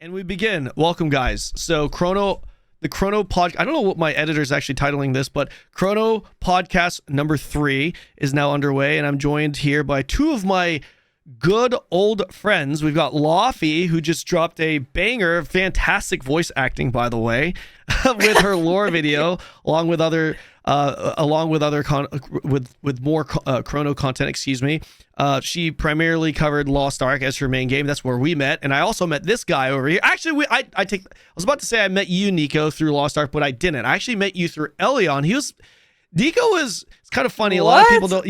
And we begin. Welcome, guys. So the Chrono podcast, I don't know what my editor's actually titling this, but Chrono podcast number 3 is now underway, and I'm joined here by two of my good old friends. We've got Lofty, who just dropped a banger, fantastic voice acting, by the way, with her lore video, along with more Chrono content. Excuse me. She primarily covered Lost Ark as her main game. That's where we met, and I also met this guy over here. Actually, I was about to say I met you, Nico, through Lost Ark, but I didn't. I actually met you through Elion. Nico was, it's kind of funny. A lot of people don't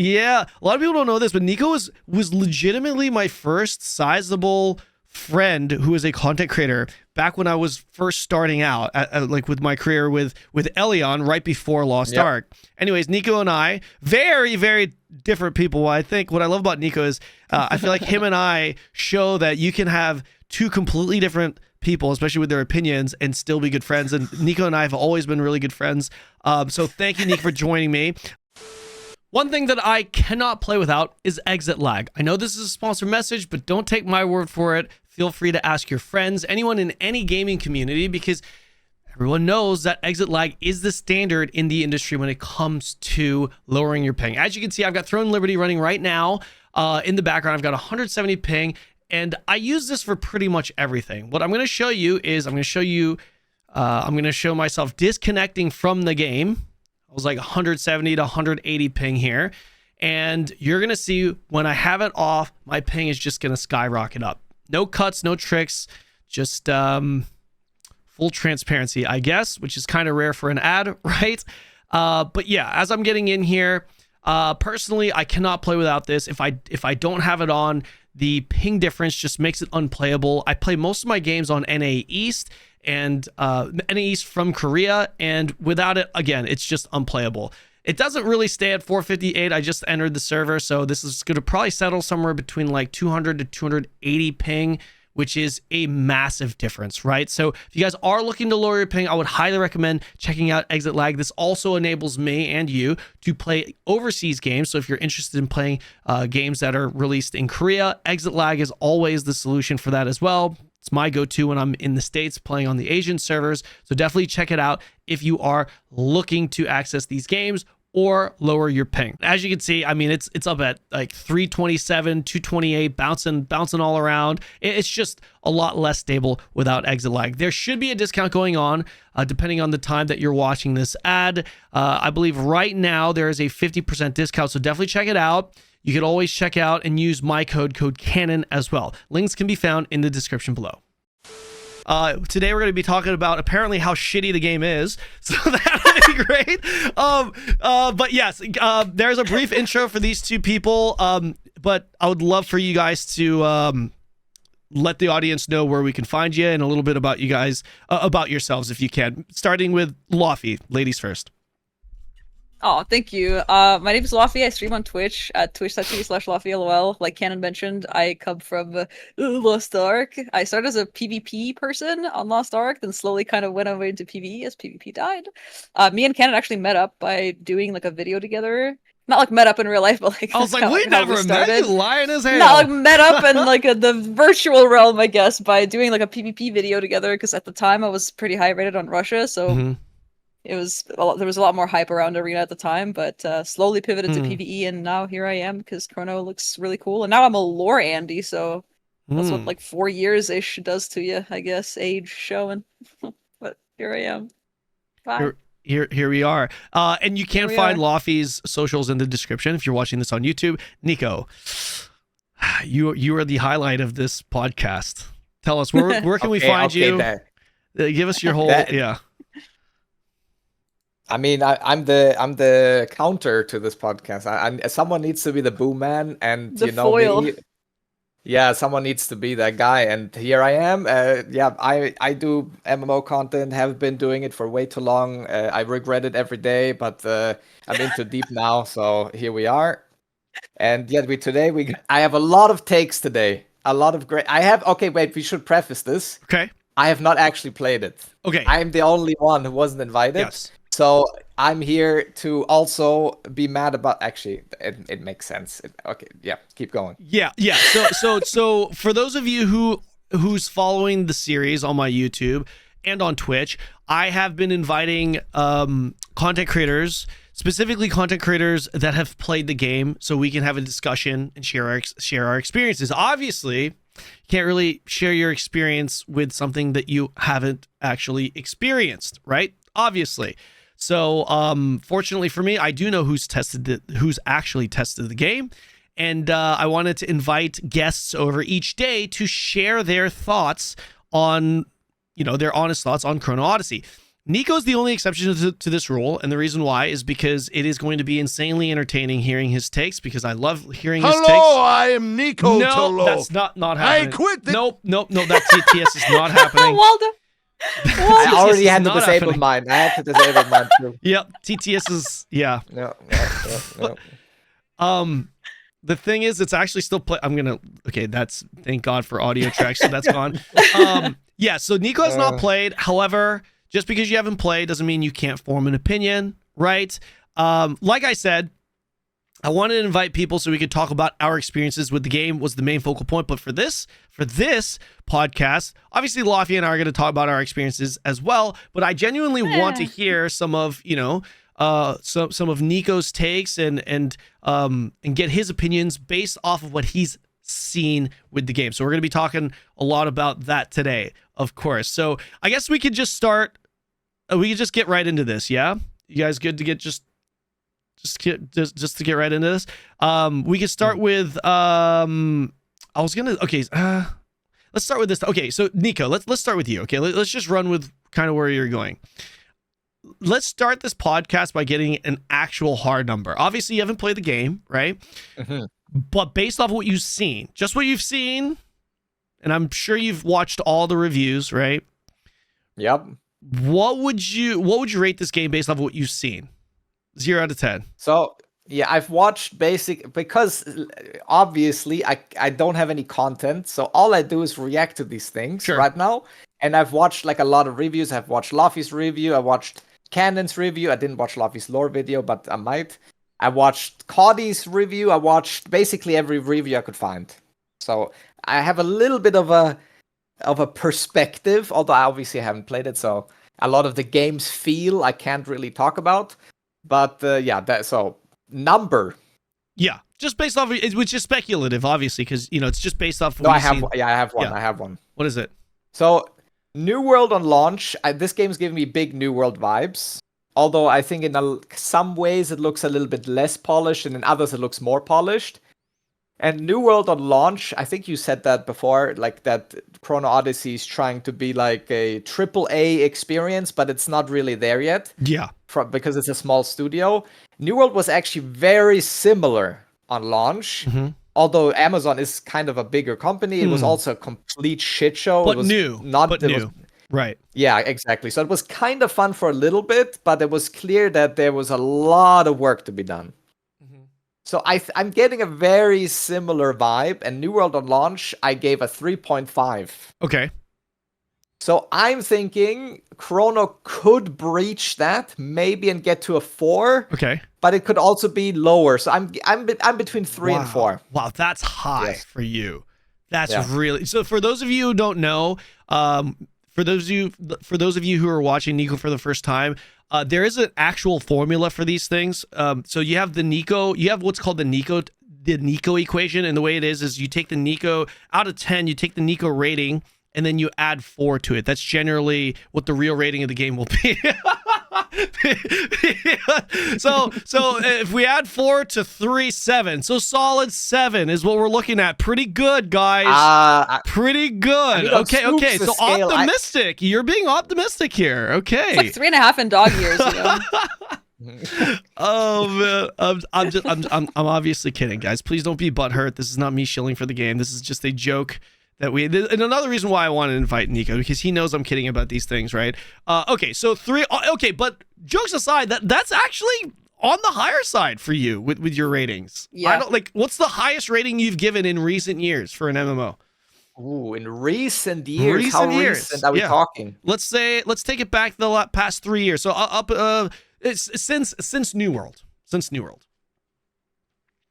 know this, but Nico was legitimately my first sizable friend who was a content creator back when I was first starting out, like with my career with Elion right before Lost Ark. Anyways, Nico and I, very, very different people. I think what I love about Nico is I feel like him and I show that you can have two completely different people, especially with their opinions, and still be good friends. And Nico and I have always been really good friends. So thank you, Nico, for joining me. One thing that I cannot play without is exit lag. I know this is a sponsored message, but don't take my word for it. Feel free to ask your friends, anyone in any gaming community, because everyone knows that exit lag is the standard in the industry when it comes to lowering your ping. As you can see, I've got Throne Liberty running right now in the background. I've got 170 ping, and I use this for pretty much everything. What I'm going to show you is I'm going to show myself disconnecting from the game. I was like 170 to 180 ping here, and you're going to see when I have it off, my ping is just going to skyrocket up. No cuts, no tricks, just full transparency, I guess, which is kind of rare for an ad, right? But yeah, as I'm getting in here, personally, I cannot play without this. If I don't have it on, the ping difference just makes it unplayable. I play most of my games on NA East and NA East from Korea, and without it, again, it's just unplayable. It doesn't really stay at 458. I just entered the server, so this is going to probably settle somewhere between like 200 to 280 ping, which is a massive difference, right? So if you guys are looking to lower your ping, I would highly recommend checking out Exit Lag. This also enables me and you to play overseas games. So if you're interested in playing games that are released in Korea, Exit Lag is always the solution for that as well. It's my go-to when I'm in the States playing on the Asian servers. So definitely check it out if you are looking to access these games or lower your ping. As you can see, I mean, it's up at like 327, 228, bouncing all around. It's just a lot less stable without exit lag. There should be a discount going on depending on the time that you're watching this ad. I believe right now there is a 50% discount, so definitely check it out. You can always check out and use my code Kanon as well. Links can be found in the description below. Today we're going to be talking about apparently how shitty the game is, so that'll be great. But yes, there's a brief intro for these two people, but I would love for you guys to let the audience know where we can find you and a little bit about you guys, about yourselves if you can, starting with Lofty. Ladies first. Oh, thank you. My name is Lofty. I stream on Twitch at twitch.tv/LoftyLOL. Like Kanon mentioned, I come from Lost Ark. I started as a PvP person on Lost Ark, then slowly kind of went over into PvE as PvP died. Me and Kanon actually met up by doing like a video together. Not like met up in real life, but like I was like, we never met. You lying as hell. Not like met up in like the virtual realm, I guess, by doing like a PvP video together. Because at the time I was pretty high rated on Russia, so. There was a lot more hype around Arena at the time, but slowly pivoted to PvE, and now here I am because Chrono looks really cool. And now I'm a lore Andy, so that's what like 4 years-ish does to you, I guess, age showing. But here I am. Bye. Here we are. And you can find Lofty's socials in the description if you're watching this on YouTube. Nico, you are the highlight of this podcast. Tell us, where can we find you? Give us your whole, I mean, I'm the counter to this podcast. Someone needs to be the boom man, and the foil. Me. Yeah, someone needs to be that guy, and here I am. I do MMO content. Have been doing it for way too long. I regret it every day, but I'm into deep now, so here we are. And yet I have a lot of takes today. A lot of great. Okay, wait. We should preface this. Okay. I have not actually played it. Okay. I'm the only one who wasn't invited. Yes. So I'm here to also be mad about. Actually, it makes sense. Okay, yeah, keep going. Yeah. So for those of you who who's following the series on my YouTube and on Twitch, I have been inviting content creators, specifically content creators that have played the game, so we can have a discussion and share our experiences. Obviously, you can't really share your experience with something that you haven't actually experienced, right? Obviously. So, fortunately for me, I do know who's actually tested the game. And I wanted to invite guests over each day to share their thoughts on, their honest thoughts on Chrono Odyssey. Nico's the only exception to this rule, and the reason why is because it is going to be insanely entertaining hearing his takes, because I love hearing his takes. Hello, I am Nico No, that's not happening. I quit the... Nope, that TTS is not happening. Waldo. I already had to not disable happening. mine. I had to disable mine too. Yep, TTS is, yeah. No. The thing is, it's actually still play. Thank God for audio tracks, so that's gone. Yeah, so Nico has not played. However, just because you haven't played doesn't mean you can't form an opinion, right? Like I said, I wanted to invite people so we could talk about our experiences with the game was the main focal point. But for this podcast, obviously Lafayette and I are going to talk about our experiences as well. But I genuinely want to hear some of, some of Nico's takes and get his opinions based off of what he's seen with the game. So we're going to be talking a lot about that today, of course. So I guess we could just start. We could just get right into this. Yeah, you guys good to get just to get right into this. We could start with let's start with this. Okay, so Nico, let's start with you. Okay, let's just run with kind of where you're going. Let's start this podcast by getting an actual hard number. Obviously, you haven't played the game, right? Mm-hmm. But based off what you've seen, just what you've seen, and I'm sure you've watched all the reviews, right? Yep. What would you rate this game based off what you've seen? 0 out of 10. So yeah, I've watched because obviously I don't have any content, so all I do is react to these things right now. And I've watched like a lot of reviews. I've watched Luffy's review. I watched Kanon's review. I didn't watch Luffy's lore video, but I might. I watched Cody's review. I watched basically every review I could find. So I have a little bit of a perspective, although I obviously haven't played it. So a lot of the game's feel I can't really talk about. But so number. Yeah, just based off, which is speculative, obviously, because it's just based off. No, I have one. Yeah. I have one. What is it? So, New World on launch. This game's giving me big New World vibes. Although I think in some ways it looks a little bit less polished, and in others it looks more polished. And New World on launch, I think you said that before, like that Chrono Odyssey is trying to be like a AAA experience, but it's not really there yet. Yeah. Because it's a small studio. New World was actually very similar on launch. Mm-hmm. Although Amazon is kind of a bigger company, it was also a complete shit show. But it was new. Right. Yeah, exactly. So it was kind of fun for a little bit, but it was clear that there was a lot of work to be done. So I'm getting a very similar vibe, and New World on launch, I gave a 3.5. Okay. So I'm thinking Chrono could breach that, maybe, and get to a 4. Okay. But it could also be lower. So I'm between 3 and 4. Wow, that's high for you. That's really so. For those of you who don't know, for those of you who are watching Nico for the first time, there is an actual formula for these things. So you have what's called the Nico equation, and the way it is you take the Nico out of 10, you take the Nico rating, and then you add 4 to it. That's generally what the real rating of the game will be. So if we add 4 to 3, 7. So solid 7 is what we're looking at. Pretty good, guys. Pretty good. Okay. So scale, optimistic. You're being optimistic here. Okay. It's like 3.5 in dog years. Oh man, I'm obviously kidding, guys. Please don't be butthurt. This is not me shilling for the game. This is just a joke. And another reason why I want to invite Nico, because he knows I'm kidding about these things, right? Okay, so 3. Okay, but jokes aside, that's actually on the higher side for you with your ratings. Yeah. What's the highest rating you've given in recent years for an MMO? Ooh, in recent years. How recent are we talking? Let's take it back the past 3 years. So it's since New World.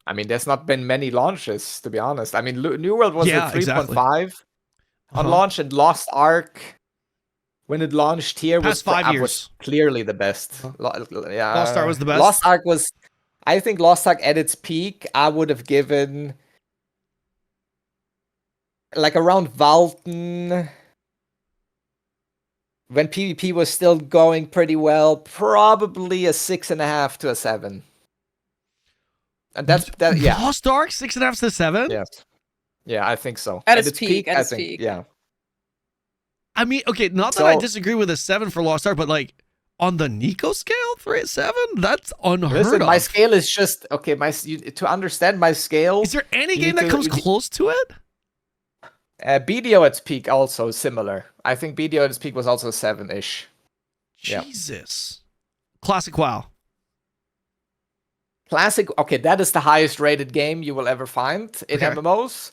I mean, there's not been many launches, to be honest. I mean, New World was at 3.5. Exactly. on launch, and Lost Ark, when it launched here, Past 5 years. was clearly the best. Yeah, Lost Ark was the best? Lost Ark was, I think Lost Ark at its peak, I would have given, like around Valten, when PvP was still going pretty well, probably a 6.5 to a 7. And that's that. Yeah. Lost Ark 6.5 to 7. Yes. Yeah, I think so. At its peak. At its peak. Yeah. I mean, okay, not that I disagree with a 7 for Lost Ark, but like on the Nico scale, 3.7, that's unheard of. My scale is just okay. To understand my scale. Is there any game that comes close to it? BDO at its peak also similar. I think BDO at its peak was also 7-ish. Jesus. Yeah. Classic WoW. Classic. Okay, that is the highest rated game you will ever find in MMOs,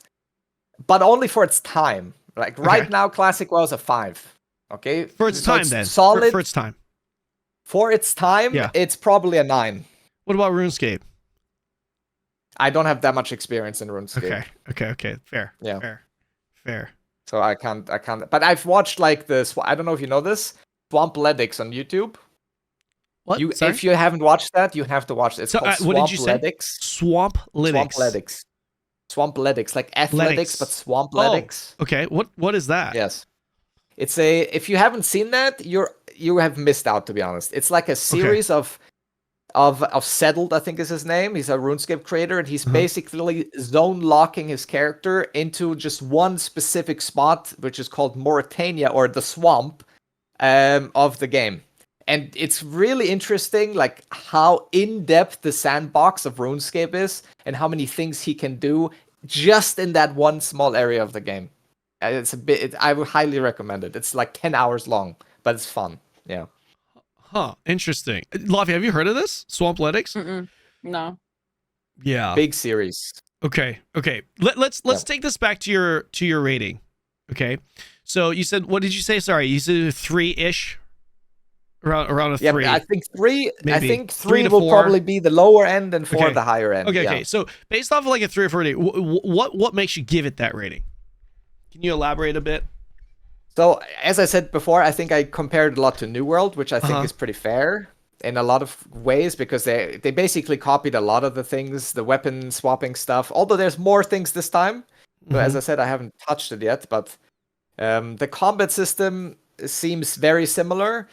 but only for its time. Like right now, Classic WoW is a 5. Okay, for its time, then solid for its time. For its time, it's probably a 9. What about RuneScape? I don't have that much experience in RuneScape. Okay. Fair. Yeah. Fair. So I can't. But I've watched like this. I don't know if you know this. Swampledix on YouTube. What? If you haven't watched that, you have to watch it. It's called what did you say? Swampledix. Swampledix, like athletics, but Swampledix. Oh, okay. What is that? Yes. It's if you haven't seen that, you have missed out, to be honest. It's like a series of Settled, I think is his name. He's a RuneScape creator, and he's basically zone locking his character into just one specific spot, which is called Mauritania, or the swamp of the game. And it's really interesting, like how in-depth the sandbox of RuneScape is, and how many things he can do just in that one small area of the game. It's I would highly recommend it. It's like 10 hours long, but it's fun. Yeah. Huh. Interesting. Lavi, have you heard of this? Swampledix? No. Yeah. Big series. Okay. Let's take this back to your rating. Okay. So you said, what did you say? Sorry, you said 3-ish. Around a 3. I think 3. Maybe. I think 3 3 to will 4. probably be the lower end, and 4 the higher end. Okay. So based off of like a 3 or 4 rating, what makes you give it that rating? Can you elaborate a bit? So as I said before, I think I compared a lot to New World, which I think is pretty fair in a lot of ways, because they basically copied a lot of the things, the weapon swapping stuff. Although there's more things this time. So as I said, I haven't touched it yet, but the combat system seems very similar.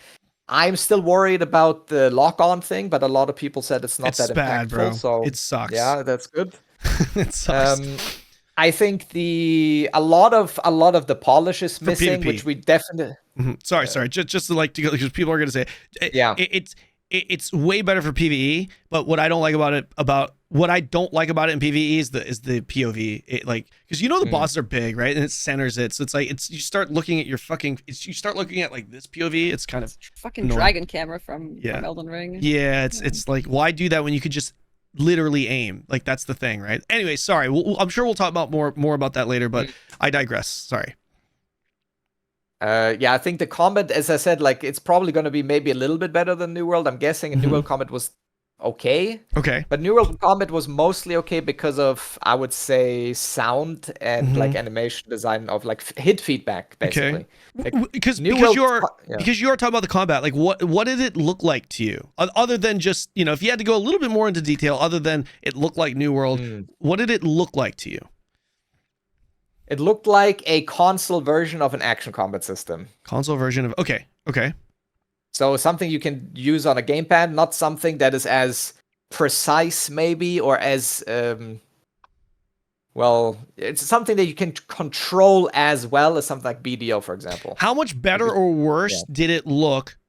I'm still worried about the lock-on thing, but a lot of people said it's not that bad, impactful. bro. So it sucks. Yeah, that's good. It sucks. I think a lot of the polish is missing, PvP. which we definitely. Sorry. Just to like to go, because people are going to say, it's way better for PvE. But what I don't like about it in PvE is the POV. Because you know the bosses are big, right? And it centers it, so it's like you start looking at you start looking at like this POV. It's kind of fucking annoying. Dragon camera from Elden Ring. Yeah, it's like, why do that when you could just literally aim? Like, that's the thing, right? Anyway, sorry. I'm sure we'll talk about more about that later, but I digress. Sorry. I think the combat, as I said, like it's probably going to be maybe a little bit better than New World. I'm guessing, and New World combat was okay. But New World combat was mostly okay because of, I would say, sound and like animation design of like hit feedback, basically. Because you're talking about the combat, like what did it look like to you, other than just, if you had to go a little bit more into detail, other than it looked like New World, what did it look like to you? It looked like a console version of an action combat system. Console version of okay. So something you can use on a gamepad, not something that is as precise, maybe, or as it's something that you can control as well as something like BDO, for example. How much better or worse did it look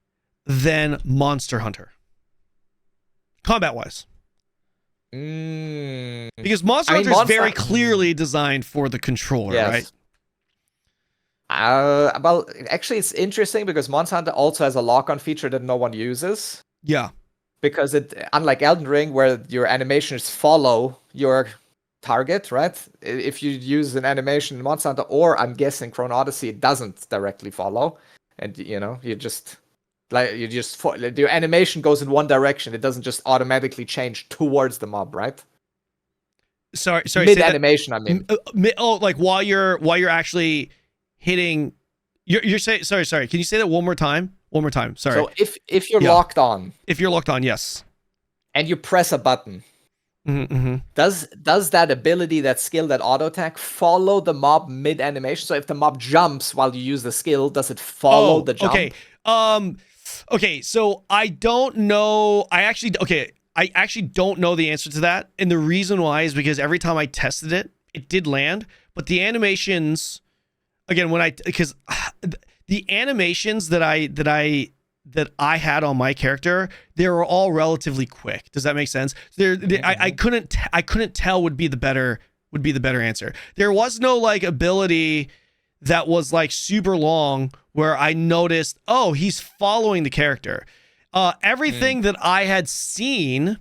than Monster Hunter, combat-wise? Because Monster Hunter is very clearly designed for the controller, right? Well, actually, it's interesting because Monster Hunter also has a lock-on feature that no one uses. Yeah. Because unlike Elden Ring, where your animations follow your target, right? If you use an animation in Monster Hunter, or I'm guessing Chrono Odyssey, it doesn't directly follow, and your animation goes in one direction. It doesn't just automatically change towards the mob, right? Sorry. Mid animation, I mean. Like while you're actually hitting. You're saying sorry. Can you say that one more time? One more time. Sorry. So if you're locked on, if you're locked on, yes, and you press a button, does that ability, that skill, that auto attack follow the mob mid animation? So if the mob jumps while you use the skill, does it follow the jump? Okay. Okay. So I don't know. I actually don't know the answer to that, and the reason why is because every time I tested it, it did land, but the animations, again, because the animations that I had on my character, they were all relatively quick. Does that make sense? I couldn't tell would be the better answer. There was no like ability that was like super long where I noticed, oh, he's following the character. Everything that I had seen,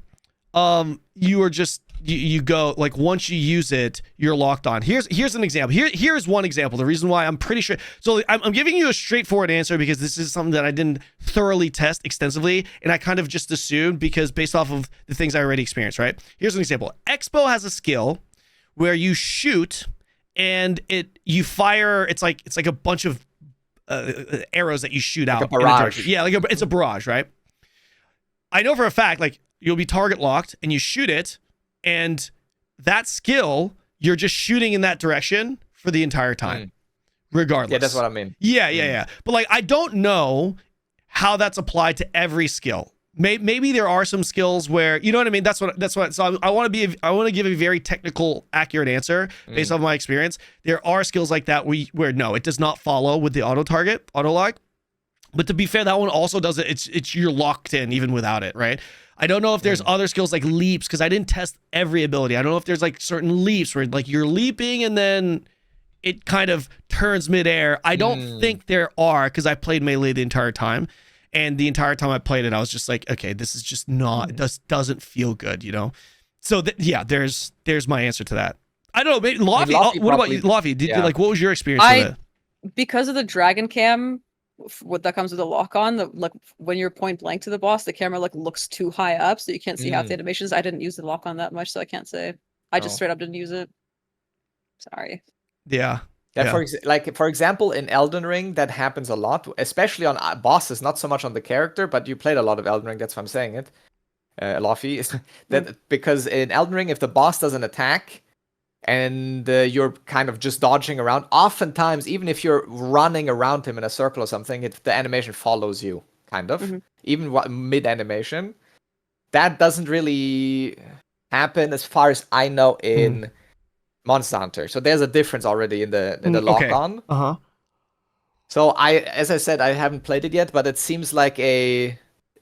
you were just you go like once you use it, you're locked on. Here's an example. Here's one example. The reason why I'm pretty sure. So I'm giving you a straightforward answer because this is something that I didn't thoroughly test extensively, and I kind of just assumed because based off of the things I already experienced. Right? Here's an example. Expo has a skill where you shoot and you fire. It's like a bunch of arrows that you shoot out. A barrage. Yeah, it's a barrage, right? I know for a fact, like you'll be target locked and you shoot it, and that skill, you're just shooting in that direction for the entire time, regardless. Yeah, that's what I mean. Yeah. But like, I don't know how that's applied to every skill. Maybe there are some skills where, you know what I mean? That's what. So I want to give a very technical, accurate answer based on my experience. There are skills like that where no, it does not follow with the auto lock. But to be fair, that one also does it. It's you're locked in even without it, right? I don't know if there's other skills like leaps because I didn't test every ability. I don't know if there's like certain leaps where like you're leaping and then it kind of turns midair. I don't think there are because I played melee the entire time, and the entire time I played it, I was just like, okay, this is just not. It doesn't feel good, you know. So there's my answer to that. I don't know, maybe Laffy. What about you, Laffy? Like, what was your experience with it? Because of the dragon cam. What that comes with a lock on, like when you're point blank to the boss, the camera like looks too high up, so you can't see half the animations. I didn't use the lock on that much, so I can't say. I just straight up didn't use it. Sorry. Yeah. For example, in Elden Ring, that happens a lot, especially on bosses. Not so much on the character, but you played a lot of Elden Ring. That's why I'm saying it. Laffy, because in Elden Ring, if the boss doesn't attack, and you're kind of just dodging around, oftentimes, even if you're running around him in a circle or something, the animation follows you, kind of. Even mid-animation. That doesn't really happen, as far as I know, in Monster Hunter. So there's a difference already in the lock-on. Okay. So as I said, I haven't played it yet, but it seems like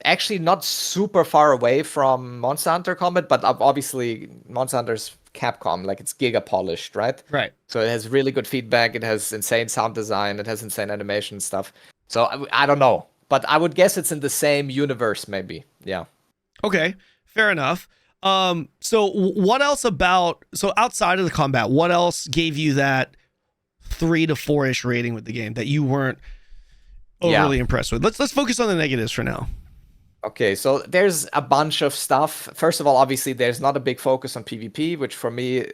actually not super far away from Monster Hunter combat, but obviously Monster Hunter's Capcom, like it's giga polished, right? Right. So it has really good feedback. It has insane sound design. It has insane animation stuff. So I don't know, but I would guess it's in the same universe, maybe. Yeah. Okay, fair enough. So what else outside of the combat, what else gave you that 3 to 4-ish rating with the game that you weren't overly impressed with? Let's focus on the negatives for now. Okay, so there's a bunch of stuff. First of all, obviously, there's not a big focus on PvP, which for me,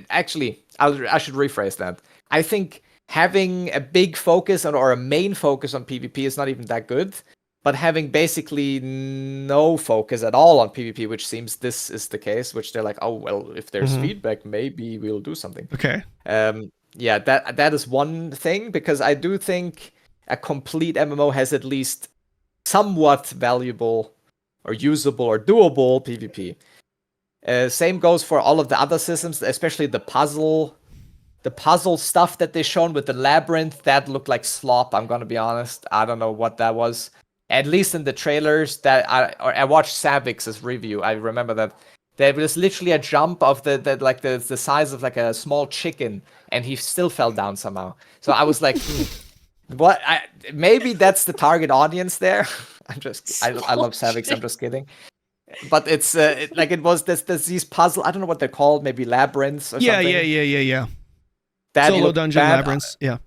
actually, I should rephrase that. I think having a big focus or a main focus on PvP is not even that good, but having basically no focus at all on PvP, which seems this is the case, which they're like, oh, well, if there's feedback, maybe we'll do something. Okay. Yeah, that is one thing, because I do think a complete MMO has at least somewhat valuable or usable or doable PvP. Same goes for all of the other systems, especially the puzzle stuff that they shown with the labyrinth. That looked like slop, I'm gonna be honest. I don't know what that was. At least in the trailers that I watched Savix's review, I remember that there was literally a jump of the size of like a small chicken, and he still fell down somehow. So I was like, what? Maybe that's the target audience there. I love Savix. I'm just kidding. But it's it was there's these puzzle. I don't know what they're called. Maybe labyrinths or something. Yeah. That Solo dungeon bad. labyrinths. Yeah.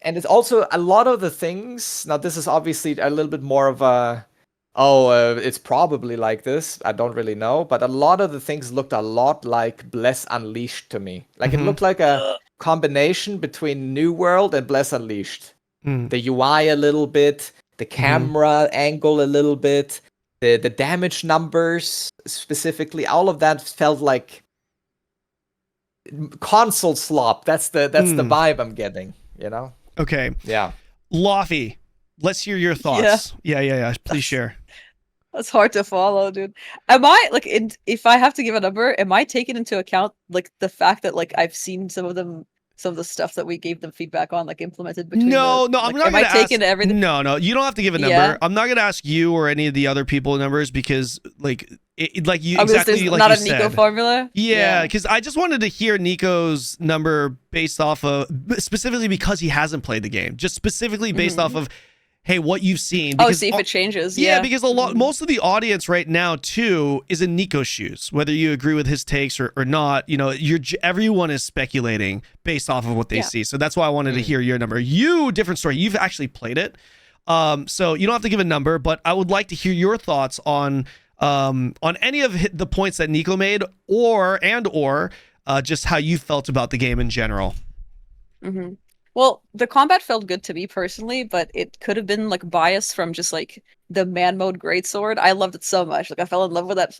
And it's also a lot of the things. Now this is obviously a little bit more of a It's probably like this. I don't really know, but a lot of the things looked a lot like Bless Unleashed to me. Like it looked like a combination between New World and Bless Unleashed. The UI a little bit, the camera angle a little bit, the damage numbers specifically, all of that felt like console slop. That's the vibe I'm getting, you know? Okay. Yeah. Lofty, let's hear your thoughts. Yeah. Please share. That's hard to follow, dude. Am I like if I have to give a number, am I taking into account like the fact that like I've seen some of the stuff that we gave them feedback on like implemented between No, like, I'm not am I gonna taking ask, everything? No, you don't have to give a number. Yeah. I'm not gonna ask you or any of the other people numbers because like like you Because exactly there's like not you a Nico said. formula. Yeah, because I just wanted to hear Nico's number based off of specifically because he hasn't played the game, just specifically based off of hey, what you've seen. Because, see if it changes. Yeah, because most of the audience right now too is in Nico's shoes. Whether you agree with his takes or not, you know, everyone is speculating based off of what they see. So that's why I wanted to hear your number. You, different story. You've actually played it, so you don't have to give a number, but I would like to hear your thoughts on any of the points that Nico made, or just how you felt about the game in general. Well, the combat felt good to me personally, but it could have been like bias from just like the man mode greatsword. I loved it so much. Like I fell in love with that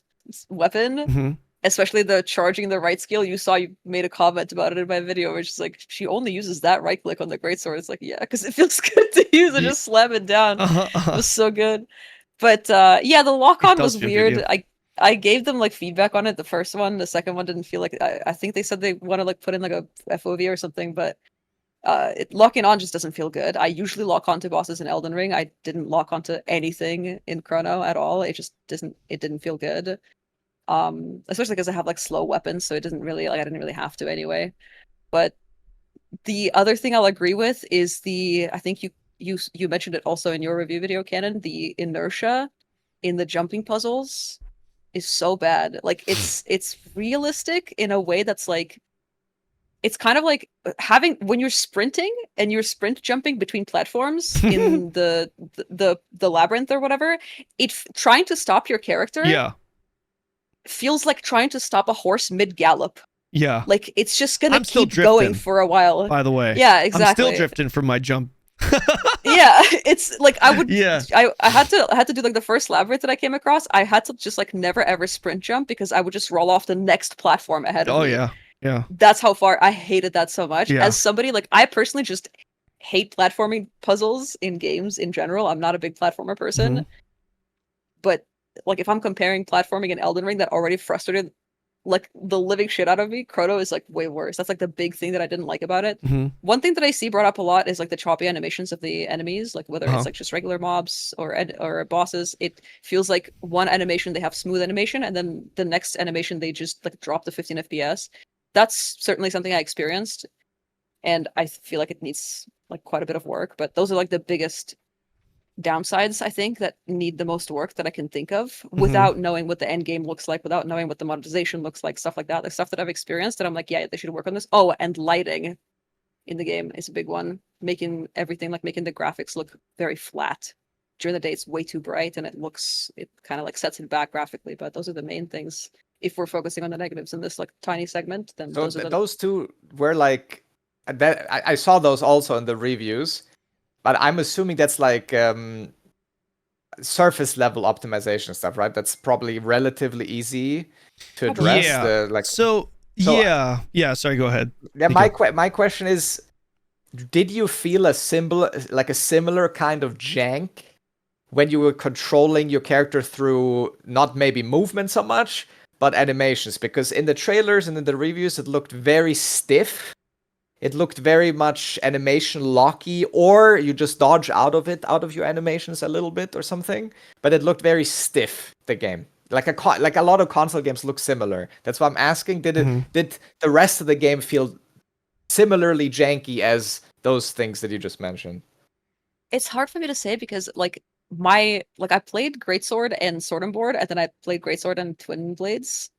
weapon, especially the charging the right skill. You made a comment about it in my video, which is like she only uses that right click on the greatsword. It's like because it feels good to use it, just slam it down. It was so good. But the lock on was weird. I gave them like feedback on it. The first one, the second one didn't feel like. I think they said they want to like put in like a FOV or something, but. Locking on just doesn't feel good. I usually lock onto bosses in Elden Ring. I didn't lock onto anything in Chrono at all. It just didn't feel good. Especially because I have like slow weapons, so it didn't really I didn't really have to anyway. But the other thing I'll agree with is I think you mentioned it also in your review video, Kanon, the inertia in the jumping puzzles is so bad. Like it's realistic in a way that's like it's kind of like having when you're sprinting and you're sprint jumping between platforms in the labyrinth or whatever, trying to stop your character feels like trying to stop a horse mid gallop. Yeah. Like it's just gonna keep drifting, going for a while. By the way. Yeah, exactly. I'm still drifting from my jump. Yeah, it's like I would Yeah. I had to do like the first labyrinth that I came across. I had to just like never ever sprint jump because I would just roll off the next platform ahead of me. Yeah. That's how far I hated that so much. Yeah. As somebody like I personally just hate platforming puzzles in games in general. I'm not a big platformer person. But like if I'm comparing platforming and Elden Ring that already frustrated like the living shit out of me, Chrono is like way worse. That's like the big thing that I didn't like about it. One thing that I see brought up a lot is like the choppy animations of the enemies, like whether it's like just regular mobs or bosses. It feels like one animation they have smooth animation and then the next animation they just like drop to 15 FPS. That's certainly something I experienced, and I feel like it needs like quite a bit of work. But those are like the biggest downsides I think that need the most work that I can think of without knowing what the end game looks like, without knowing what the monetization looks like, stuff like that. The stuff that I've experienced, and I'm like, yeah, they should work on this. Oh, and lighting in the game is a big one. Making everything making the graphics look very flat. During the day, it's way too bright, and it kind of like sets it back graphically. But those are the main things. If we're focusing on the negatives in this like tiny segment, then those two were like that. I saw those also in the reviews, but I'm assuming that's like surface level optimization stuff, right? That's probably relatively easy to address. Sorry, go ahead. Yeah, my question is, did you feel a similar kind of jank when you were controlling your character through not maybe movement so much, but animations? Because in the trailers and in the reviews, it looked very stiff. It looked very much animation locky, or you just dodge out of your animations a little bit or something. But it looked very stiff, the game. Like a lot of console games look similar. That's why I'm asking, did the rest of the game feel similarly janky as those things that you just mentioned? It's hard for me to say because I played Greatsword and Sword and Board, and then I played Greatsword and Twin Blades.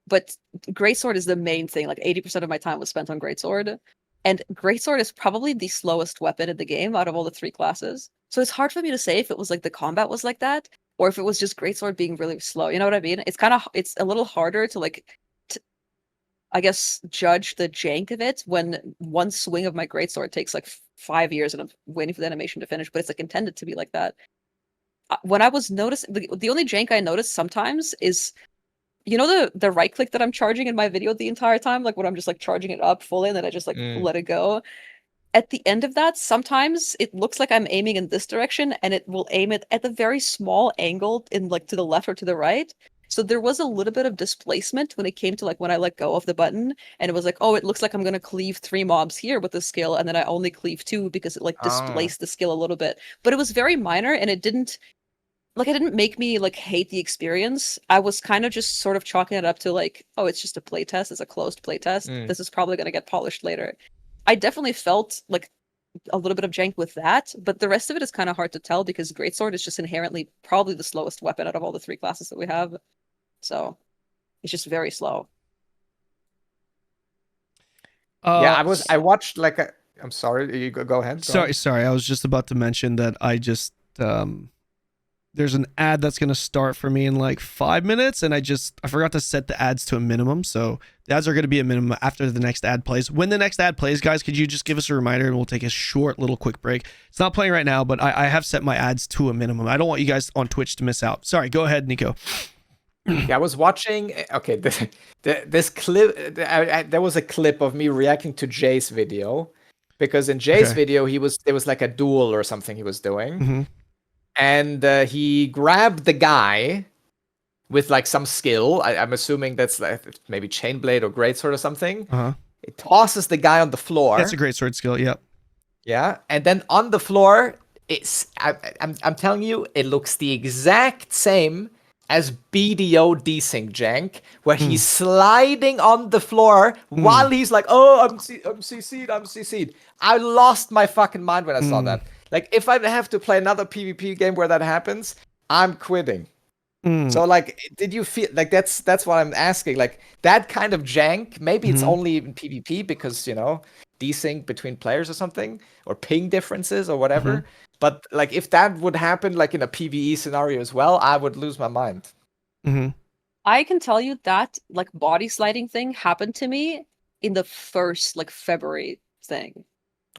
But Greatsword is the main thing. Like 80% of my time was spent on Greatsword. And Greatsword is probably the slowest weapon in the game out of all the three classes. So it's hard for me to say if it was like the combat was like that, or if it was just greatsword being really slow. You know what I mean? It's a little harder to like, I guess, judge the jank of it when one swing of my greatsword takes like 5 years and I'm waiting for the animation to finish. But it's like intended to be like that. When I was noticing, the only jank I noticed sometimes is, you know, the right click that I'm charging in my video the entire time, like when I'm just like charging it up fully and then I just like let it go. At the end of that, sometimes it looks like I'm aiming in this direction and it will aim it at a very small angle in like to the left or to the right. So there was a little bit of displacement when it came to like when I let go of the button, and it was like, oh, it looks like I'm gonna cleave 3 mobs here with the skill, and then I only cleave 2 because it like displaced the skill a little bit. But it was very minor and it didn't make me like hate the experience. I was kind of just sort of chalking it up to like, oh, it's just a playtest, it's a closed playtest. This is probably gonna get polished later. I definitely felt like a little bit of jank with that, but the rest of it is kind of hard to tell because Greatsword is just inherently probably the slowest weapon out of all the 3 classes that we have. So it's just very slow. Yeah, I watched like a. I'm sorry, you go ahead. Sorry. I was just about to mention that I just there's an ad that's gonna start for me in like 5 minutes, and I forgot to set the ads to a minimum. So the ads are gonna be a minimum after the next ad plays. When the next ad plays, guys, could you just give us a reminder and we'll take a short little quick break? It's not playing right now, but I have set my ads to a minimum. I don't want you guys on Twitch to miss out. Sorry, go ahead, Nico. Yeah, I was watching. Okay, this clip. There was a clip of me reacting to Jay's video, because in Jay's video there was like a duel or something he was doing, and he grabbed the guy with like some skill. I'm assuming that's like maybe Chainblade or Greatsword or something. It tosses the guy on the floor. That's a Greatsword skill. Yep. Yeah, and then on the floor, I'm telling you, it looks the exact same as BDO desync jank, where he's sliding on the floor while he's like, oh, I'm CC'd. I lost my fucking mind when I saw that. Like, if I have to play another PvP game where that happens, I'm quitting. So, like, did you feel like that's what I'm asking? Like, that kind of jank, maybe it's only in PvP because, you know, desync between players or something, or ping differences or whatever. But like, if that would happen like in a PvE scenario as well, I would lose my mind. I can tell you that like body sliding thing happened to me in the first like February thing.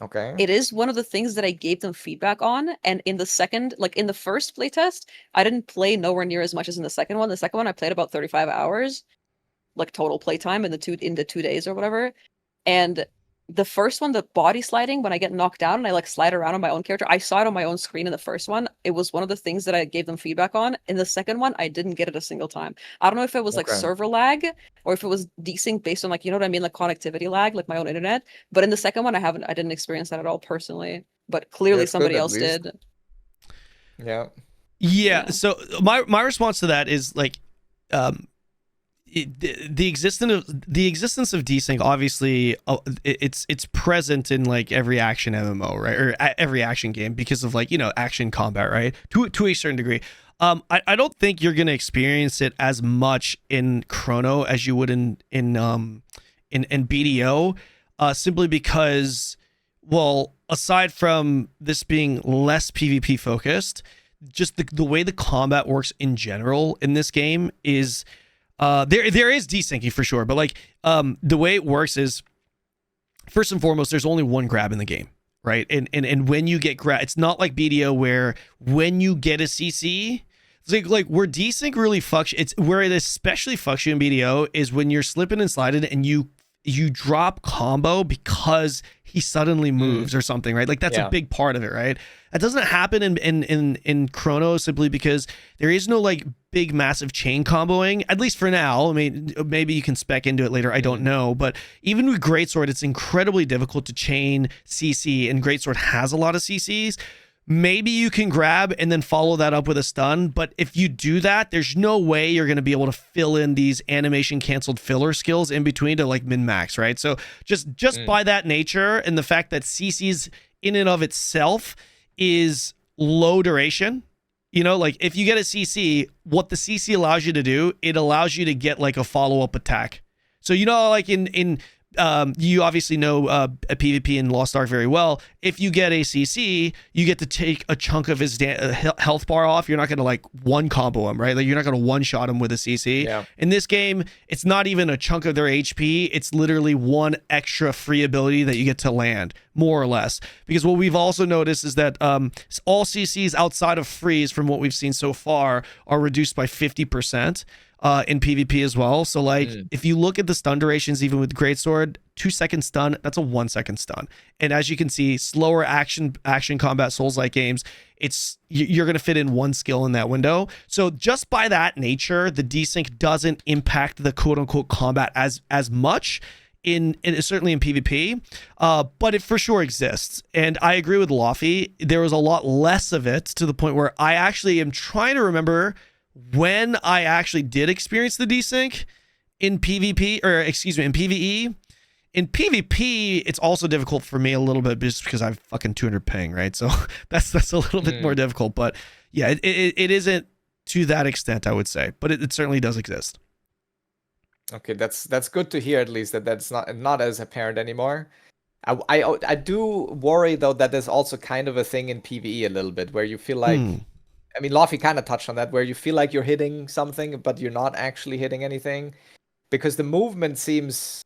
Okay. It is one of the things that I gave them feedback on, and in the second, like in the first playtest, I didn't play nowhere near as much as in the second one. The second one I played about 35 hours, like total playtime in the 2 days or whatever. And the first one, the body sliding, when I get knocked down and I like slide around on my own character, I saw it on my own screen in the first one. It was one of the things that I gave them feedback on. In the second one, I didn't get it a single time. I don't know if it was like server lag or if it was desync based on like, you know what I mean? Like connectivity lag, like my own internet. But in the second one, I didn't experience that at all personally, but clearly somebody else did. Yeah. So my response to that is like, the existence of desync, obviously it's present in like every action MMO, right, or every action game because of like, you know, action combat, right, to a certain degree. I don't think you're gonna experience it as much in Chrono as you would in BDO, simply because, well, aside from this being less PvP focused, just the way the combat works in general in this game is. There is desyncing for sure, but like the way it works is, first and foremost, there's only one grab in the game, right? And when you get grab, it's not like BDO where when you get a CC, it's like where desync really fucks. It's where it especially fucks you in BDO is when you're slipping and sliding and you drop combo because he suddenly moves or something, right? Like that's a big part of it, right? That doesn't happen in Chrono simply because there is no like big massive chain comboing, at least for now. I mean, maybe you can spec into it later, I don't know. But even with Greatsword, it's incredibly difficult to chain CC, and Greatsword has a lot of CCs. Maybe you can grab and then follow that up with a stun, but if you do that, there's no way you're going to be able to fill in these animation canceled filler skills in between to like min-max, right? So just by that nature and the fact that CC's in and of itself is low duration, you know, like if you get a CC, what the CC allows you to do, it allows you to get like a follow-up attack. So, you know, like in you obviously know a PvP in Lost Ark very well. If you get a CC, you get to take a chunk of his health bar off. You're not going to like one combo him, right? Like you're not going to one shot him with a CC. Yeah. In this game, it's not even a chunk of their HP. It's literally one extra free ability that you get to land, more or less. Because what we've also noticed is that all CCs outside of freeze, from what we've seen so far, are reduced by 50%. In PvP as well. So like if you look at the stun durations, even with Greatsword, 2-second stun, that's a 1-second stun. And as you can see, slower action combat Souls-like games, you're going to fit in one skill in that window. So just by that nature, the desync doesn't impact the quote unquote combat as much in certainly in PvP, but it for sure exists. And I agree with Lofty. There was a lot less of it, to the point where I actually am trying to remember when I actually did experience the desync in PvP, or excuse me, in PvE. In PvP, it's also difficult for me a little bit just because I've fucking 200 ping, right? So that's a little bit more difficult. But yeah, it isn't to that extent, I would say, but it certainly does exist. Okay, that's good to hear, at least that's not as apparent anymore. I do worry though that there's also kind of a thing in PvE a little bit where you feel like, I mean, Laffy kind of touched on that, where you feel like you're hitting something, but you're not actually hitting anything, because the movement seems,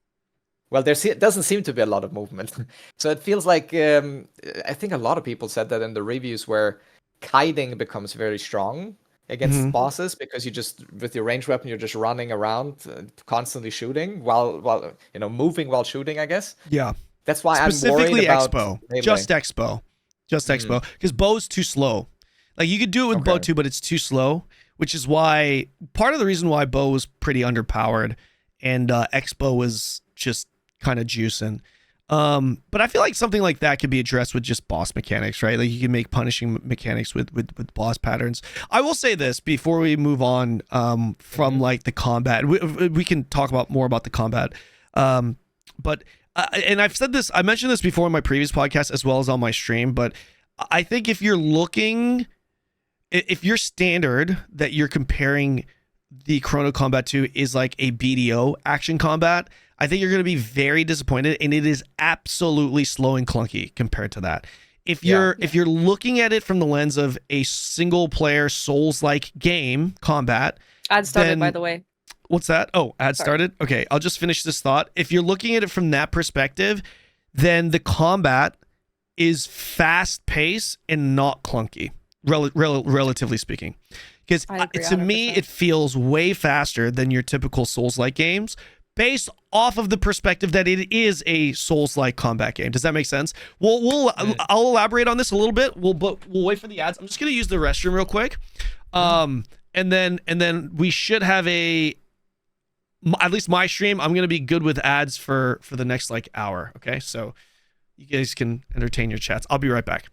well, doesn't seem to be a lot of movement. So it feels like, I think a lot of people said that in the reviews, where kiting becomes very strong against bosses, because you just, with your ranged weapon, you're just running around, constantly shooting while moving while shooting, I guess. Yeah. That's why I'm worried about Expo. melee. Just Expo, because bow's too slow. Like you could do it with bow too, but it's too slow, which is why part of the reason why bow was pretty underpowered and Expo was just kind of juicing. But I feel like something like that could be addressed with just boss mechanics, right? Like you can make punishing mechanics with boss patterns. I will say this before we move on from like the combat. We can talk more about the combat. But and I've said this, I mentioned this before in my previous podcast as well as on my stream, but I think if your standard that you're comparing the Chrono combat to is like a BDO action combat, I think you're going to be very disappointed, and it is absolutely slow and clunky compared to that. If you're looking at it from the lens of a single player Souls-like game combat, ad started, by the way. What's that? Oh, ad started? Okay, I'll just finish this thought. If you're looking at it from that perspective, then the combat is fast paced and not clunky. Relatively speaking, because to me it feels way faster than your typical Souls-like games, based off of the perspective that it is a Souls-like combat game. Does that make sense? I'll elaborate on this a little bit. We'll wait for the ads. I'm just gonna use the restroom real quick, and then we should have at least my stream. I'm gonna be good with ads for the next like hour. Okay, so you guys can entertain your chats. I'll be right back.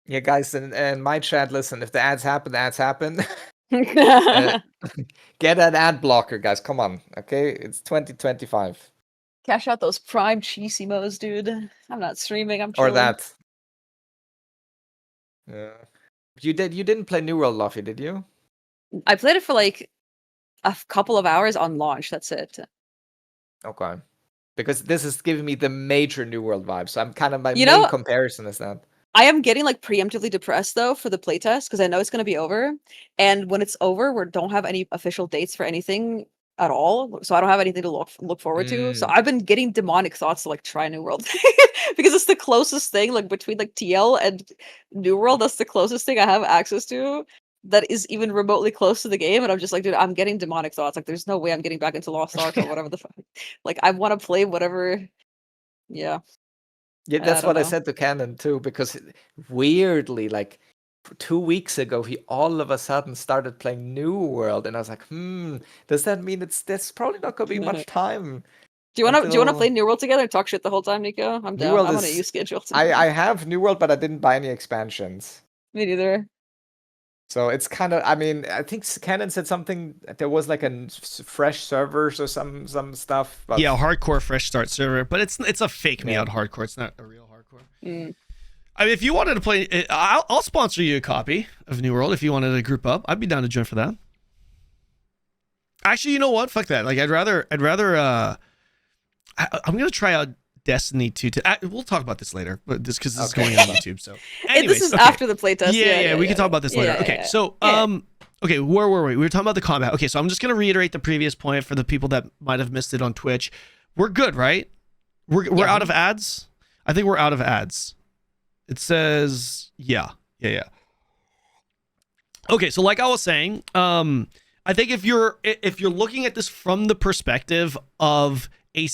Yeah, guys, and my chat, listen, if the ads happen, the ads happen. Get an ad blocker, guys. Come on, okay? It's 2025. Cash out those Prime Cheesimos, dude. I'm not streaming, I'm chilling. Or that. Yeah. You didn't play New World, Luffy, did you? I played it for like a couple of hours on launch, that's it. Okay. Because this is giving me the major New World vibe, so I'm kind of, my main comparison is that. I am getting like preemptively depressed though for the playtest, because I know it's going to be over, and when it's over, we don't have any official dates for anything at all, so I don't have anything to look forward to. So I've been getting demonic thoughts to like try New World because it's the closest thing, like between like TL and New World. That's the closest thing I have access to that is even remotely close to the game, and I'm just like, dude, I'm getting demonic thoughts. Like, there's no way I'm getting back into Lost Ark or whatever the fuck. Like, I want to play whatever. Yeah. Yeah, that's what I said to Kanon too, because weirdly, like 2 weeks ago, he all of a sudden started playing New World, and I was like, does that mean there's probably not gonna be much time? Do you want to play New World together and talk shit the whole time, Nico? I'm down. I'm on a U schedule. I have New World, but I didn't buy any expansions. Me neither. So it's kind of, I mean, I think Kanon said something, there was like a fresh servers or some stuff. But... Yeah, hardcore fresh start server, but it's a fake me out hardcore. It's not a real hardcore. I mean, if you wanted to play, I'll sponsor you a copy of New World if you wanted to group up. I'd be down to join for that. Actually, you know what? Fuck that. Like, I'd rather I'm gonna try out Destiny 2. We'll talk about this later, but just because this is going on YouTube. So, anyways, this is after the playtest. Yeah, we can talk about this later. Okay, so okay, where were we? We were talking about the combat. Okay, so I'm just gonna reiterate the previous point for the people that might have missed it on Twitch. We're good, right? We're out of ads. I think we're out of ads. It says yeah. Okay, so like I was saying, I think if you're looking at this from the perspective of a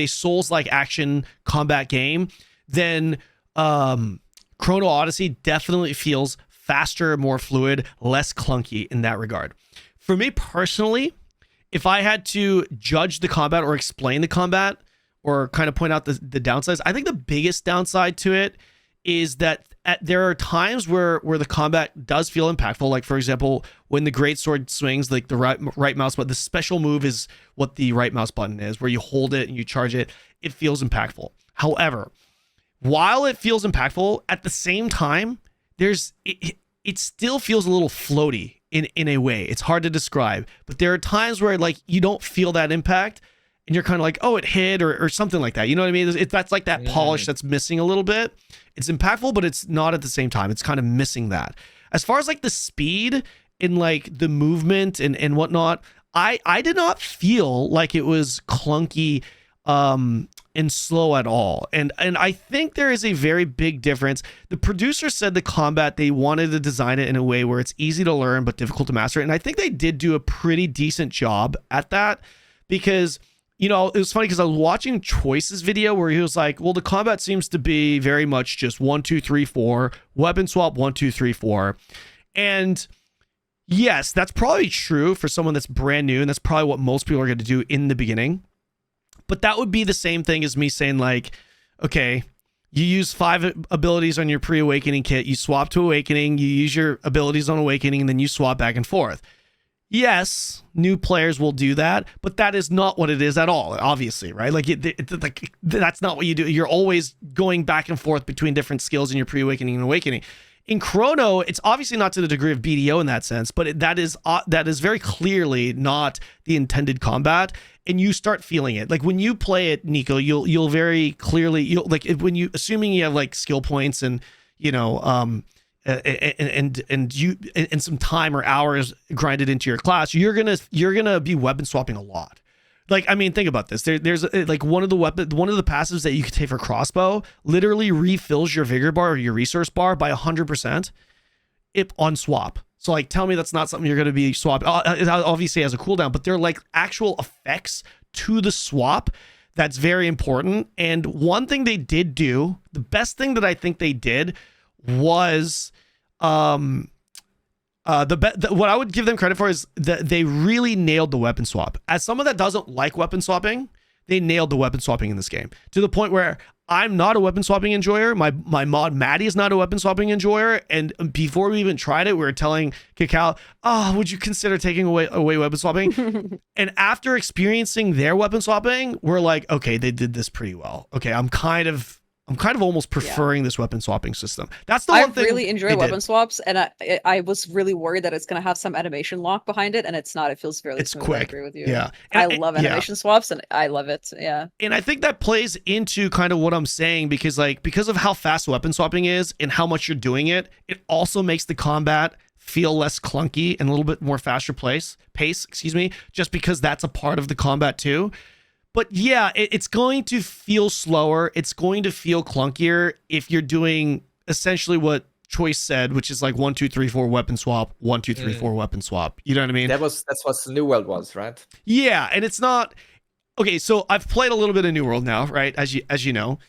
Souls-like action combat game, then Chrono Odyssey definitely feels faster, more fluid, less clunky in that regard. For me personally, if I had to judge the combat or explain the combat or kind of point out the downsides, I think the biggest downside to it is that there are times where the combat does feel impactful. Like, for example, when the greatsword swings, like the right mouse button, the special move is what the right mouse button is, where you hold it and you charge it. It feels impactful. However, while it feels impactful, at the same time, it still feels a little floaty in a way. It's hard to describe, but there are times where like you don't feel that impact and you're kind of like, oh, it hit or something like that. You know what I mean? That's like that polish that's missing a little bit. It's impactful, but it's not at the same time. It's kind of missing that. As far as like the speed and like the movement and whatnot, I did not feel like it was clunky and slow at all. And I think there is a very big difference. The producer said the combat, they wanted to design it in a way where it's easy to learn but difficult to master. And I think they did do a pretty decent job at that, because you know, it was funny because I was watching Choice's video where he was like, well, the combat seems to be very much just 1, 2, 3, 4, weapon swap 1, 2, 3, 4. And yes, that's probably true for someone that's brand new, and that's probably what most people are going to do in the beginning. But that would be the same thing as me saying like, okay, you use 5 abilities on your pre-awakening kit, you swap to awakening, you use your abilities on awakening, and then you swap back and forth. Yes, new players will do that, but that is not what it is at all, obviously, right? Like, like that's not what you do. You're always going back and forth between different skills in your pre-awakening and awakening. In Chrono, it's obviously not to the degree of BDO in that sense, but that is very clearly not the intended combat, and you start feeling it. Like when you play it, Nico, you'll very clearly, like when you, assuming you have like skill points and, you know, and some time or hours grinded into your class, you're gonna be weapon swapping a lot. Like, I mean, think about this. There's like one of the passives that you could take for crossbow literally refills your vigor bar or your resource bar by 100% on swap. So like, tell me that's not something you're going to be swapping. It obviously has a cooldown, but they're like actual effects to the swap. That's very important. And one thing they did do, the best thing that I think they did was what I would give them credit for is that they really nailed the weapon swap. As someone that doesn't like weapon swapping, they nailed the weapon swapping in this game to the point where I'm not a weapon swapping enjoyer. My mod Maddie is not a weapon swapping enjoyer. And before we even tried it, we were telling Cacao, oh, would you consider taking away weapon swapping? And after experiencing their weapon swapping, we're like, okay, they did this pretty well. Okay, I'm kind of almost preferring this weapon swapping system. That's the one thing. I really enjoy weapon swaps, and I was really worried that it's going to have some animation lock behind it, and it's not. It feels fairly smooth. Quick. I agree with you. Yeah. I love animation swaps, and I love it. Yeah. And I think that plays into kind of what I'm saying, because of how fast weapon swapping is and how much you're doing it, it also makes the combat feel less clunky and a little bit more faster pace, just because that's a part of the combat too. But yeah, it's going to feel slower. It's going to feel clunkier if you're doing essentially what Choice said, which is like 1, 2, 3, 4 weapon swap, 1, 2, 3, 4 weapon swap. You know what I mean? That's what the New World was, right? Yeah, and it's not okay. So I've played a little bit of New World now, right? As you know,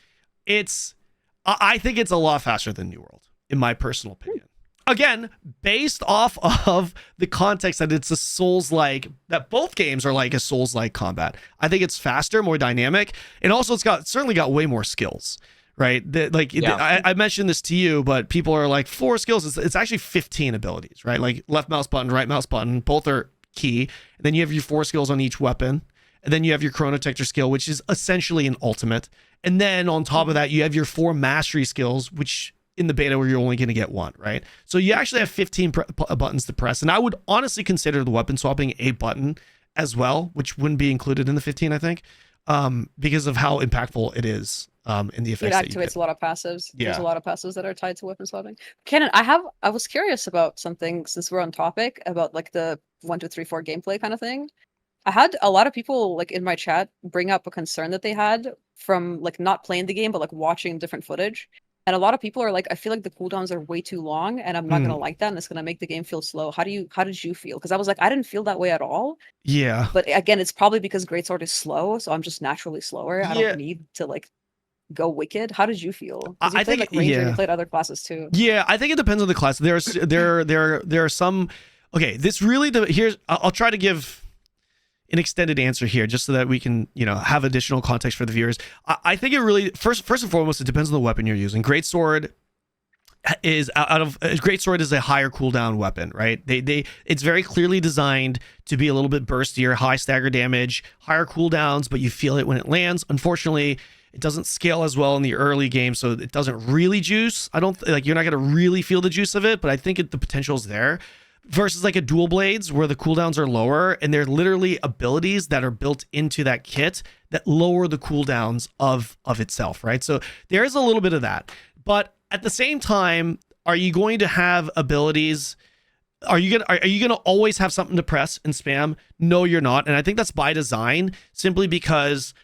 I think it's a lot faster than New World, in my personal opinion. Again, based off of the context that it's a Souls-like, that both games are like a Souls-like combat. I think it's faster, more dynamic, and also it's certainly got way more skills, right? I mentioned this to you, but people are like 4 skills. It's actually 15 abilities, right? Like left mouse button, right mouse button, both are key. And then you have your 4 skills on each weapon. And then you have your Chronotector skill, which is essentially an ultimate. And then on top of that, you have your 4 mastery skills, which in the beta where you're only going to get 1, right? So you actually have 15 buttons to press. And I would honestly consider the weapon swapping a button as well, which wouldn't be included in the 15, I think, because of how impactful it is in the It effects that you activates get. a lot of passives. There's a Yeah. lot of passives that are tied to weapon swapping. Kanon, I was curious about something since we're on topic about like the 1, 2, 3, 4 gameplay kind of thing. I had a lot of people like in my chat bring up a concern that they had from like not playing the game but like watching different footage. And a lot of people are like, I feel like the cooldowns are way too long and I'm not gonna like that and it's gonna make the game feel slow. How did you feel? Because I was like, I didn't feel that way at all. Yeah. But again, it's probably because Greatsword is slow, so I'm just naturally slower. I Yeah. don't need to like go wicked. How did you feel? Because I you played think- like Ranger, and yeah. you played other classes too. Yeah, I think it depends on the class. There are some. Okay, this really. Here's. I'll try to give an extended answer here, just so that we can, have additional context for the viewers. I think it really first and foremost, it depends on the weapon you're using. Greatsword is Greatsword is a higher cooldown weapon, right? It's very clearly designed to be a little bit burstier, high stagger damage, higher cooldowns, but you feel it when it lands. Unfortunately, it doesn't scale as well in the early game, so it doesn't really juice. I don't like you're not gonna really feel the juice of it, but I think the potential is there. Versus like a dual blades where the cooldowns are lower and they're literally abilities that are built into that kit that lower the cooldowns of itself, right? So there's a little bit of that. But at the same time, are you going to have abilities? Are you gonna always have something to press and spam? No, you're not. And I think that's by design, simply because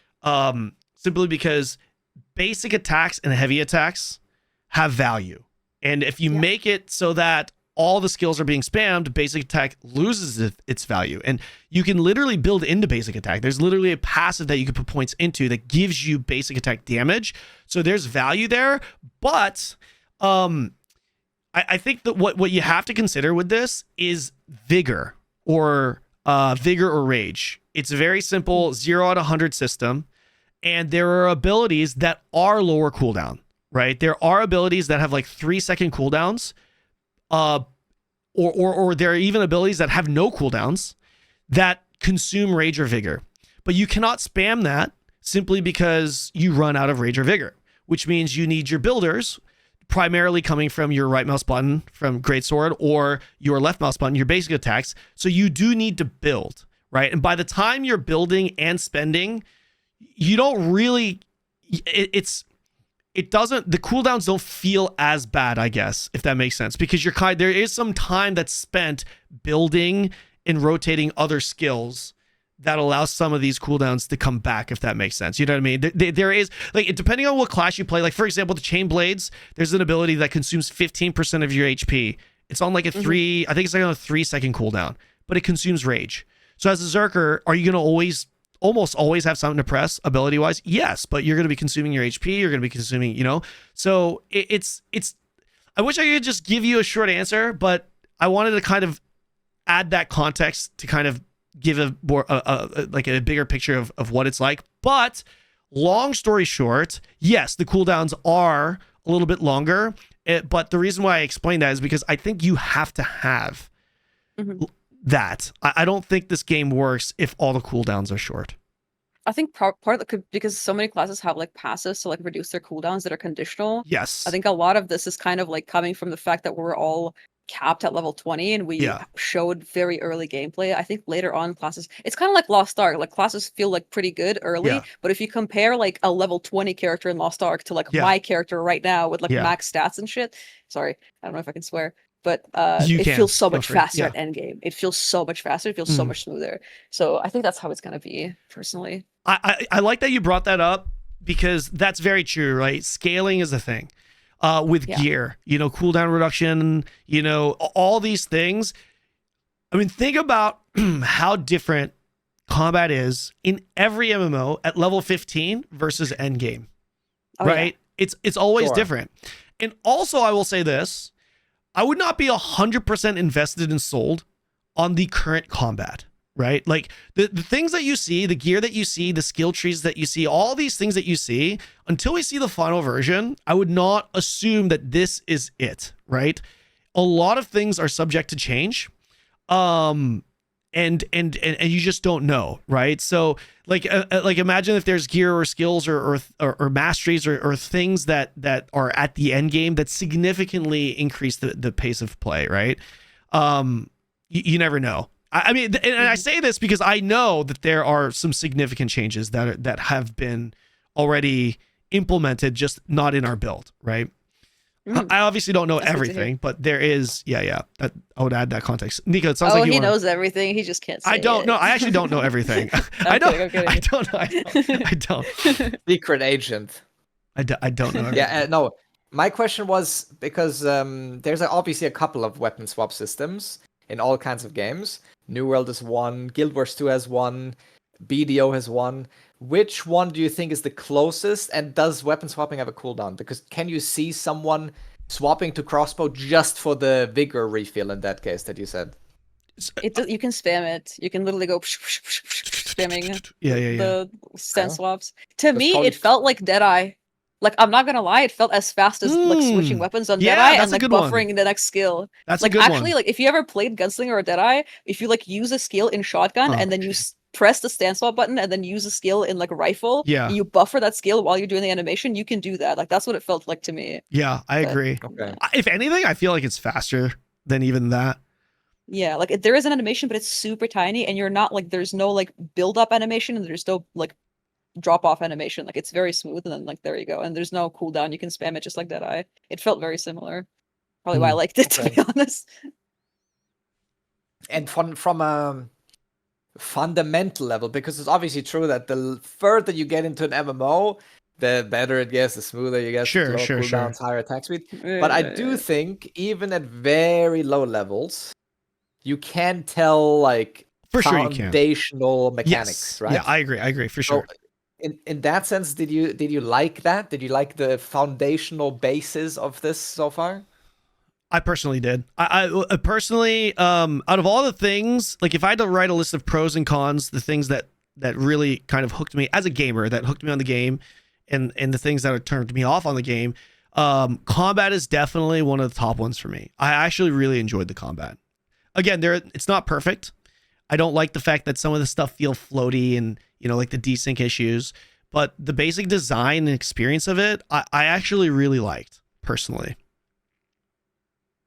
basic attacks and heavy attacks have value. And if you make it so that all the skills are being spammed, basic attack loses its value. And you can literally build into basic attack. There's literally a passive that you can put points into that gives you basic attack damage. So there's value there. But I think that what you have to consider with this is vigor or rage. It's a very simple 0 out of 100 system. And there are abilities that are lower cooldown, right? There are abilities that have like 3-second cooldowns. Or there are even abilities that have no cooldowns that consume rage or vigor, but you cannot spam that simply because you run out of rage or vigor, which means you need your builders primarily coming from your right mouse button from Greatsword or your left mouse button, your basic attacks. So you do need to build, right? And by the time you're building and spending, you don't really, the cooldowns don't feel as bad, I guess, if that makes sense, because there is some time that's spent building and rotating other skills that allows some of these cooldowns to come back, if that makes sense. You know what I mean? There is, like, depending on what class you play, like, for example, the Chain Blades, there's an ability that consumes 15% of your HP. It's on like I think it's like on a 3-second cooldown, but it consumes rage. So as a Zerker, are you going to almost always have something to press ability wise? Yes, but you're going to be consuming your HP. You're going to be consuming, so it's, I wish I could just give you a short answer, but I wanted to kind of add that context to kind of give a more, like a bigger picture of what it's like. But long story short, yes, the cooldowns are a little bit longer, but the reason why I explain that is because I think you have to have that. I don't think this game works if all the cooldowns are short. I think part of it because so many classes have like passives to like reduce their cooldowns that are conditional. Yes. I think a lot of this is kind of like coming from the fact that we're all capped at level 20 and we showed very early gameplay. I think later on classes, it's kind of like Lost Ark. Like classes feel like pretty good early, but if you compare like a level 20 character in Lost Ark to like my character right now with like max stats and shit. Sorry, I don't know if I can swear. But it feels so much faster at endgame. It feels so much faster. It feels so much smoother. So I think that's how it's going to be, personally. I like that you brought that up because that's very true, right? Scaling is a thing with gear, cooldown reduction, all these things. I mean, think about how different combat is in every MMO at level 15 versus endgame, right? Yeah. It's always different. And also, I will say this. I would not be 100% invested and sold on the current combat, right? Like the things that you see, the gear that you see, the skill trees that you see, all these things that you see, until we see the final version, I would not assume that this is it, right? A lot of things are subject to change. And you just don't know, right? So like imagine if there's gear or skills or masteries or things that are at the end game that significantly increase the pace of play, right? You never know. I mean, and I say this because I know that there are some significant changes that have been already implemented, just not in our build, right? I obviously don't know everything, but there is, I would add that context. Nico, it sounds like he knows everything. He just can't say I don't it. know. I actually don't know everything. I'm kidding. I don't know. I don't. Secret agent. I don't know everything. Yeah, no. My question was because there's obviously a couple of weapon swap systems in all kinds of games. New World is one, Guild Wars 2 has one, BDO has one. Which one do you think is the closest, and does weapon swapping have a cooldown? Because can you see someone swapping to crossbow just for the vigor refill in that case that you said? You can spam it. You can literally go spamming the stance swaps. To me, it felt like Deadeye. Like, I'm not gonna lie, it felt as fast as like switching weapons on Deadeye and like buffering the next skill. That's like a good actually one. Like if you ever played Gunslinger or Deadeye, if you like use a skill in shotgun and then you press the stance swap button and then use a skill in like rifle, and you buffer that skill while you're doing the animation, you can do that. Like that's what it felt like to me. Yeah, I agree. Okay. If anything, I feel like it's faster than even that. Yeah, like there is an animation, but it's super tiny, and you're not like there's no like build up animation, and there's no like drop off animation. Like it's very smooth, and then like there you go, and there's no cooldown. You can spam it just like Deadeye. It felt very similar. Probably why I liked it, to be honest. And from a fundamental level, because it's obviously true that the further you get into an MMO, the better it gets, the smoother you get, lower cooldowns, higher attack speed. But I do think even at very low levels, you can tell like foundational mechanics, right? Yeah, I agree for sure. So, in that sense, did you like that? Did you like the foundational basis of this so far? I personally did. I personally, out of all the things, like if I had to write a list of pros and cons, the things that really kind of hooked me as a gamer, that hooked me on the game, and the things that turned me off on the game, combat is definitely one of the top ones for me. I actually really enjoyed the combat. Again, it's not perfect. I don't like the fact that some of the stuff feel floaty and, like the desync issues, but the basic design and experience of it, I actually really liked personally.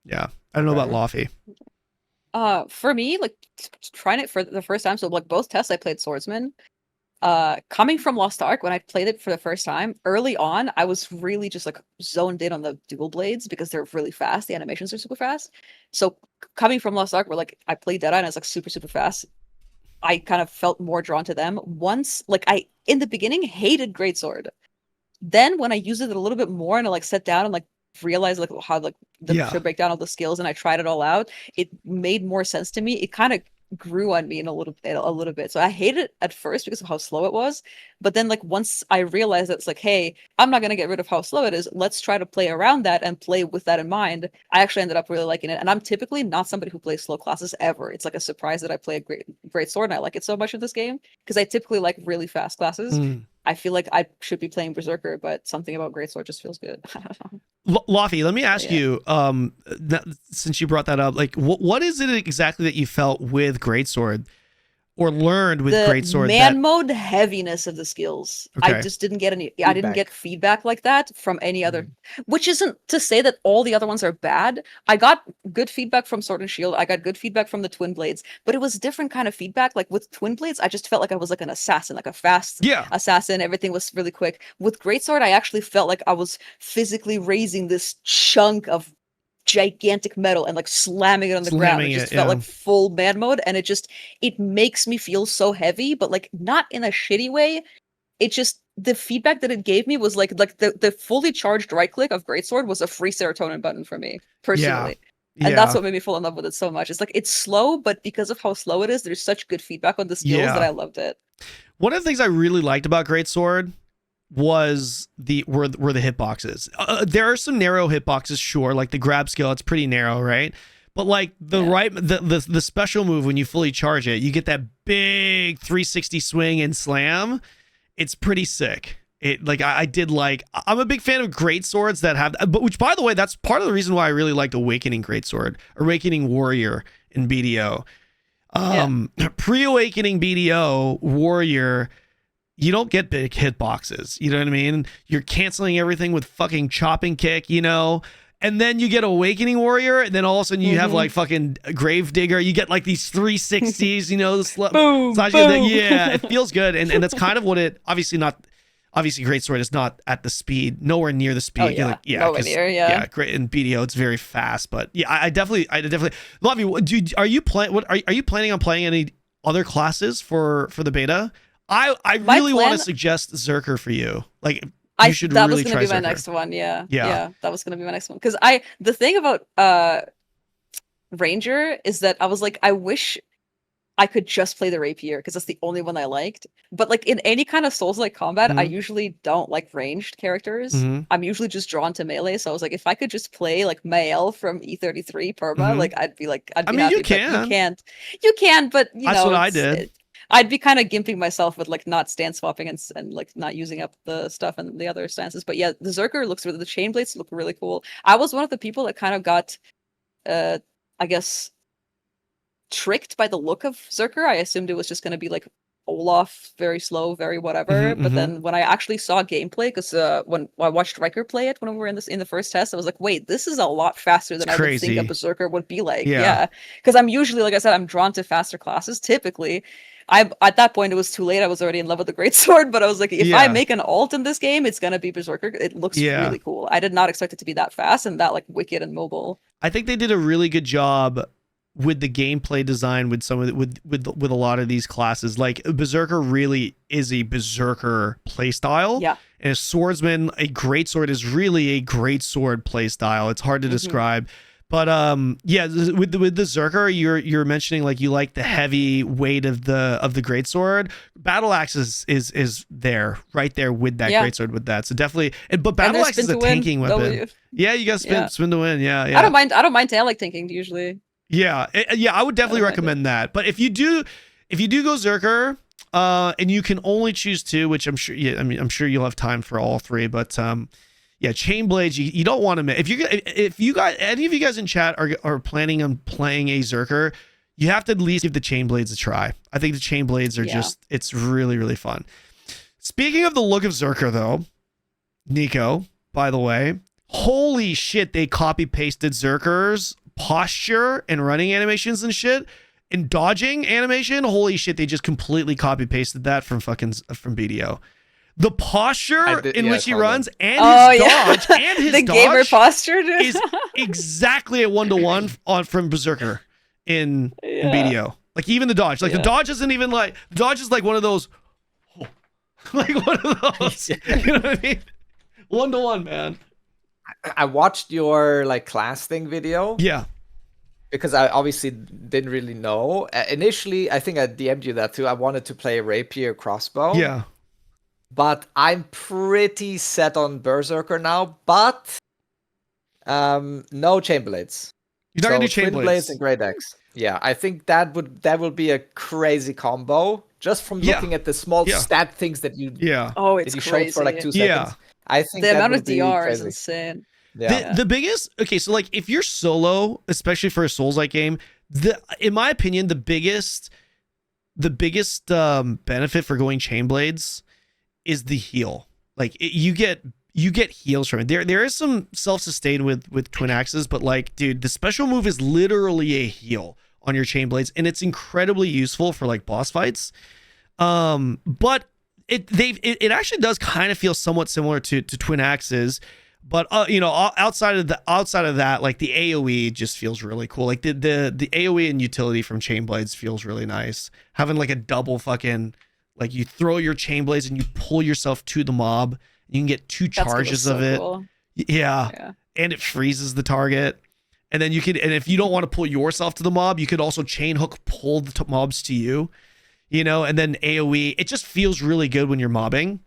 Yeah. I don't know about Laffy. For me, like trying it for the first time, so like both tests I played Swordsman. Coming from Lost Ark, when I played it for the first time, early on, I was really just like zoned in on the dual blades because they're really fast. The animations are super fast. So coming from Lost Ark, where like I played Deadeye and I was like super, super fast, I kind of felt more drawn to them. Once, like I, in the beginning, hated Greatsword. Then when I used it a little bit more and I like sat down and like realized like how like to break down all the skills and I tried it all out, it made more sense to me. It kind of grew on me in a little bit. So I hated it at first because of how slow it was, but then like once I realized that it's like, hey, I'm not gonna get rid of how slow it is, let's try to play around that and play with that in mind, I actually ended up really liking it. And I'm typically not somebody who plays slow classes ever. It's like a surprise that I play a great sword and I like it so much in this game because I typically like really fast classes. I feel like I should be playing Berserker, but something about Greatsword just feels good. Laffy, let me ask you, since you brought that up, like what is it exactly that you felt with Greatsword or learned with Greatsword? The mode heaviness of the skills. Okay. I just didn't get any, I didn't get feedback like that from any other, which isn't to say that all the other ones are bad. I got good feedback from Sword and Shield. I got good feedback from the Twin Blades, but it was different kind of feedback. Like with Twin Blades, I just felt like I was like an assassin, like a fast assassin. Everything was really quick. With Greatsword, I actually felt like I was physically raising this chunk of gigantic metal and like slamming it on the ground. It just felt like full man mode, and it makes me feel so heavy, but like not in a shitty way. It just, the feedback that it gave me was like the fully charged right click of Greatsword was a free serotonin button for me personally. And that's what made me fall in love with it so much. It's like it's slow, but because of how slow it is, there's such good feedback on the skills that I loved it. One of the things I really liked about Greatsword was the hitboxes. There are some narrow hitboxes, sure, like the grab skill, it's pretty narrow, right? But like the special move, when you fully charge it, you get that big 360 swing and slam. It's pretty sick. It like I did like, I'm a big fan of great swords that have, but which by the way, that's part of the reason why I really liked Awakening Greatsword, Awakening Warrior in BDO. Pre-Awakening BDO Warrior, you don't get big hitboxes, you know what I mean? You're canceling everything with fucking chopping kick, and then you get Awakening Warrior, and then all of a sudden you have Mhm. like fucking Grave Digger. You get like these 360s, you know, Boom, boom. yeah, it feels good, and that's kind of what it. Obviously, Greatsword is not at the speed, nowhere near the speed. Oh You're yeah, like, nowhere 'cause- near. Yeah. great in BDO, it's very fast, but yeah, I definitely, love you. Are you playing? What are you planning on playing any other classes for the beta? I My really want to plan- suggest Zerker for you. Like, I you should that really was gonna try be my Zerker. next one. Yeah. Yeah. That was gonna be my next one. Because the thing about Ranger is that I was like, I wish I could just play the rapier because that's the only one I liked. But like in any kind of Souls-like combat, I Mhm. usually don't like ranged characters. Mhm. I'm usually just drawn to melee. So I was like, if I could just play like Mael from E33 Perma, Mhm. like I'd be I mean, happy. you But can. you can't. You can, but That's what I did. I'd be kind of gimping myself with like not stance swapping and like not using up the stuff and the other stances. But yeah, the Zerker looks really, the chain blades look really cool. I was one of the people that kind of got I guess tricked by the look of Zerker. I assumed it was just going to be like Olaf, very slow, very whatever. Mhm, But mhm. then when I actually saw gameplay, because when I watched Riker play it when we were in the first test, I was like, wait, this is a lot faster than It's I would think a crazy. Berserker would be like. Yeah. Yeah, because I'm usually, like I said, I'm drawn to faster classes. Typically, I at that point it was too late. I was already in love with the Great Sword, but I was like, if I Yeah. make an alt in this game, it's gonna be Berserker. It looks Yeah. really cool. I did not expect it to be that fast and that like wicked and mobile. I think they did a really good job with the gameplay design with some of the, with a lot of these classes. Like Berserker really is a Berserker playstyle. Yeah. And a swordsman, a great sword is really a great sword playstyle. It's hard to describe. But yeah, with the Zerker, you're mentioning like you like the heavy weight of the great sword. Battle axe is there, right there with that great sword with that. So definitely, but battle axe is a tanking weapon. Yeah, you got spin to win. Yeah. I don't mind. I don't mind tail like tanking usually. Yeah, I would definitely recommend that. But if you do go Zerker, and you can only choose two, which I'm sure, I'm sure you'll have time for all three. But yeah, chain blades, you don't want to miss. If you guys, any of you guys in chat are planning on playing a Zerker, you have to at least give the chain blades a try. I think the chain blades are it's really, really fun. Speaking of the look of Zerker, though, Nico, by the way, holy shit, they copy pasted Zerker's posture and running animations and shit and dodging animation. Holy shit, they just completely copy pasted that from BDO. The posture in which he runs and his dodge and his the dodge gamer posture is exactly a 1-to-1 from Berserker in BDO. Like even the dodge, like the dodge isn't even like the dodge is like one of those, like one of those. You know what I mean? 1-to-1, man. I watched your like class thing video. Yeah. Because I obviously didn't really know. Initially, I think I DM'd you that too. I wanted to play rapier crossbow. Yeah. But I'm pretty set on Berserker now. But no chain blades. You're not gonna do chain twin blades and great axe. Yeah, I think that would be a crazy combo. Just from looking at the small stat things that you it's that you crazy. showed for like 2 seconds. Yeah. I think the that amount would of be DR is crazy. insane. Yeah. The biggest, so like if you're solo, especially for a Souls-like game, in my opinion, the biggest benefit for going chain blades is the heal. Like you get heals from it. There is some self-sustain with twin axes, but like, dude, the special move is literally a heal on your chain blades, and it's incredibly useful for like boss fights. But it actually does kind of feel somewhat similar to twin axes. But outside of that, like the AoE just feels really cool. Like the AoE and utility from chain blades feels really nice. Having like a double fucking, like you throw your chain blades and you pull yourself to the mob. You can get 2 charges of it. Cool. Yeah. And it freezes the target. And then and if you don't want to pull yourself to the mob, you could also chain hook pull the mobs to you. And then AoE. It just feels really good when you're mobbing.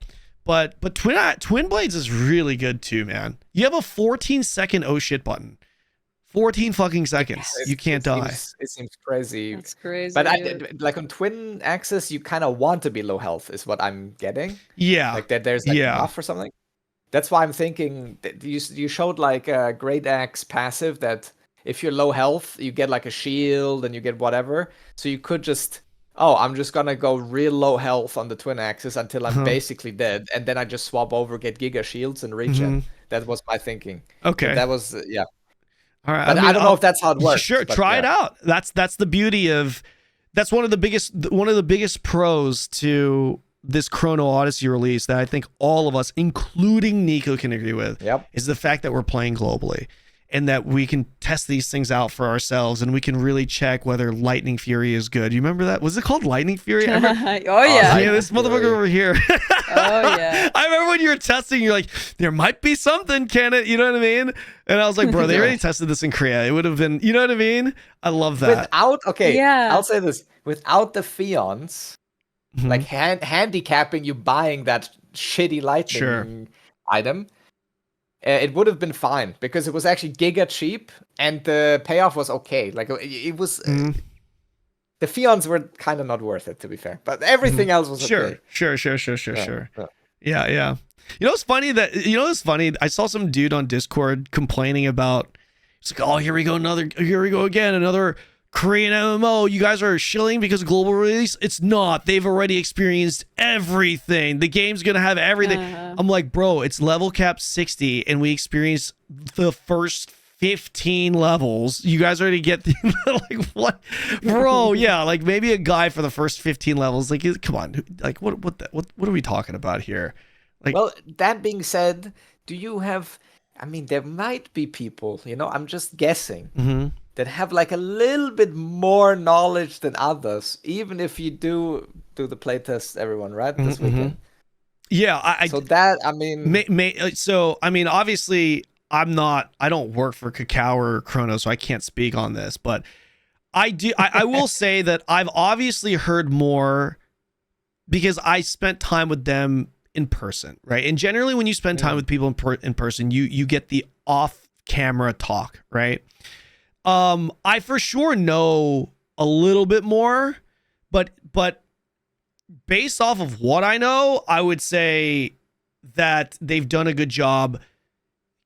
But twin blades is really good too, man. You have a 14-second oh shit button. 14 fucking seconds. You can't die. It seems crazy. That's crazy. But like on twin axis, you kind of want to be low health, is what I'm getting. Yeah. Like that there's like a buff or something. That's why I'm thinking that you showed like a great axe passive that if you're low health, you get like a shield and you get whatever. So you could just, I'm just gonna go real low health on the twin axis until I'm basically dead, and then I just swap over, get giga shields and regen. That was my thinking. Okay. That was yeah. All right. But I don't know if that's how it works. Sure, but try yeah. it out. That's the beauty of. That's one of the biggest pros to this Chrono Odyssey release that I think all of us, including Nico, can agree with. Yep. Is the fact that we're playing globally. And that we can test these things out for ourselves, and we can really check whether Lightning Fury is good. You remember that? Was it called Lightning Fury? Oh yeah. Yeah, this motherfucker over here. Oh yeah. I remember when you were testing, you're like, there might be something, can it? You know what I mean? And I was like, bro, they already tested this in Korea. It would have been, you know what I mean? I love that. I'll say this. Without the Fions, Mhm. like handicapping you buying that shitty lightning item, it would have been fine because it was actually giga cheap and the payoff was okay. Like it was. The Fions were kind of not worth it, to be fair, but everything else was okay. Sure. Yeah. You know what's funny? I saw some dude on Discord complaining about. It's like, oh, here we go again, another Korean MMO. You guys are shilling because of global release. It's not. They've already experienced everything. The game's gonna have everything. I'm like, bro, it's level cap 60, and we experienced the first 15 levels. You guys already get the, like, what, bro? Yeah, like maybe a guy for the first 15 levels. Like, come on, like what are we talking about here? Like, well, that being said, do you have? I mean, there might be people. I'm just guessing. That have like a little bit more knowledge than others, even if you do the playtest, everyone, right? This weekend. Yeah, so that, I mean... So, I mean, obviously, I don't work for Kakao or Chrono, so I can't speak on this, but I will say that I've obviously heard more because I spent time with them in person, right? And generally, when you spend time with people in person, you get the off-camera talk, right? I for sure know a little bit more, but based off of what I know, I would say that they've done a good job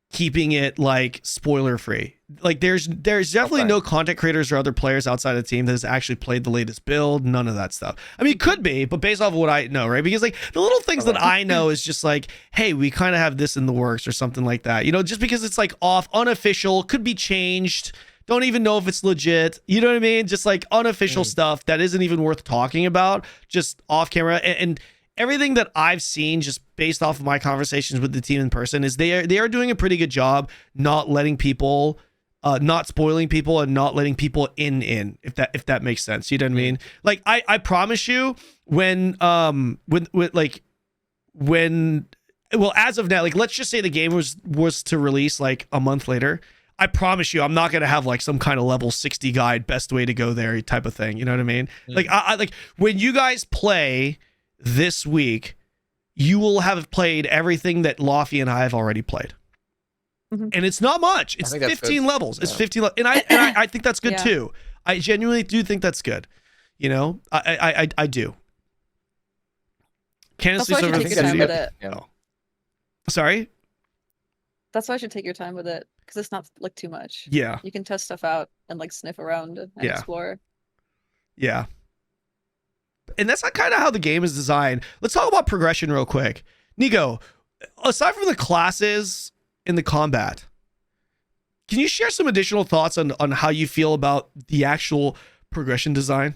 keeping it like spoiler free. Like there's definitely no content creators or other players outside of the team that has actually played the latest build, none of that stuff. I mean, it could be, but based off of what I know, right? Because like the little things that I know is just like, hey, we kind of have this in the works or something like that. Just because it's like off, unofficial, could be changed. Don't even know if it's legit. You know what I mean? Just like unofficial stuff that isn't even worth talking about, just off camera. And everything that I've seen, just based off of my conversations with the team in person, is they are doing a pretty good job not letting people, not spoiling people and not letting people in. If that makes sense, you know what I mean? Like I promise you, when as of now, like let's just say the game was to release like a month later. I promise you, I'm not gonna have like some kind of level 60 guide, best way to go there type of thing. You know what I mean? Like I like when you guys play this week, you will have played everything that Lofty and I have already played, and it's not much. It's 15 levels. It's 15, and I think that's good too. I genuinely do think that's good. I do. That's why I should take your time with it. Sorry. That's why I should take your time with it, because it's not like too much. Yeah. You can test stuff out and like sniff around and explore. Yeah. And that's not kind of how the game is designed. Let's talk about progression real quick. Nico, aside from the classes and the combat, can you share some additional thoughts on how you feel about the actual progression design?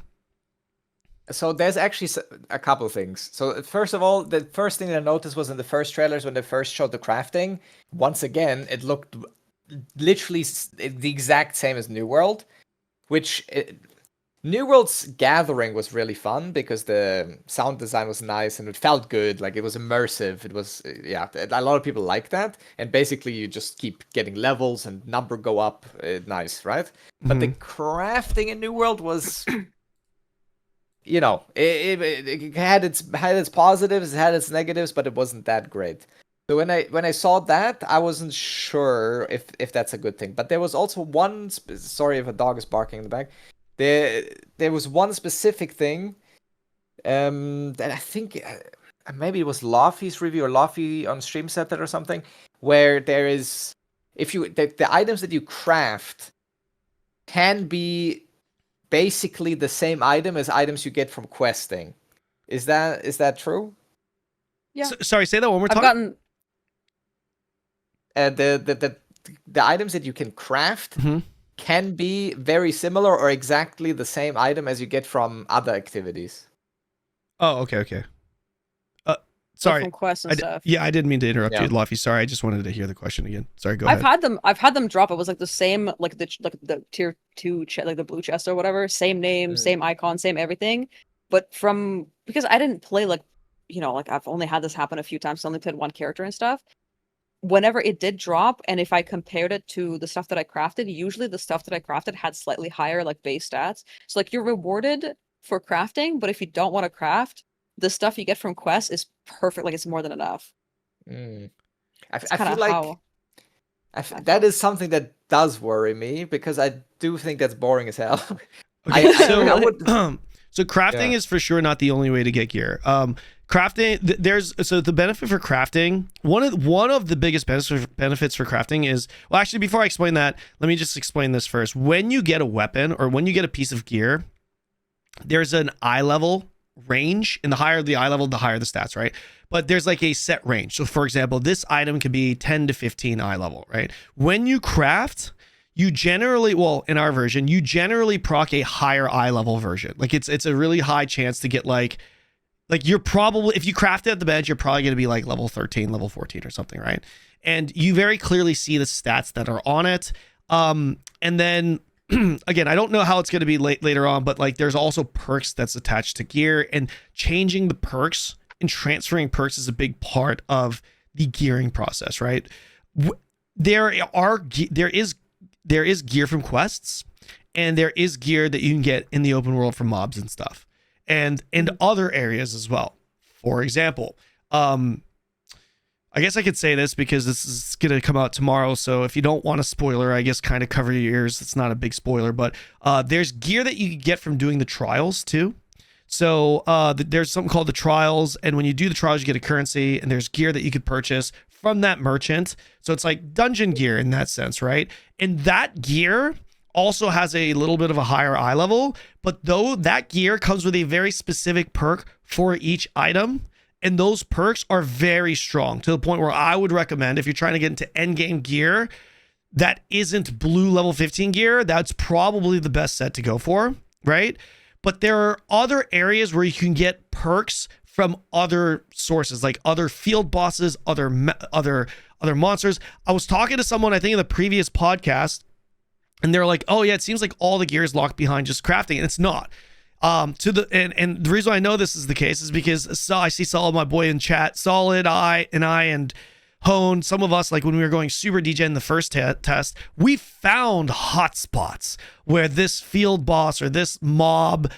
So there's actually a couple of things. So first of all, the first thing that I noticed was in the first trailers when they first showed the crafting. Once again, it looked literally the exact same as New World, which New World's gathering was really fun because the sound design was nice and it felt good. Like it was immersive. It was, a lot of people like that. And basically you just keep getting levels and number go up. Nice, right? But the crafting in New World was... it had its positives, it had its negatives, but it wasn't that great. So when I saw that, I wasn't sure if that's a good thing. But there was also one. Sorry if a dog is barking in the back. There was one specific thing, that I think maybe it was Laffy's review or Laffy on stream said that or something, where there is the items that you craft can be basically the same item as items you get from questing. Is that true? Yeah. Sorry, say that one more time. the items that you can craft Mm-hmm. can be very similar or exactly the same item as you get from other activities. Oh, okay. Like Sorry. from quests and stuff. I didn't mean to interrupt Yeah. you, Luffy. Sorry, I just wanted to hear the question again. Sorry, go I've ahead. had them drop. It was like the same, like the tier 2 like the blue chest or whatever. Same name, same icon, same everything. But because I didn't play like, like I've only had this happen a few times. I only played one character and stuff. Whenever it did drop, and if I compared it to the stuff that I crafted, usually the stuff that I crafted had slightly higher like base stats. So like you're rewarded for crafting, but if you don't want to craft, the stuff you get from quests is perfect. Like it's more than enough. I It's feel kind of like how that is something that does worry me because I do think that's boring as hell. Okay, I would. So crafting Yeah. is for sure not the only way to get gear. Crafting, the benefit for crafting. One of the biggest benefits for crafting is, well, actually, before I explain that, let me just explain this first. When you get a weapon or when you get a piece of gear, there's an eye level range, and the higher the eye level, the higher the stats, right? But there's like a set range. So, for example, this item can be 10 to 15 eye level, right? When you craft, you generally, well, in our version, you generally proc a higher eye level version. Like it's a really high chance to get like you're probably, if you craft it at the bench, you're probably going to be like level 13, level 14 or something, right? And you very clearly see the stats that are on it. And then again, I don't know how it's going to be later on, but like there's also perks that's attached to gear, and changing the perks and transferring perks is a big part of the gearing process, right? There is gear from quests, and there is gear that you can get in the open world from mobs and stuff, and in other areas as well. For example, I guess I could say this because this is going to come out tomorrow, so if you don't want a spoiler, I guess kind of cover your ears. It's not a big spoiler, but there's gear that you can get from doing the trials too. So there's something called the trials, and when you do the trials, you get a currency, and there's gear that you could purchase from that merchant. So it's like dungeon gear in that sense, right? And that gear also has a little bit of a higher eye level, but though that gear comes with a very specific perk for each item, and those perks are very strong to the point where I would recommend, if you're trying to get into end game gear that isn't blue level 15 gear, that's probably the best set to go for, right? But there are other areas where you can get perks from other sources, like other field bosses, other monsters. I was talking to someone, I think in the previous podcast, and they're like, "Oh yeah, it seems like all the gear is locked behind just crafting," and it's not. And the reason I know this is the case is because I see Solid, my boy in chat, Solid, and Hone, some of us, like when we were going super DJ in the first test, we found hotspots where this field boss or this mob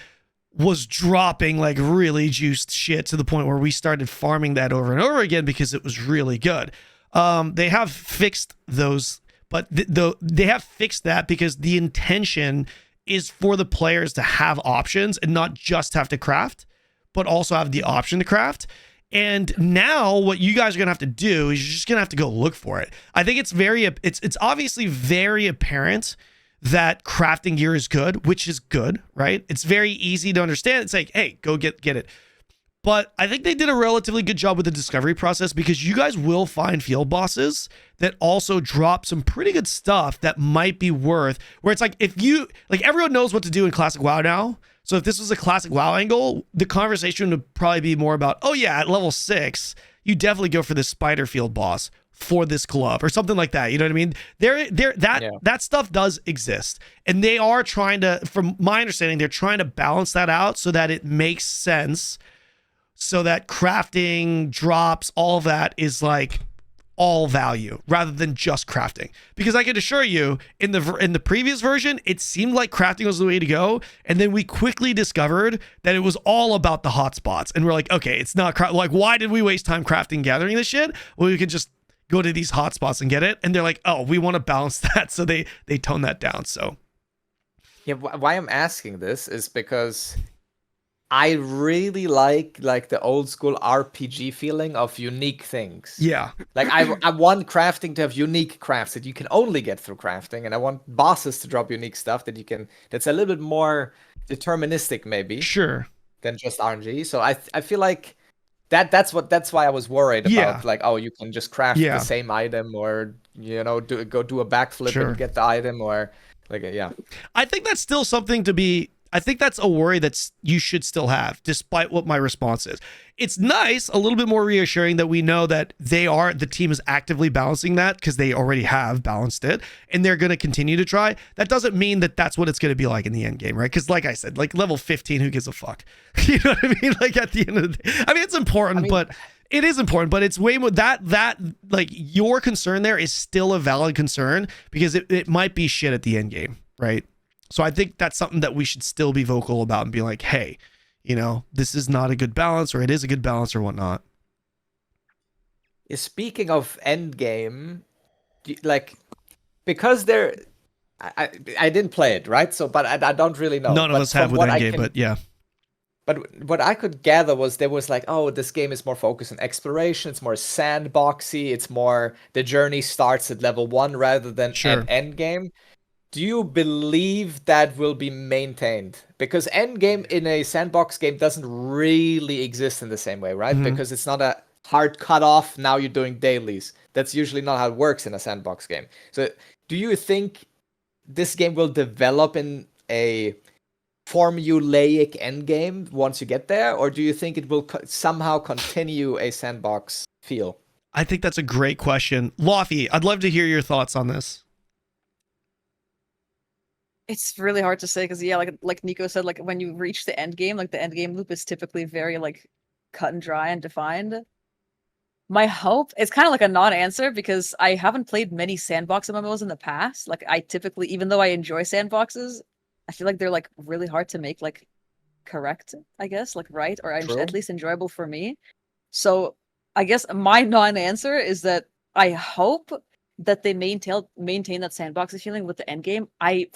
was dropping like really juiced shit to the point where we started farming that over and over again because it was really good. They have fixed those, but they have fixed that because the intention is for the players to have options and not just have to craft, but also have the option to craft. And now what you guys are going to have to do is you're just going to have to go look for it. I think it's obviously very apparent that crafting gear is good, which is good, right? It's very easy to understand. It's like, hey, go get it. But I think they did a relatively good job with the discovery process because you guys will find field bosses that also drop some pretty good stuff that might be worth, where it's like, if you, like, everyone knows what to do in Classic WoW now. So if this was a Classic WoW angle, the conversation would probably be more about, oh yeah, at level 6, you definitely go for this spider field boss for this glove or something like that. You know what I mean? That stuff does exist. And they are trying to, from my understanding, they're trying to balance that out so that it makes sense, so that crafting, drops, all of that is like all value rather than just crafting. Because I can assure you, in the previous version, it seemed like crafting was the way to go, and then we quickly discovered that it was all about the hotspots, and we're like, okay, it's not like, why did we waste time crafting, gathering this shit? Well, we could just go to these hotspots and get it. And they're like, oh, we want to balance that, so they tone that down. So yeah, why I'm asking this is because I really like the old school RPG feeling of unique things. yeah. Like I want crafting to have unique crafts that you can only get through crafting, and I want bosses to drop unique stuff that's a little bit more deterministic maybe Sure. than just RNG. So I feel like that's why I was worried Yeah. about, like, oh, you can just craft Yeah. the same item, or go do a backflip Sure. and get the item, or like yeah. I think that's still something to be. I think that's a worry that's you should still have, despite what my response is. It's nice, a little bit more reassuring that we know that the team is actively balancing that, because they already have balanced it and they're going to continue to try. That doesn't mean that that's what it's going to be like in the end game, right? Because like I said, like level 15, who gives a fuck? You know what I mean? Like at the end of the day, I mean, it's important, but it is important, but it's way more that like your concern there is still a valid concern, because it might be shit at the end game, right? So I think that's something that we should still be vocal about and be like, hey, this is not a good balance, or it is a good balance, or whatnot. Speaking of endgame, like, because I didn't play it, right? So, but I don't really know. None of us have with endgame, but yeah. But what I could gather was there was like, oh, this game is more focused on exploration. It's more sandboxy. It's more the journey starts at level 1 rather than an endgame. Do you believe that will be maintained? Because endgame in a sandbox game doesn't really exist in the same way, right? Because it's not a hard cutoff. Now you're doing dailies. That's usually not how it works in a sandbox game. So do you think this game will develop in a formulaic endgame once you get there? Or do you think it will somehow continue a sandbox feel? I think that's a great question. Lofty, I'd love to hear your thoughts on this. It's really hard to say, because yeah, like Nico said, like when you reach the end game, like the end game loop is typically very like cut and dry and defined. My hope is kind of like a non-answer, because I haven't played many sandbox MMOs in the past. Like I typically, even though I enjoy sandboxes, I feel like they're like really hard to make like correct, I guess, like right, or at least enjoyable for me. So I guess my non-answer is that I hope that they maintain that sandbox feeling with the end game. I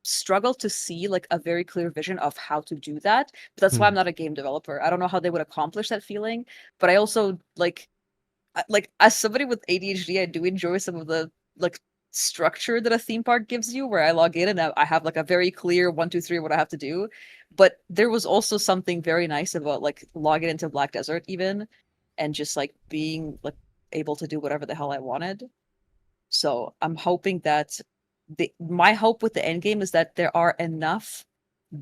struggle to see like a very clear vision of how to do that, but that's why I'm not a game developer. I don't know how they would accomplish that feeling, but I also like as somebody with ADHD, I do enjoy some of the like structure that a theme park gives you, where I log in and I have like a very clear 1, 2, 3 what I have to do. But there was also something very nice about like logging into Black Desert even, and just like being like able to do whatever the hell I wanted. So I'm hoping that my hope with the end game is that there are enough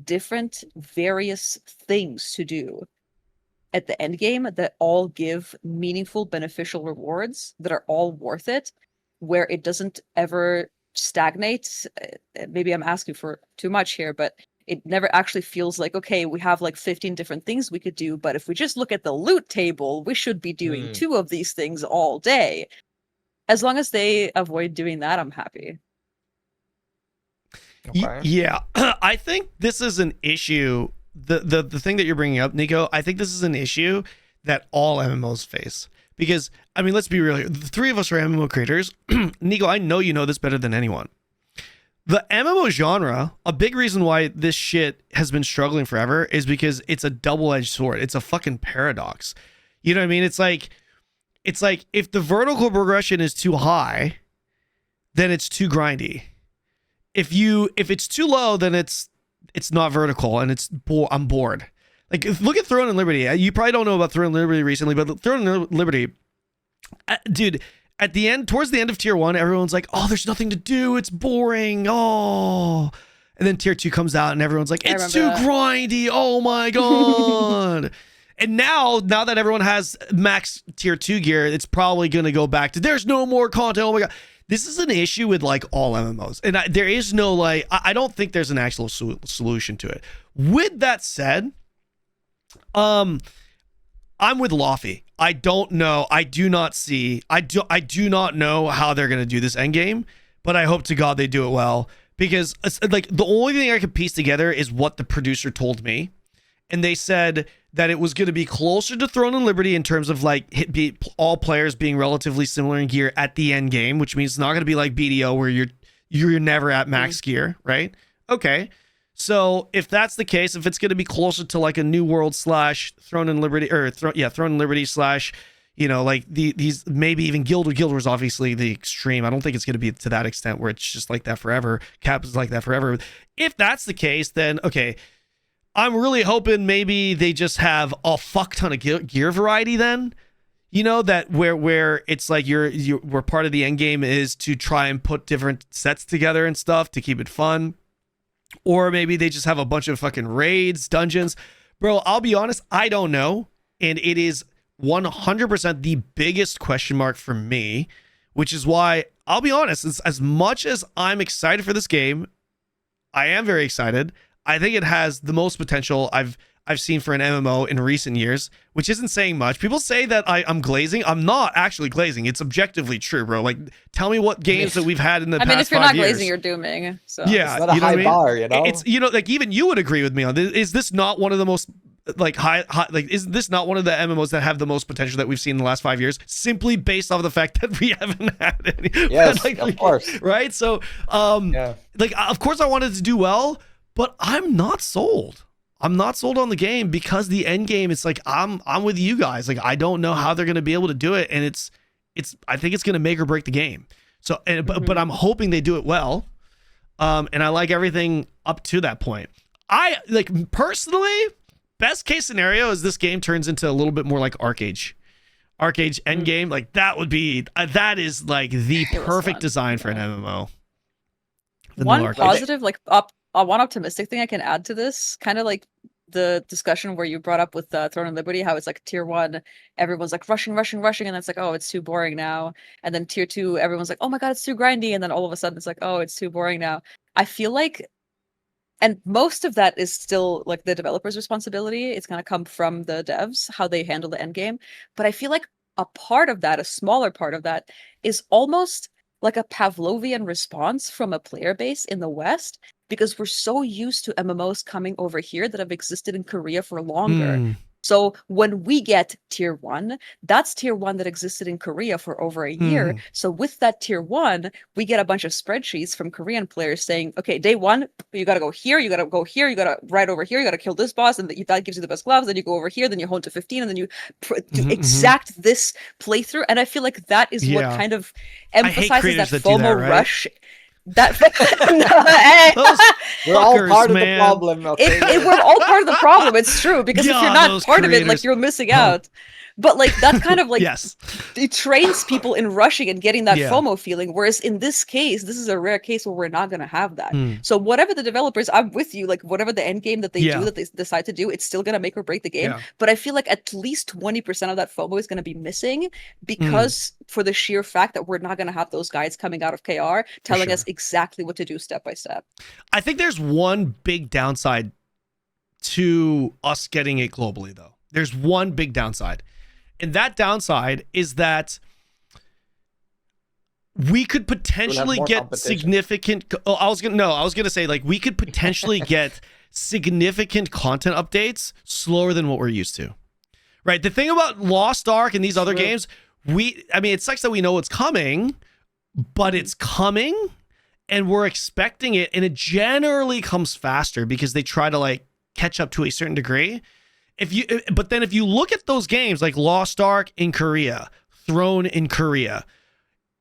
different various things to do at the end game that all give meaningful, beneficial rewards that are all worth it, where it doesn't ever stagnate. Maybe I'm asking for too much here, but it never actually feels like, okay, we have like 15 different things we could do, but if we just look at the loot table, we should be doing 2 of these things all day. As long as they avoid doing that, I'm happy. Okay. Yeah, I think this is an issue. The thing that you're bringing up, Nico, I think this is an issue that all MMOs face. Because, I mean, let's be real here. The 3 of us are MMO creators. Nico, I know you know this better than anyone. The MMO genre, a big reason why this shit has been struggling forever is because it's a double-edged sword. It's a fucking paradox. You know what I mean? It's like if the vertical progression is too high, then it's too grindy. If it's too low, then it's not vertical, and I'm bored. Like, look at Throne and Liberty. You probably don't know about Throne and Liberty recently, but Throne and Liberty, dude, towards the end of tier 1, everyone's like, oh, there's nothing to do. It's boring. Oh. And then tier 2 comes out and everyone's like, it's too grindy. Oh my God. And now that everyone has max tier 2 gear, it's probably going to go back to there's no more content. Oh my God. This is an issue with like all MMOs. And there is no like, I don't think there's an actual solution to it. With that said, I'm with Lofty. I don't know. I do not know how they're going to do this endgame, but I hope to God they do it well, because like the only thing I could piece together is what the producer told me. And they said that it was going to be closer to Throne and Liberty in terms of like all players being relatively similar in gear at the end game, which means it's not going to be like BDO where you're never at max gear, right? Okay. So if that's the case, if it's going to be closer to like a New World / Throne and Liberty, or Throne and Liberty / like these maybe even Guild Wars, obviously the extreme. I don't think it's going to be to that extent where it's just like that forever. Cap is like that forever. If that's the case, then okay. I'm really hoping maybe they just have a fuck ton of gear variety then. You know, that where it's like where part of the end game is to try and put different sets together and stuff to keep it fun. Or maybe they just have a bunch of fucking raids, dungeons. Bro, I'll be honest, I don't know. And it is 100% the biggest question mark for me, which is why I'll be honest, as much as I'm excited for this game, I am very excited. I think it has the most potential I've seen for an MMO in recent years, which isn't saying much. People say that I'm glazing. I'm not actually glazing. It's objectively true, bro. Like, tell me what games that we've had in the past 5 years. I mean, if you're not glazing, you're dooming. So yeah, it's not a high bar, you know. It's like even you would agree with me on this. Is this not one of the most like high like? Is this not one of the MMOs that have the most potential that we've seen in the last 5 years? Simply based off of the fact that we haven't had any. Yes, of course. Right. So, like, of course, I wanted to do well, but I'm not sold. I'm not sold on the game because the end game, it's like I'm with you guys. Like, I don't know how they're going to be able to do it, and it's I think it's going to make or break the game. So, but I'm hoping they do it well. And I like everything up to that point. I like personally, best case scenario is this game turns into a little bit more like Arcade end game. Like that would be that is like the perfect design for an MMO. One positive, like one optimistic thing I can add to this, kind of like the discussion where you brought up with Throne and Liberty, how it's like tier 1, everyone's like rushing, and it's like, oh, it's too boring now. And then tier 2, everyone's like, oh my god, it's too grindy. And then all of a sudden it's like, oh, it's too boring now. I feel like, and most of that is still like the developer's responsibility. It's going to come from the devs, how they handle the end game. But I feel like a part of that, a smaller part of that, is almost like a Pavlovian response from a player base in the West, because we're so used to MMOs coming over here that have existed in Korea for longer. So when we get tier 1, that's tier 1 that existed in Korea for over a year. So with that tier 1, we get a bunch of spreadsheets from Korean players saying, okay, day 1, you got to go here, you got to go here, you got to ride over here, you got to kill this boss, and that gives you the best gloves. Then you go over here, then you hone to 15, and then you do exact this playthrough. And I feel like that is what kind of emphasizes that FOMO rush. We're all part of the problem. We're all part of the problem. It's true, because if you're not part of it, like, you're missing out. But like that kind of like it trains people in rushing and getting that FOMO feeling. Whereas in this case, this is a rare case where we're not going to have that. So whatever the developers, I'm with you, like whatever the end game that they do, that they decide to do, it's still going to make or break the game. But I feel like at least 20% of that FOMO is going to be missing, because for the sheer fact that we're not going to have those guides coming out of KR telling us exactly what to do step by step. I think there's one big downside to us getting it globally, though. There's one big downside. And that downside is that we could potentially get significant. I was gonna say, like, we could potentially get significant content updates slower than what we're used to. Right. The thing about Lost Ark and these other games, it sucks that we know it's coming, but it's coming and we're expecting it, and it generally comes faster because they try to like catch up to a certain degree. But then if you look at those games like Lost Ark in Korea, Throne in Korea,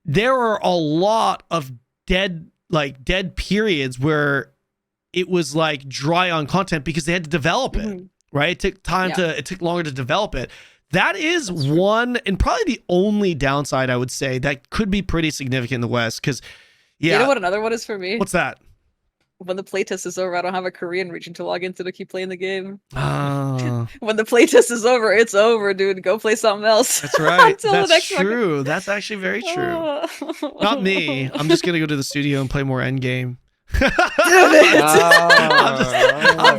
there are a lot of dead periods where it was like dry on content because they had to develop it, right? It took time it took longer to develop it. That is one, and probably the only downside I would say that could be pretty significant in the West. Because you know what another one is for me? What's that? When the playtest is over, I don't have a Korean region to log into to keep playing the game. When the playtest is over, it's over, dude. Go play something else. That's right. That's true. That's actually very true. Not me. I'm just gonna go to the studio and play more Endgame. I'm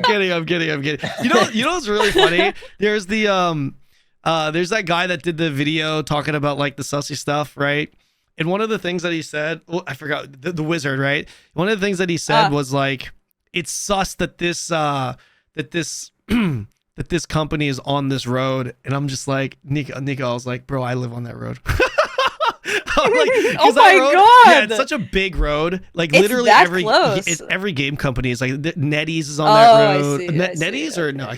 kidding. You know what's really funny? There's there's that guy that did the video talking about like the sussy stuff, right? And one of the things that he said, I forgot, the wizard, right? One of the things that he said was like, it's sus that this company is on this road. And I'm just like, Nico, I was like, bro, I live on that road. I'm like, oh my god! Yeah, it's such a big road. Like it's literally every game company is like, NetEase is on that road. NetEase or no,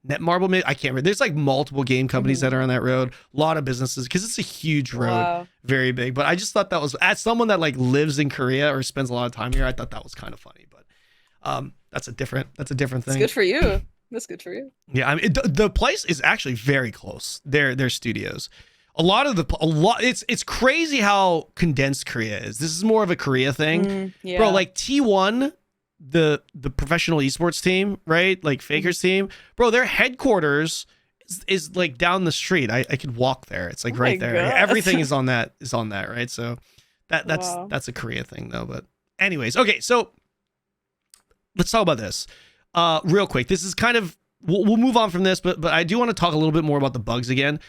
Netmarble, maybe, I can't remember. There's like multiple game companies that are on that road. A lot of businesses, because it's a huge road, very big. But I just thought that was, as someone that like lives in Korea or spends a lot of time here, I thought that was kind of funny. But That's a different thing. It's good for you. That's good for you. Yeah, I mean, the place is actually very close. Their studios. It's crazy how condensed Korea is. This is more of a Korea thing. Yeah. Bro, like T1, the professional esports team, right? Like Faker's team. Bro, their headquarters is like down the street. I could walk there. It's like Oh right my there. God. Everything is on that, right? So Wow. that's a Korea thing though. But anyways, okay, so let's talk about this. Real quick. This is kind of we'll move on from this, but I do want to talk a little bit more about the bugs again.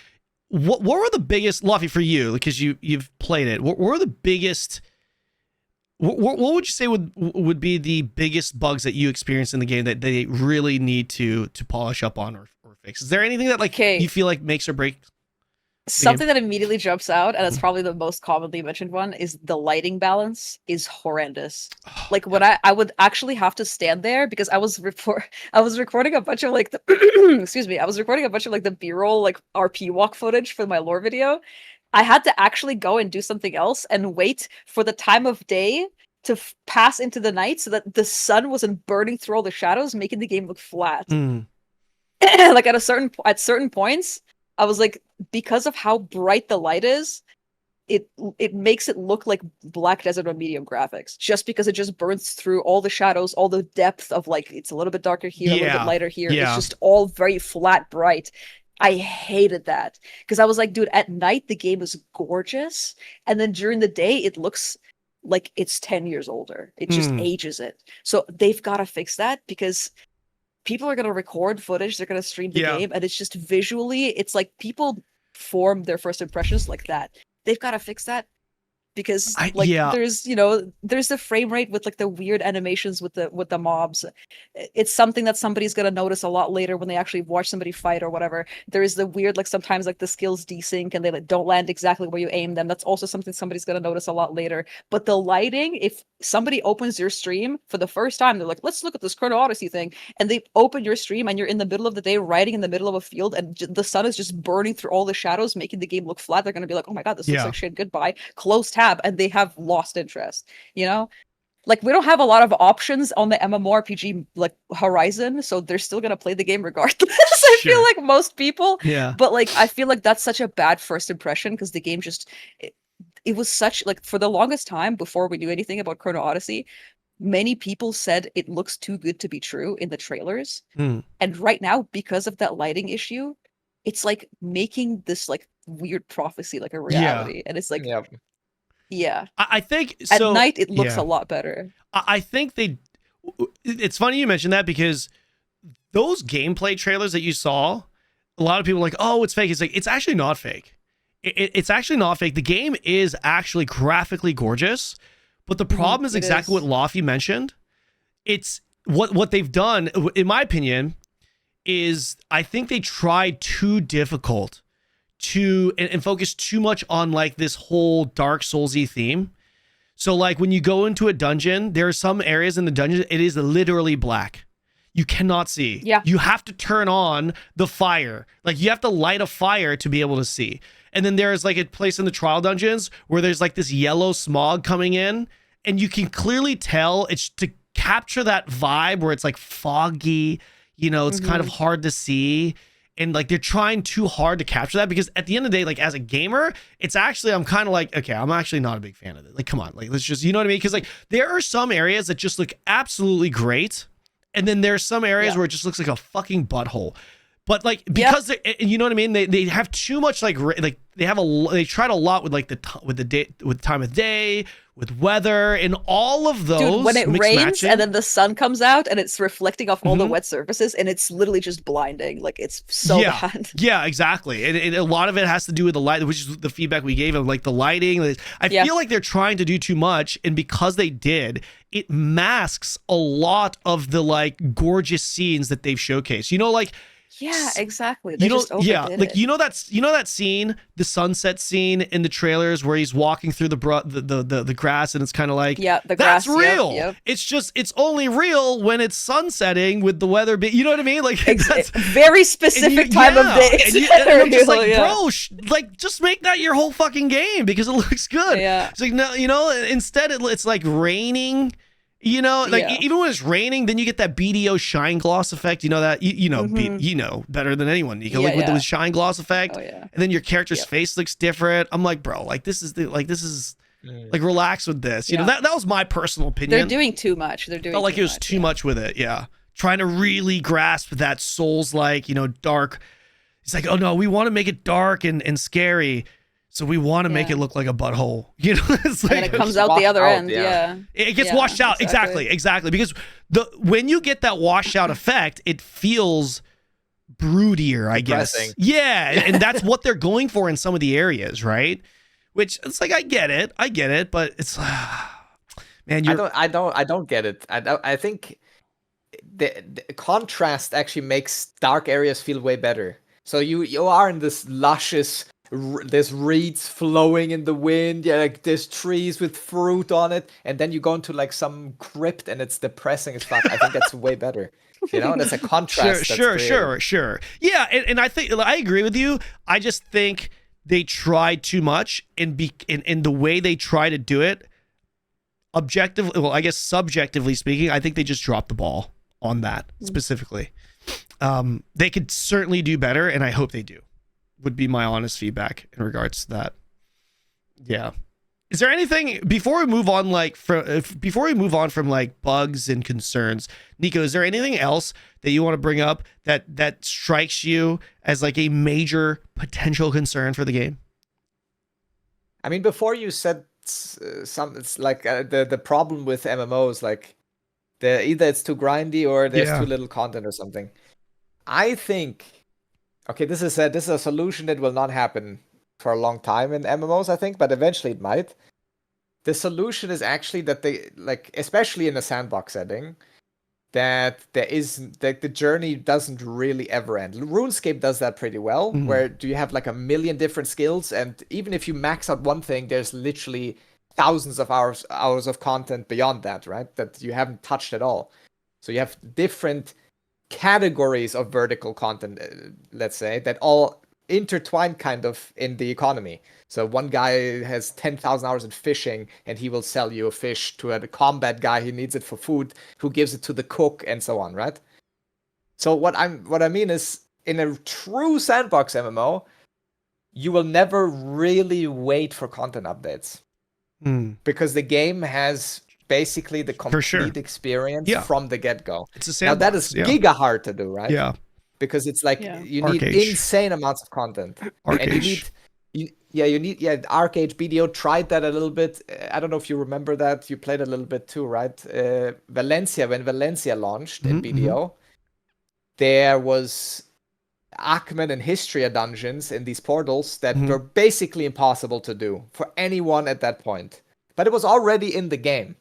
What were the biggest, Luffy, for you, because you've played it? What were the biggest? What would you say would be the biggest bugs that you experienced in the game that they really need to polish up on or fix? Is there anything that like Okay. you feel like makes or breaks? Something that immediately jumps out, and it's probably the most commonly mentioned one, is the lighting balance is horrendous. Like when I would actually have to stand there because I was recording a bunch of like the excuse me, I was recording a bunch of like the B-roll like RP walk footage for my lore video. I had to actually go and do something else and wait for the time of day to pass into the night so that the sun wasn't burning through all the shadows, making the game look flat. Like at certain points, I was like, because of how bright the light is, it makes it look like Black Desert on medium graphics, just because it just burns through all the shadows, all the depth of like, it's a little bit darker here, a little bit lighter here. Yeah. It's just all very flat, bright. I hated that because I was like, dude, at night the game is gorgeous, and then during the day it looks like it's 10 years older. It just ages it. So they've got to fix that because people are going to record footage, they're going to stream the game, and it's just visually, it's like people form their first impressions like that. They've got to fix that because there's there's the frame rate with like the weird animations with the mobs. It's something that somebody's going to notice a lot later when they actually watch somebody fight or whatever. There is the weird, like sometimes like the skills desync and they like don't land exactly where you aim them. That's also something somebody's going to notice a lot later. But the lighting, if somebody opens your stream for the first time, they're like, let's look at this Chrono Odyssey thing, and they open your stream and you're in the middle of the day riding in the middle of a field and the sun is just burning through all the shadows, making the game look flat. They're going to be like, oh my god, this looks like shit, goodbye, close tab, and they have lost interest. Like we don't have a lot of options on the MMORPG like horizon, so they're still gonna play the game regardless. I feel like most people, but like I feel like that's such a bad first impression because the game just it was such like, for the longest time before we knew anything about Chrono Odyssey, many people said it looks too good to be true in the trailers. And right now, because of that lighting issue, it's like making this like weird prophecy like a reality. And it's like I think at night it looks a lot better. I think it's funny you mentioned that because those gameplay trailers that you saw, a lot of people are like, oh, it's fake. It's like, it's actually not fake. It's actually not fake. The game is actually graphically gorgeous, but the problem is exactly what Laffy mentioned. It's what they've done, in my opinion, is I think they tried too difficult and focus too much on like this whole Dark Soulsy theme. So like when you go into a dungeon, there are some areas in the dungeon, it is literally black. You cannot see. You have to turn on the fire. Like you have to light a fire to be able to see. And then there's like a place in the trial dungeons where there's like this yellow smog coming in, and you can clearly tell it's to capture that vibe where it's like foggy, it's kind of hard to see. And like they're trying too hard to capture that because at the end of the day, like as a gamer, it's actually, I'm kind of like, okay, I'm actually not a big fan of it. Like, come on, like let's just, you know what I mean? Because like there are some areas that just look absolutely great. And then there's some areas where it just looks like a fucking butthole. But like, because you know what I mean? They have too much like they tried a lot with like the time of day, with weather, and all of those. Dude, when it rains and then the sun comes out and it's reflecting off all the wet surfaces and it's literally just blinding. Like it's so bad. Yeah, exactly. And a lot of it has to do with the light, which is the feedback we gave them, like the lighting. I feel like they're trying to do too much, and because they did, it masks a lot of the like gorgeous scenes that they've showcased. Yeah, exactly. They just overdid like it. you know that scene, the sunset scene in the trailers where he's walking through the grass, and it's kind of like, the grass. That's real. Yep. It's only real when it's sunsetting with the weather. You know what I mean? Like that's very specific time of day. And I'm just like, bro, like just make that your whole fucking game because it looks good. Yeah. It's like, no, instead it's like raining. You know, like Yeah. even when it's raining, then you get that BDO shine gloss effect. You know that you know you know better than anyone, Nico. Yeah, Like with yeah. the shine gloss effect, Oh yeah. and then your character's Yep. face looks different. I'm like, bro, like this is like relax with this. You know, Yeah. that was my personal They're opinion. doing too much. They're doing Felt like too it was much, too yeah. much with it. Yeah, trying to really grasp that Souls like dark. It's like, oh no, we want to make it dark and scary. So we want to make Yeah. it look like a butthole. You know, it's And like then it comes It's out the washed other out, end. yeah. Yeah. it gets Yeah, washed out. exactly. Exactly. Because when you get that washed out effect, it feels broodier, I guess. Depressing. Yeah, and that's what they're going for in some of the areas, right? Which it's like I get it, but it's man, I don't get it. I think the contrast actually makes dark areas feel way better. So you are in this luscious, there's reeds flowing in the wind, yeah, like there's trees with fruit on it, and then you go into like some crypt and it's depressing as fuck. I think that's way better. You know, that's a contrast. Sure. Yeah, and I think I agree with you. I just think they tried too much, and the way they try to do it, objectively, well, I guess subjectively speaking, I think they just dropped the ball on that specifically. They could certainly do better, and I hope they do. Would be my honest feedback in regards to that. Yeah. Is there anything before we move on, from like bugs and concerns, Nico? Is there anything else that you want to bring up that strikes you as like a major potential concern for the game? I mean, before you said it's like the problem with MMOs, like either it's too grindy or there's too little content or something. I think, okay, this is a solution that will not happen for a long time in MMOs, I think, but eventually it might. The solution is actually that they, like, especially in a sandbox setting, that the journey doesn't really ever end. RuneScape does that pretty well, where do you have like a million different skills, and even if you max out one thing, there's literally thousands of hours of content beyond that, right? That you haven't touched at all. So you have different categories of vertical content, let's say, that all intertwine kind of in the economy. So one guy has 10,000 hours in fishing, and he will sell you a fish to a combat guy who needs it for food, who gives it to the cook, and so on, right? So what I mean is, in a true sandbox MMO, you will never really wait for content updates. Because the game has basically the complete experience from the get-go. It's a sandbox. Now that is giga hard to do, right? Yeah. Because it's like you need Arcade. insane amounts of content. Arcade. And you need Arcade BDO tried that a little bit. I don't know if you remember that. You played a little bit too, right? Valencia, when Valencia launched in BDO, there was Ackman and Histria dungeons in these portals that were basically impossible to do for anyone at that point. But it was already in the game.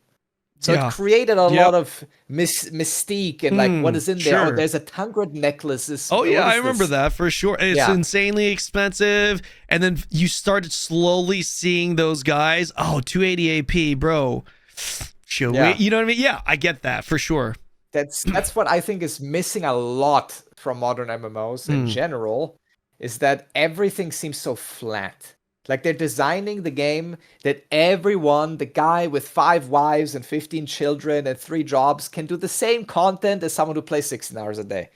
So it created a lot of mystique and like what is in there. Oh, there's a Tangred necklace. Oh yeah, I remember that for sure. It's insanely expensive, and then you started slowly seeing those guys. Oh, 280 AP, bro. You know what I mean? Yeah, I get that for sure. That's what I think is missing a lot from modern MMOs in general, is that everything seems so flat. Like they're designing the game that everyone, the guy with 5 wives and 15 children and 3 jobs, can do the same content as someone who plays 16 hours a day.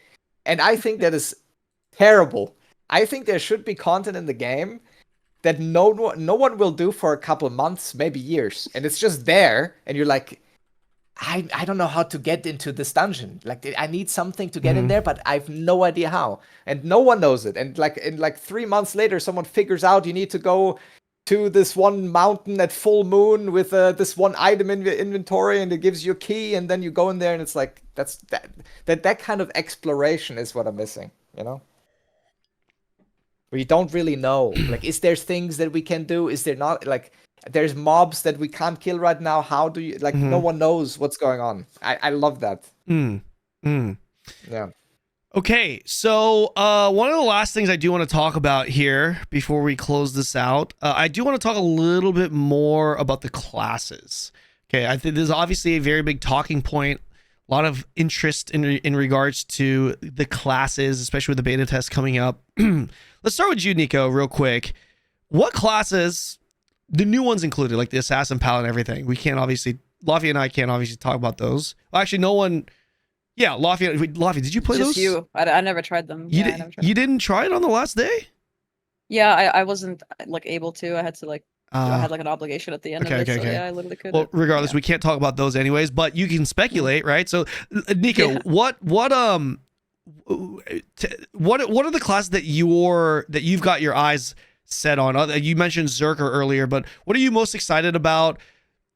And I think that is terrible. I think there should be content in the game that no one will do for a couple months, maybe years. And it's just there, and you're like, I don't know how to get into this dungeon. Like I need something to get in there, but I have no idea how. And no one knows it. And like 3 months later, someone figures out you need to go to this one mountain at full moon with this one item in your inventory, and it gives you a key, and then you go in there, and it's like that kind of exploration is what I'm missing, you know? Where you don't really know. Like, is there things that we can do? Is there not? Like, there's mobs that we can't kill right now. How do you, like, no one knows what's going on. I love that. Yeah. Okay, so one of the last things I do want to talk about here before we close this out, I do want to talk a little bit more about the classes. Okay, I think there's obviously a very big talking point, a lot of interest in regards to the classes, especially with the beta test coming up. Let's start with you, Nico, real quick. What classes, the new ones included, like the Assassin, Paladin, everything, we can't obviously, Lafayette and I can't obviously talk about those. Well, actually, no one. Yeah, Lafayette. Did you play Just those? you. I never tried them. You, Yeah, I did, never tried you didn't try it on the last day? Yeah, I wasn't like able to. I had to like I had like an obligation at the end okay, of it. okay, So okay. yeah, I literally couldn't. Well, regardless, yeah. we can't talk about those anyways. But you can speculate, right? So, Nico, Yeah. what are the classes that you've got your eyes set on? You mentioned Zerker earlier, but what are you most excited about?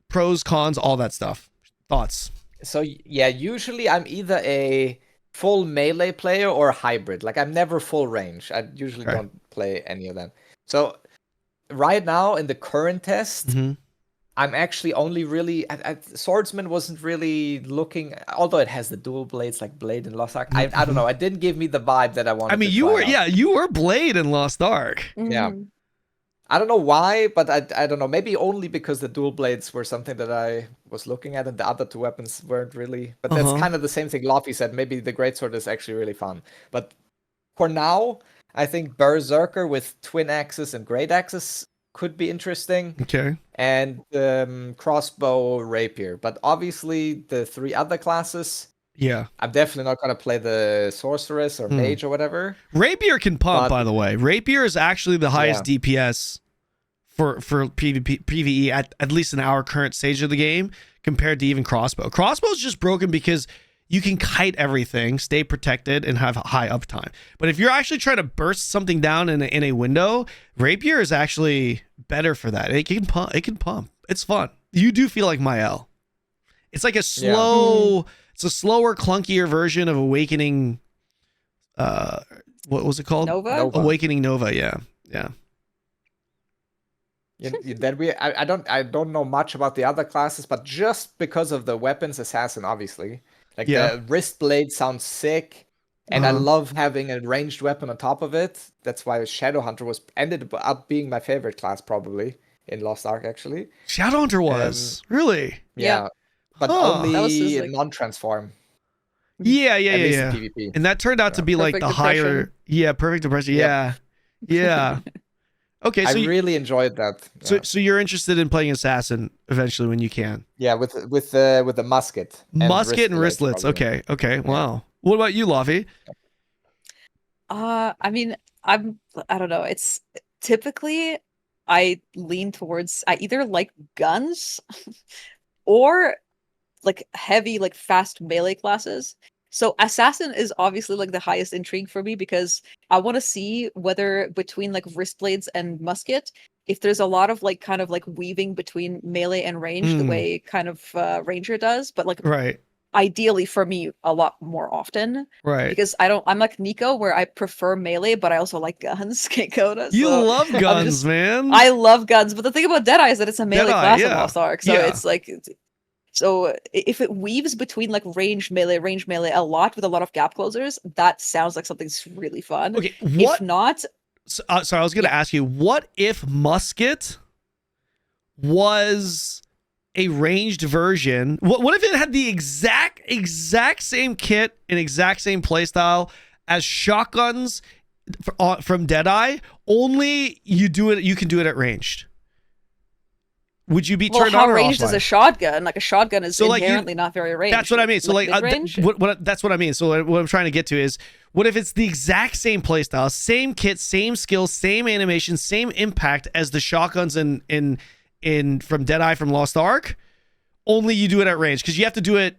Pros, cons, all that stuff. Thoughts? So yeah, usually I'm either a full melee player or a hybrid. Like I'm never full range. I usually Okay. don't play any of them. So right now in the current test, I'm actually only really Swordsman wasn't really looking, although it has the dual blades like Blade and Lost Ark. I don't know. It didn't give me the vibe that I wanted. I mean, to you were Blade in Lost Ark. Yeah. Mhm. I don't know why, but I don't know. Maybe only because the dual blades were something that I was looking at, and the other two weapons weren't really. But that's kind of the same thing Luffy said. Maybe the greatsword is actually really fun. But for now, I think Berserker with twin axes and great axes could be interesting. Okay. And crossbow rapier. But obviously, the three other classes. Yeah. I'm definitely not gonna play the sorceress or mage or whatever. Rapier can pump, by the way. Rapier is actually the highest DPS for PvE at least in our current stage of the game compared to even crossbow. Crossbow is just broken because you can kite everything, stay protected, and have high uptime. But if you're actually trying to burst something down in a window, Rapier is actually better for that. It can pump. It can pump. It's fun. You do feel like Mael. It's like a slow. It's a slower, clunkier version of Awakening. What was it called? Nova? Awakening Nova. Yeah. I don't know much about the other classes, but just because of the weapons, assassin, obviously, like the wrist blade sounds sick, and I love having a ranged weapon on top of it. That's why Shadowhunter ended up being my favorite class probably in Lost Ark. Actually, Shadowhunter was really. Yeah. But only non-transform. Yeah. At least in PvP. And that turned out to be like the higher. Yeah, perfect depression. Yeah. Okay, so I really enjoyed that. So you're interested in playing assassin eventually when you can. Yeah, with the musket. Musket and wristlets. Okay. Wow. What about you, Lavi? I mean, I don't know. It's typically I lean towards I either like guns or like heavy, like fast melee classes. So assassin is obviously like the highest intrigue for me because I want to see whether between like wrist blades and musket, if there's a lot of like kind of like weaving between melee and range the way kind of Ranger does, but like ideally for me a lot more often. Right. Because I'm like Nico where I prefer melee, but I also like guns. Kakoda. You love guns, man. I love guns, but the thing about Deadeye is that it's a melee class in Lost Ark. So it's like so if it weaves between like range melee a lot with a lot of gap closers, that sounds like something's really fun. Okay, if not, sorry, I was going to ask you, what if musket was a ranged version? What if it had the exact same kit and exact same playstyle as shotguns from Deadeye? Only you can do it at ranged. Would you be turned on or how ranged is a shotgun? Like a shotgun is so inherently not very ranged. That's what I mean. So like that's what I mean. So what I'm trying to get to is, what if it's the exact same playstyle, same kit, same skills, same animation, same impact as the shotguns in from Deadeye from Lost Ark? Only you do it at range because you have to do it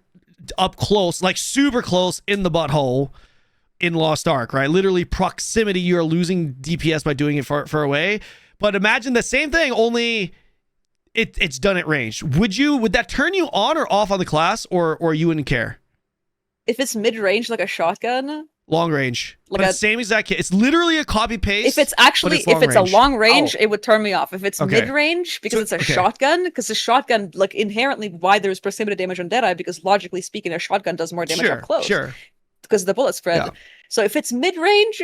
up close, like super close in the butthole in Lost Ark, right? Literally proximity. You're losing DPS by doing it far away. But imagine the same thing, only it's done at range. Would that turn you on or off on the class, or you wouldn't care? If it's mid-range like a shotgun, long range, like but same exact kit. It's literally a copy paste. If it's actually a long range, it would turn me off. If it's mid-range, because it's a shotgun, because the shotgun, like inherently, why there's proximity damage on Deadeye, because logically speaking, a shotgun does more damage up close. Because of the bullet spread. So if it's mid-range,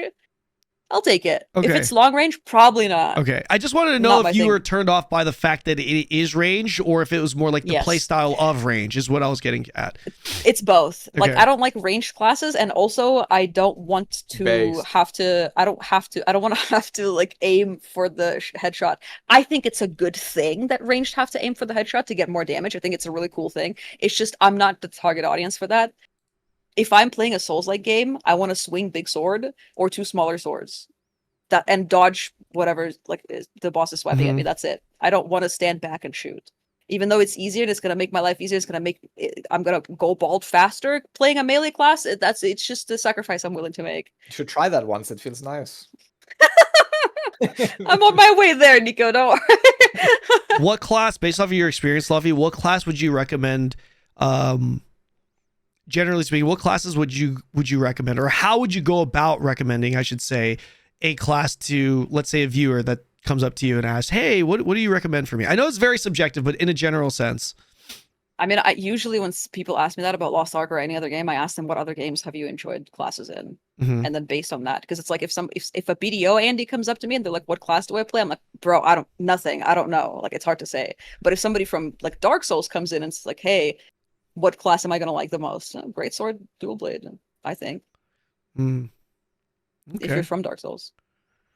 I'll take it. If Okay. it's long range, probably not. Okay. I just wanted to Not know my if you thing. were turned off by the fact that it is ranged or if it was more like the Yes. play style of range is what I was getting at. It's both. Like Okay. I don't like ranged classes, and also I don't want to Based. have to. I don't want to have to like aim for the headshot. I think it's a good thing that ranged have to aim for the headshot to get more damage. I think it's a really cool thing. It's just I'm not the target audience for that. If I'm playing a Souls-like game, I want to swing big sword or two smaller swords. That and dodge whatever the boss is swiping at me. That's it. I don't want to stand back and shoot. Even though it's easier, and it's gonna make my life easier. It's gonna make I'm gonna go bald faster playing a melee class. It's just a sacrifice I'm willing to make. You should try that once. It feels nice. I'm on my way there, Nico. Don't worry. What class, based off of your experience, Luffy, what class would you recommend? Generally speaking, what classes would you recommend, or how would you go about recommending, I should say, a class to, let's say, a viewer that comes up to you and asks, hey, what do you recommend for me? I know it's very subjective, but in a general sense. I mean, I usually when people ask me that about Lost Ark or any other game, I ask them what other games have you enjoyed classes in, and then based on that, because it's like if a BDO Andy comes up to me and they're like, "What class do I play?" I'm like, "Bro, I don't know." Like it's hard to say. But if somebody from like Dark Souls comes in and it's like, "Hey, what class am I gonna like the most?" Greatsword, dual blade, I think. Okay. If you're from Dark Souls.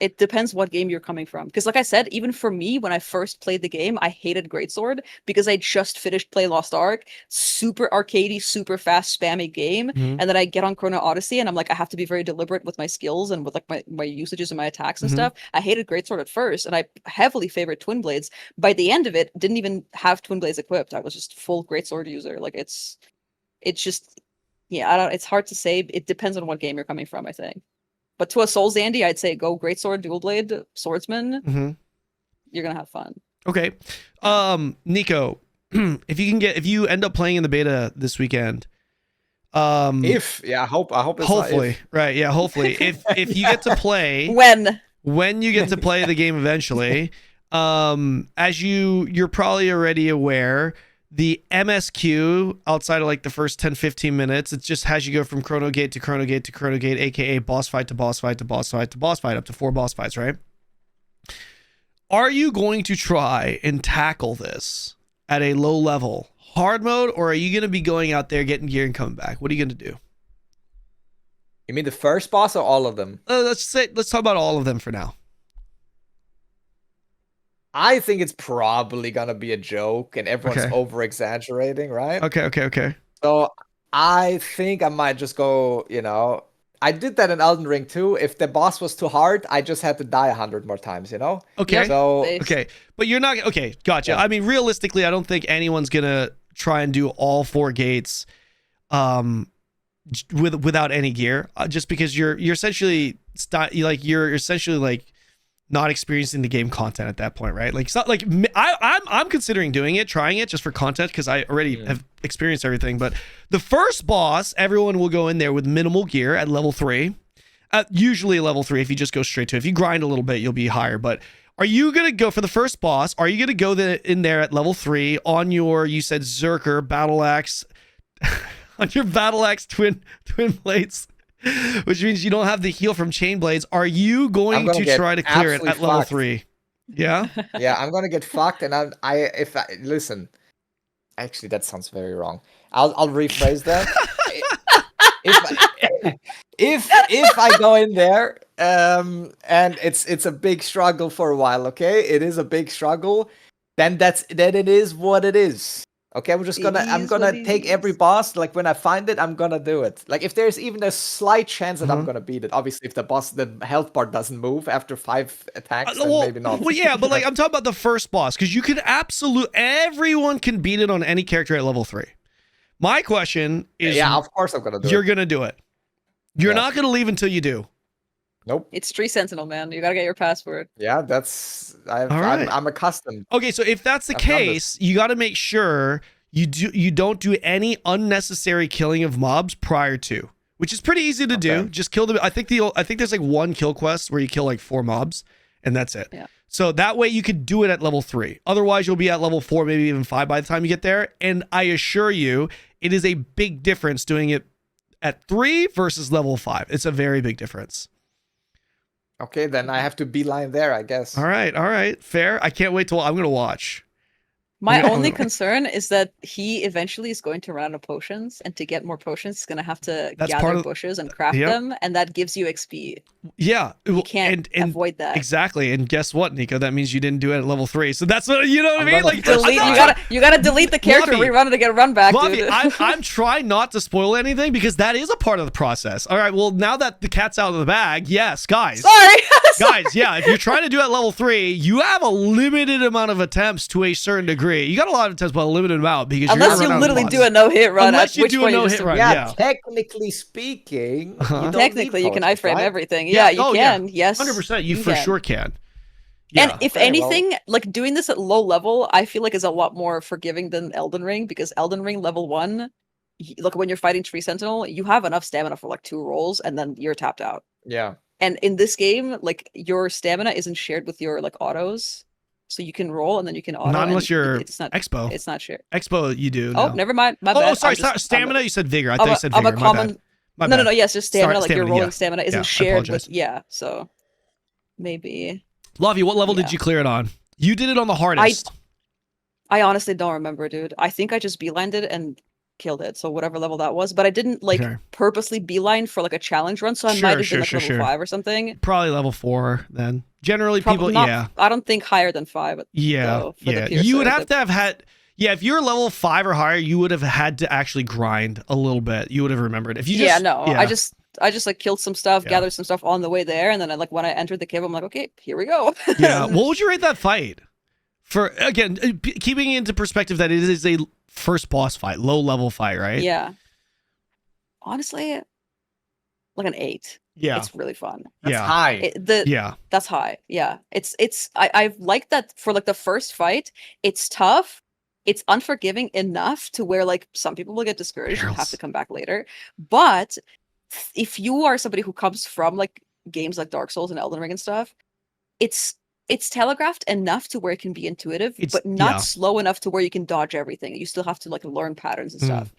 It depends what game you're coming from. Because like I said, even for me, when I first played the game, I hated Greatsword because I just finished playing Lost Ark. Super arcadey, super fast, spammy game. And then I get on Chrono Odyssey and I'm like, I have to be very deliberate with my skills and with like my usages and my attacks and stuff. I hated Greatsword at first and I heavily favored Twin Blades. By the end of it, didn't even have Twin Blades equipped. I was just full Greatsword user. Like it's just, yeah, it's hard to say. It depends on what game you're coming from, I think. But to a Souls Andy, I'd say go Greatsword, Dual Blade, Swordsman. You're gonna have fun. Okay. Nico, if you end up playing in the beta this weekend, I hope it's hopefully, not if. right? Yeah, hopefully, if you get to play when you get to play the game eventually, as you're probably already aware, the MSQ outside of like the first 10-15 minutes, it just has you go from Chrono Gate to Chrono Gate to Chrono Gate, aka boss fight to boss fight to boss fight to boss fight, up to 4 boss fights, right? Are you going to try and tackle this at a low level hard mode, or are you going to be going out there getting gear and coming back? What are you going to do? You mean the first boss or all of them? Let's talk about all of them for now. I think it's probably gonna be a joke and everyone's over exaggerating, right? Okay. So I think I might just go, I did that in Elden Ring too. If the boss was too hard, I just had to die 100 more times, Okay. So but you're not okay, gotcha. Yeah. I mean, realistically, I don't think anyone's gonna try and do all 4 gates without any gear, just because you're essentially not experiencing the game content at that point, right? Like, it's not like I'm considering doing it, trying it just for content because I already have experienced everything. But the first boss, everyone will go in there with minimal gear at level 3, usually level 3. If you just go straight to it, if you grind a little bit, you'll be higher. But are you gonna go for the first boss? Are you gonna go in there at level 3 on your, you said Zerker battle axe, on your battle axe twin blades? Which means you don't have the heal from chain blades. Are you going to try to clear it at level 3? Yeah? Yeah, I'm gonna get fucked, and listen. Actually, that sounds very wrong. I'll rephrase that. if I go in there, and it's a big struggle for a while, okay? It is a big struggle. Then it is what it is. Okay, I'm gonna take every boss. Like when I find it, I'm gonna do it. Like if there's even a slight chance that I'm gonna beat it. Obviously, if the health bar doesn't move after 5 attacks, then maybe not. Well, yeah, but like I'm talking about the first boss, because you can everyone can beat it on any character at level 3. My question is, yeah, of course I'm gonna do it. You're gonna do it. You're not gonna leave until you do. Nope. It's Tree Sentinel, man. You gotta get your password. Yeah, I'm accustomed. Okay, so if that's the case, you got to make sure you don't do any unnecessary killing of mobs prior to, which is pretty easy to do. Just kill them. I think there's like 1 kill quest where you kill like 4 mobs, and that's it. Yeah. So that way you could do it at level 3. Otherwise, you'll be at level 4, maybe even 5 by the time you get there. And I assure you, it is a big difference doing it at 3 versus level 5. It's a very big difference. Okay, then I have to beeline there, I guess. All right, fair. I can't wait till I'm gonna watch. My Okay, only oh. concern is that he eventually is going to run out of potions, and to get more potions, he's going to have to That's part gather of- bushes and craft Yep. them, and that gives you XP. Yeah, You can't avoid that. Exactly. And guess what, Nico? That means you didn't do it at level 3. So that's what you know what I mean. gonna Like first Delete, I'm you not gotta delete the character, Bobby, rerun it to get a run back, Bobby, dude. I'm trying not to spoil anything because that is a part of the process. All right, well, now that the cat's out of the bag, yes, guys. Sorry. Guys, yeah, if you're trying to do it at level 3, you have a limited amount of attempts to a certain degree. You got a lot of attempts, but a limited amount because Unless you're you gonna run out of literally slots. do a no-hit run, Unless at you which do a point you no-hit just- run. Yeah, yeah. technically speaking, you don't Technically, need you can potions, iframe right? everything. Yeah, you Oh, can. Yes, 100%. You you for can. sure can. Yeah. And if Okay, well- anything, like doing this at low level, I feel like is a lot more forgiving than Elden Ring, because Elden Ring level 1, look, when you're fighting Tree Sentinel, you have enough stamina for like 2 rolls, and then you're tapped out. Yeah. And in this game, like your stamina isn't shared with your like autos, so you can roll and then you can auto. Not unless and you're it's not. Expo. It's not shared. Expo, you do. Oh, now. never mind. My Oh, bad. sorry, I'm just- stamina. You said vigor. I I'm thought a- you said I'm vigor. a My common. bad. My No, bad. yes, just stamina. Like your stamina, rolling yeah. stamina isn't Yeah, I shared apologize. with. Yeah, so maybe. Lovey, what level did Yeah. you clear it on? You did it on the hardest. I honestly don't remember, dude. I think I just beelined it and killed it. So whatever level that was, but I didn't like Okay. purposely beeline for like a challenge run. So I Sure, might have sure, been like sure, level sure. 5 or something. Probably level 4 then. Generally, Probably people, not. yeah. I don't think higher than 5. Yeah, though, for the yeah. piercer, You would the- have to have had. Yeah, if you're level 5 or higher, you would have had to actually grind a little bit. You would have remembered. If you just, Yeah, no. yeah. I just like killed some stuff, Yeah. gathered some stuff on the way there, and then I like when I entered the cave, I'm like, okay, here we go. Yeah. What would you rate that fight? For again, keeping into perspective that it is a first boss fight, low level fight, right? Yeah. Honestly, like an 8. Yeah. It's really fun. That's yeah. high. Yeah. That's high. Yeah. I've liked that for like the first fight. It's tough. It's unforgiving enough to where like some people will get discouraged and have Barrels. to come back later. But if you are somebody who comes from like games like Dark Souls and Elden Ring and stuff, it's telegraphed enough to where it can be intuitive, but not yeah. slow enough to where you can dodge everything. You still have to like learn patterns and Mm. stuff.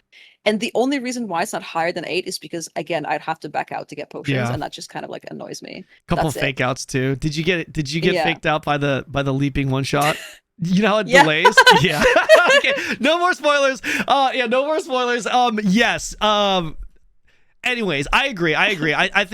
And the only reason why it's not higher than 8 is because again, I'd have to back out to get potions, Yeah. and that just kind of like annoys me. Couple That's it. fake outs too. Did you get Yeah. faked out by the leaping one shot? You know how it Yeah. delays? Yeah. Okay. No more spoilers. Yeah, no more spoilers. Yes. Anyways, I agree. I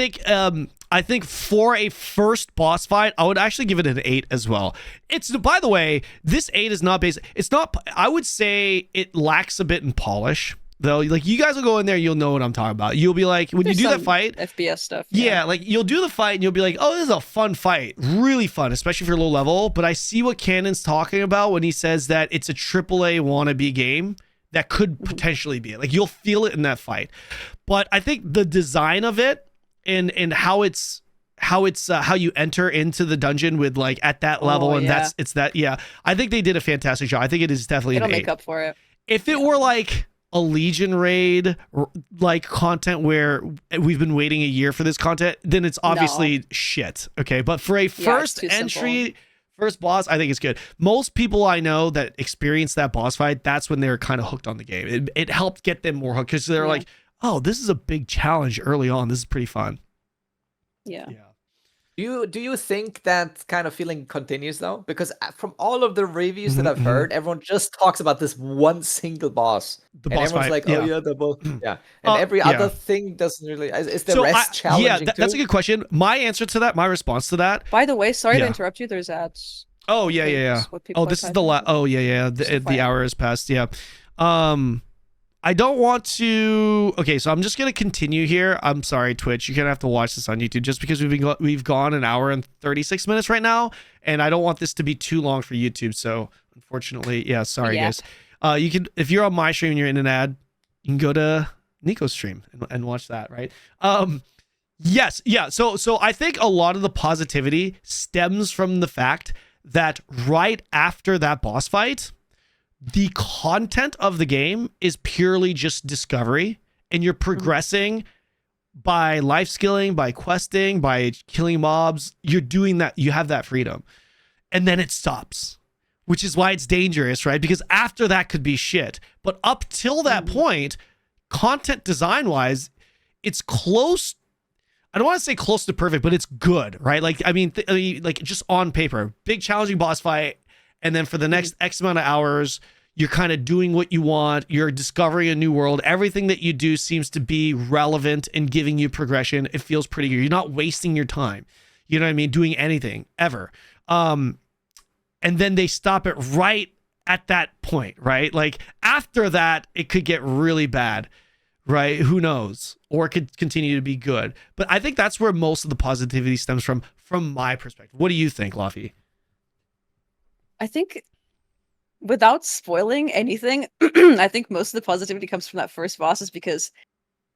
think for a first boss fight, I would actually give it an 8 as well. It's, by the way, this 8 is not based. It's not. I would say it lacks a bit in polish, though. Like you guys will go in there, you'll know what I'm talking about. You'll be like, when There's you do that some fight, FPS stuff. yeah, like you'll do the fight and you'll be like, oh, this is a fun fight. Really fun, especially if you're low level. But I see what Kanon's talking about when he says that it's a AAA wannabe game that could potentially be it. Like you'll feel it in that fight. But I think the design of it and how you enter into the dungeon with like at that level Oh, and yeah. it's that, yeah. I think they did a fantastic job. I think it is definitely It'll an 8. make up for it. If it were like a Legion raid like content where we've been waiting a year for this content, then it's obviously shit. Okay, but for a first too entry, first boss, I think it's good. Most people I know that experience that boss fight, that's when they're kind of hooked on the game. It helped get them more hooked because they're Yeah. like, oh, this is a big challenge early on. This is pretty fun. Yeah. Do you think that kind of feeling continues though? Because from all of the reviews that I've Mhm, heard, everyone just talks about this one single boss. The And boss everyone's fight. like, yeah. oh yeah, the boss. Yeah. And every yeah. other thing doesn't really. Is the So rest challenging yeah, that's a too? good question. My answer to that, my response to that. By the way, sorry Yeah. to interrupt you. There's ads. Oh yeah, yeah, yeah. That's what people Oh, are this is the typing. oh yeah. Just The FYI. hour has passed. Yeah. I don't want to. Okay, so I'm just gonna continue here. I'm sorry, Twitch. You're gonna have to watch this on YouTube just because we've gone an hour and 36 minutes right now, and I don't want this to be too long for YouTube. So unfortunately, yeah. Sorry, Yeah. guys. You can, if you're on my stream and you're in an ad, you can go to Nico's stream and watch that. Right. Yes. Yeah. So I think a lot of the positivity stems from the fact that right after that boss fight, the content of the game is purely just discovery, and you're progressing by life skilling, by questing, by killing mobs. You're doing that. You have that freedom. And then it stops, which is why it's dangerous, right? Because after that could be shit. But up till that point, content design wise, it's close. I don't want to say close to perfect, but it's good, right? Like, I mean, like just on paper, big challenging boss fight. And then for the next X amount of hours, you're kind of doing what you want. You're discovering a new world. Everything that you do seems to be relevant and giving you progression. It feels pretty good. You're not wasting your time. You know what I mean? Doing anything ever. And then they stop it right at that point, right? Like after that, it could get really bad, right? Who knows? Or it could continue to be good. But I think that's where most of the positivity stems from my perspective. What do you think, Laffy? I think without spoiling anything, I think most of the positivity comes from that first boss is because,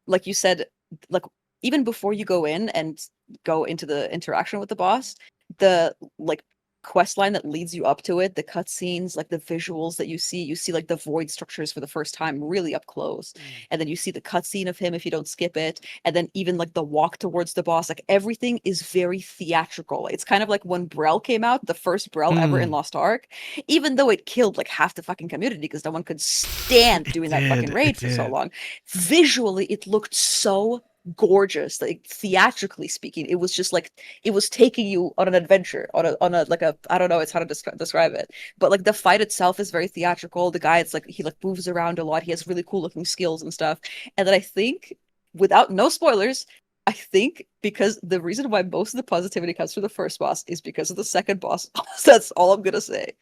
like you said, like even before you go in and go into the interaction with the boss, the like quest line that leads you up to it, the cutscenes, like the visuals that you see like the void structures for the first time really up close. And then you see the cutscene of him if you don't skip it. And then even like the walk towards the boss, like everything is very theatrical. It's kind of like when Brel came out, the first Brel ever in Lost Ark, even though it killed like half the fucking community because no one could stand doing that fucking raid for so long. Visually, it looked so gorgeous, like theatrically speaking. It was just like it was taking you on an adventure, on a like a, I don't know, it's how to describe it, but like the fight itself is very theatrical. The guy, it's like he like moves around a lot. He has really cool looking skills and stuff. And then I think, without no spoilers, I think because the reason why most of the positivity comes from the first boss is because of the second boss. That's all I'm gonna say.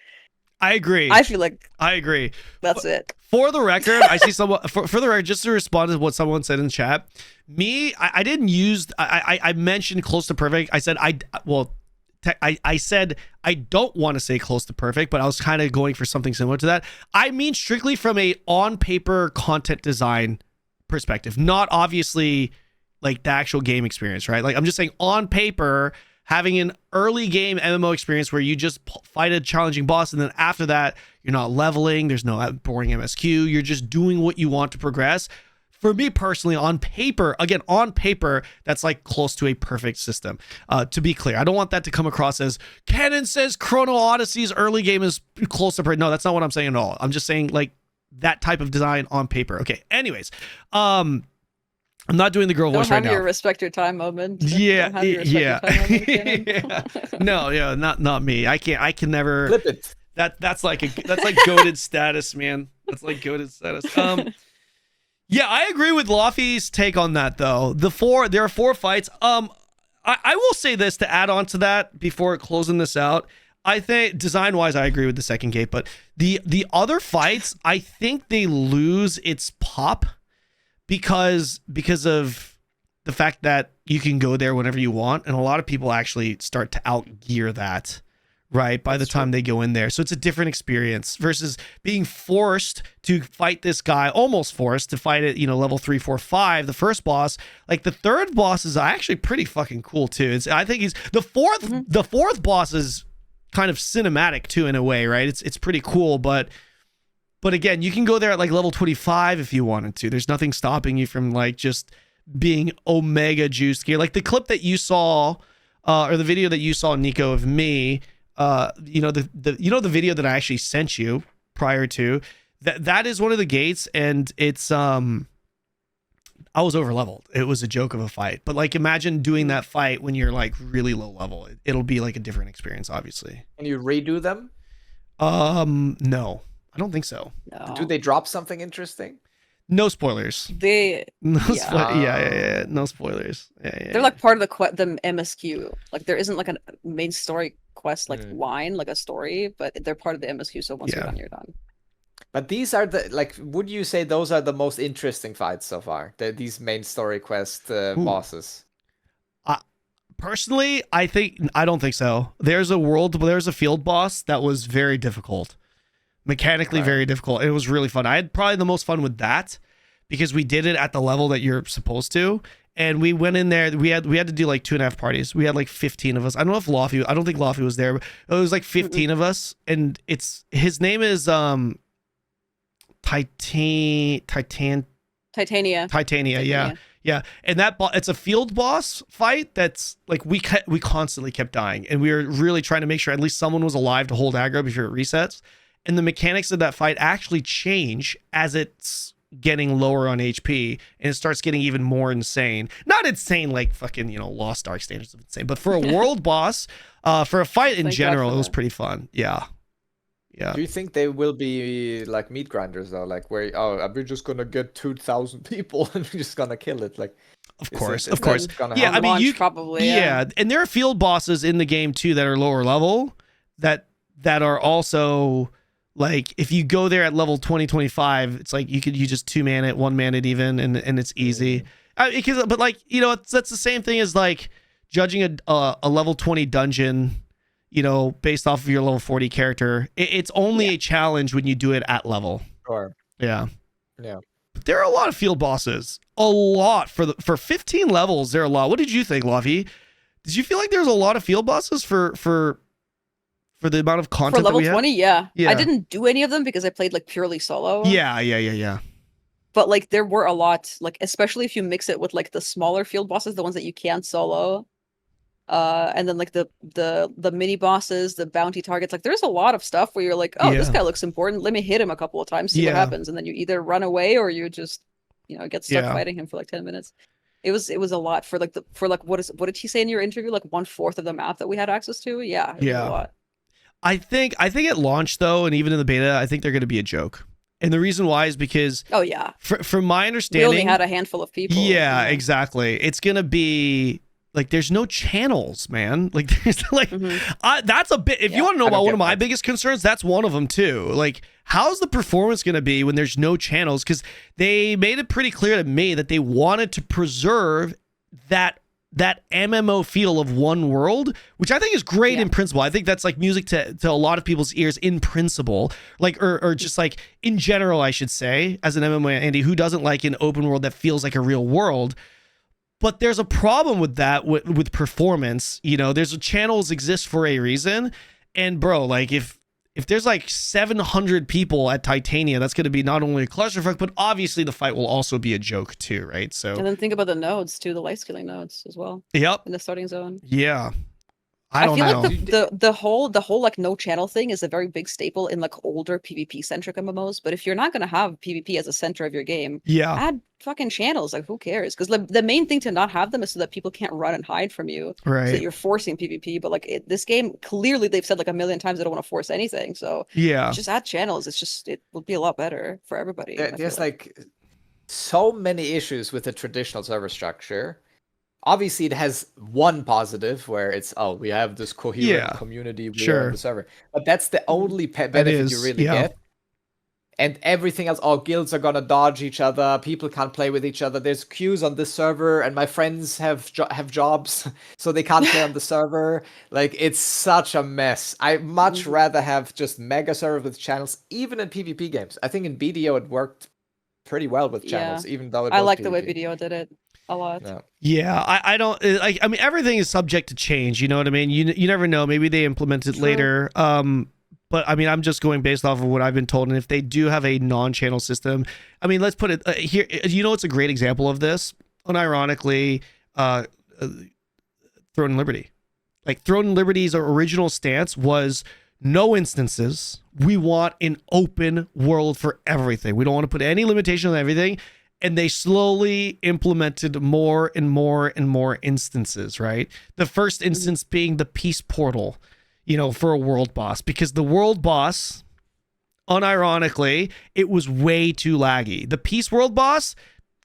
I agree. I feel like I agree. That's it. For the record, I see someone for the record, just to respond to what someone said in chat. I didn't use. I mentioned close to perfect. I said I said I don't want to say close to perfect, but I was kind of going for something similar to that. I mean strictly from a on paper content design perspective, not obviously like the actual game experience, right? Like I'm just saying on paper, having an early game MMO experience where you just fight a challenging boss, and then after that, you're not leveling, there's no boring MSQ, you're just doing what you want to progress. For me personally, on paper, that's like close to a perfect system. To be clear, I don't want that to come across as Kanon says Chrono Odyssey's early game is close to perfect. No, that's not what I'm saying at all. I'm just saying like that type of design on paper. Okay, anyways, I'm not doing the girl voice right now. Don't have your respect your time moment. Yeah, yeah. Yeah. No, yeah, not me. I can never Flip it. That's like goated status, man. That's like goated status. Yeah, I agree with Laffy's take on that though. There are 4 fights. I will say this to add on to that before closing this out. I think design wise, I agree with the second gate, but the other fights, I think they lose its pop because of the fact that you can go there whenever you want, and a lot of people actually start to outgear that, right? By the time they go in there. So it's a different experience versus being forced to fight this guy, almost forced to fight at, level 3, 4, 5, the first boss. Like the third boss is actually pretty fucking cool too. I think he's the fourth boss is kind of cinematic too in a way, right? It's pretty cool, but again, you can go there at like level 25 if you wanted to. There's nothing stopping you from like just being omega juiced gear. Like the clip that you saw, or the video that you saw, Nico, of me, the video that I actually sent you prior to that is one of the gates, and it's I was over leveled. It was a joke of a fight, but like imagine doing that fight when you're like really low level. It'll be like a different experience, obviously. Can you redo them? No, I don't think so. No. Do they drop something interesting? No spoilers. Yeah. No spoilers. Yeah. They're like part of the MSQ. Like there isn't like a main story quest line, like a story, but they're part of the MSQ. So once you're done. But these are would you say those are the most interesting fights so far? These main story quest bosses? Personally, I don't think so. There's a field boss that was very difficult. Mechanically very difficult. It was really fun. I had probably the most fun with that because we did it at the level that you're supposed to, and we went in there. We had to do like 2.5 parties. We had like 15 of us. I don't think Laffy was there, but it was like 15 of us, and his name is Titania. Yeah, and it's a field boss fight that's like we constantly kept dying, and we were really trying to make sure at least someone was alive to hold aggro before it resets. And the mechanics of that fight actually change as it's getting lower on HP, and it starts getting even more insane. Not insane like fucking, you know, Lost Ark standards of insane, but for a world boss, for a fight in Thank God general, for it was that. pretty fun. Yeah. Yeah. Do you think they will be like meat grinders though? Like where we're just gonna get 2,000 people and we're just gonna kill it? Like, Of is course, it- of is course. that gonna Yeah, happen? I mean, Launch, you probably, yeah, and there are field bosses in the game too that are lower level that are also like if you go there at level 20, 25, it's like you just 2-man it, 1-man it even, and it's easy. But like, you know, that's the same thing as like judging a level 20 dungeon, you know, based off of your level 40 character. It's only a challenge when you do it at level. Sure. Yeah. Yeah. But there are a lot of field bosses. A lot for 15 levels. There are a lot. What did you think, Lavi? Did you feel like there was a lot of field bosses for the amount of content For level that we had? 20, yeah. Yeah. I didn't do any of them because I played like purely solo. Yeah. But like there were a lot, like especially if you mix it with like the smaller field bosses, the ones that you can't solo. And then like the mini bosses, the bounty targets, like there's a lot of stuff where you're like, oh, this Yeah. guy looks important. Let me hit him a couple of times, see what Yeah. happens, and then you either run away or you just, you know, get stuck Yeah. fighting him for like 10 minutes. It was a lot for like what did he say in your interview? Like 1/4 of the map that we had access to? Yeah, it was Yeah. a lot. I think at launch though, and even in the beta, I think they're going to be a joke. And the reason why is because Oh yeah. from my We understanding, only had a handful of people. yeah, you know. exactly. It's going to be like there's no channels, man. Like there's like that's a bit. If you Yeah, want to know I don't about one get of my that. biggest concerns, that's one of them too. Like how's the performance going to be when there's no channels? Because they made it pretty clear to me that they wanted to preserve that MMO feel of one world, which I think is great Yeah. in principle. I think that's like music to a lot of people's ears in principle, like or just like in general, I should say, as an MMO Andy, who doesn't like an open world that feels like a real world. But there's a problem with that with performance. You know, there's channels exist for a reason, and bro, like if there's like 700 people at Titania, that's going to be not only a clusterfuck, but obviously the fight will also be a joke too, right? So And then think about the nodes too, the light scaling nodes as well yep, in the starting zone. yeah. I don't feel know. like the whole like no channel thing is a very big staple in like older PvP centric MMOs. But if you're not gonna have PvP as a center of your game, Yeah, add fucking channels. Like who cares? Because the main thing to not have them is so that people can't run and hide from you. So that right. you're forcing PvP. But like this game, clearly they've said like a million times they don't want to force anything. So Yeah, just add channels. it will be a lot better for everybody. I feel There's like so many issues with the traditional server structure. Obviously, it has one positive where it's we have this coherent Yeah, community we sure. on the server, but that's the only benefit you is, really yeah. get. And everything else, guilds are gonna dodge each other. People can't play with each other. There's queues on this server, and my friends have jobs, so they can't play on the server. Like it's such a mess. I much rather have just mega server with channels, even in PvP games. I think in BDO it worked pretty well with channels, even though it I was like the way PvP. video did it a lot. Yeah. Yeah, I don't like. I mean, everything is subject to change. You know what I mean? You never know. Maybe they implement it True. later. But I mean, I'm just going based off of what I've been told. And if they do have a non-channel system, I mean, let's put it here. You know, it's a great example of this. Unironically, Throne and Liberty. Like Throne and Liberty's original stance was no instances. We want an open world for everything. We don't want to put any limitation on everything. And they slowly implemented more and more and more instances, right? The first instance being the peace portal, you know, for a world boss, because the world boss, unironically, it was way too laggy. The peace world boss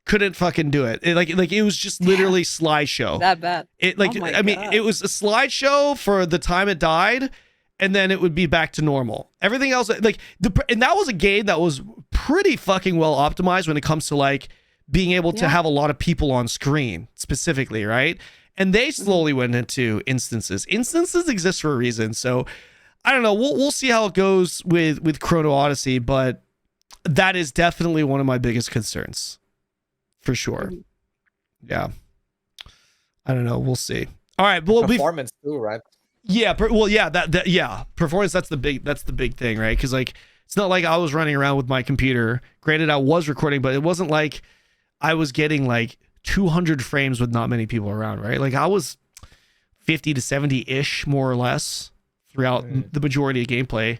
couldn't fucking do it. It was just literally slideshow. That bad. It like Oh my I mean, God. it was a slideshow for the time it died, and then it would be back to normal. Everything else, and that was a game that was pretty fucking well optimized when it comes to like being able to Yeah. have a lot of people on screen specifically, right? And they slowly went into instances. Instances exist for a reason. So I don't know. We'll see how it goes with Chrono Odyssey, but that is definitely one of my biggest concerns, for sure. Yeah. I don't know. We'll see. All right. Well, Performance too, right? yeah. Yeah. Performance. That's the big thing, right? Because like it's not like I was running around with my computer. Granted, I was recording, but it wasn't like I was getting like 200 frames with not many people around, right? Like I was 50 to 70 ish, more or less, throughout the majority of gameplay.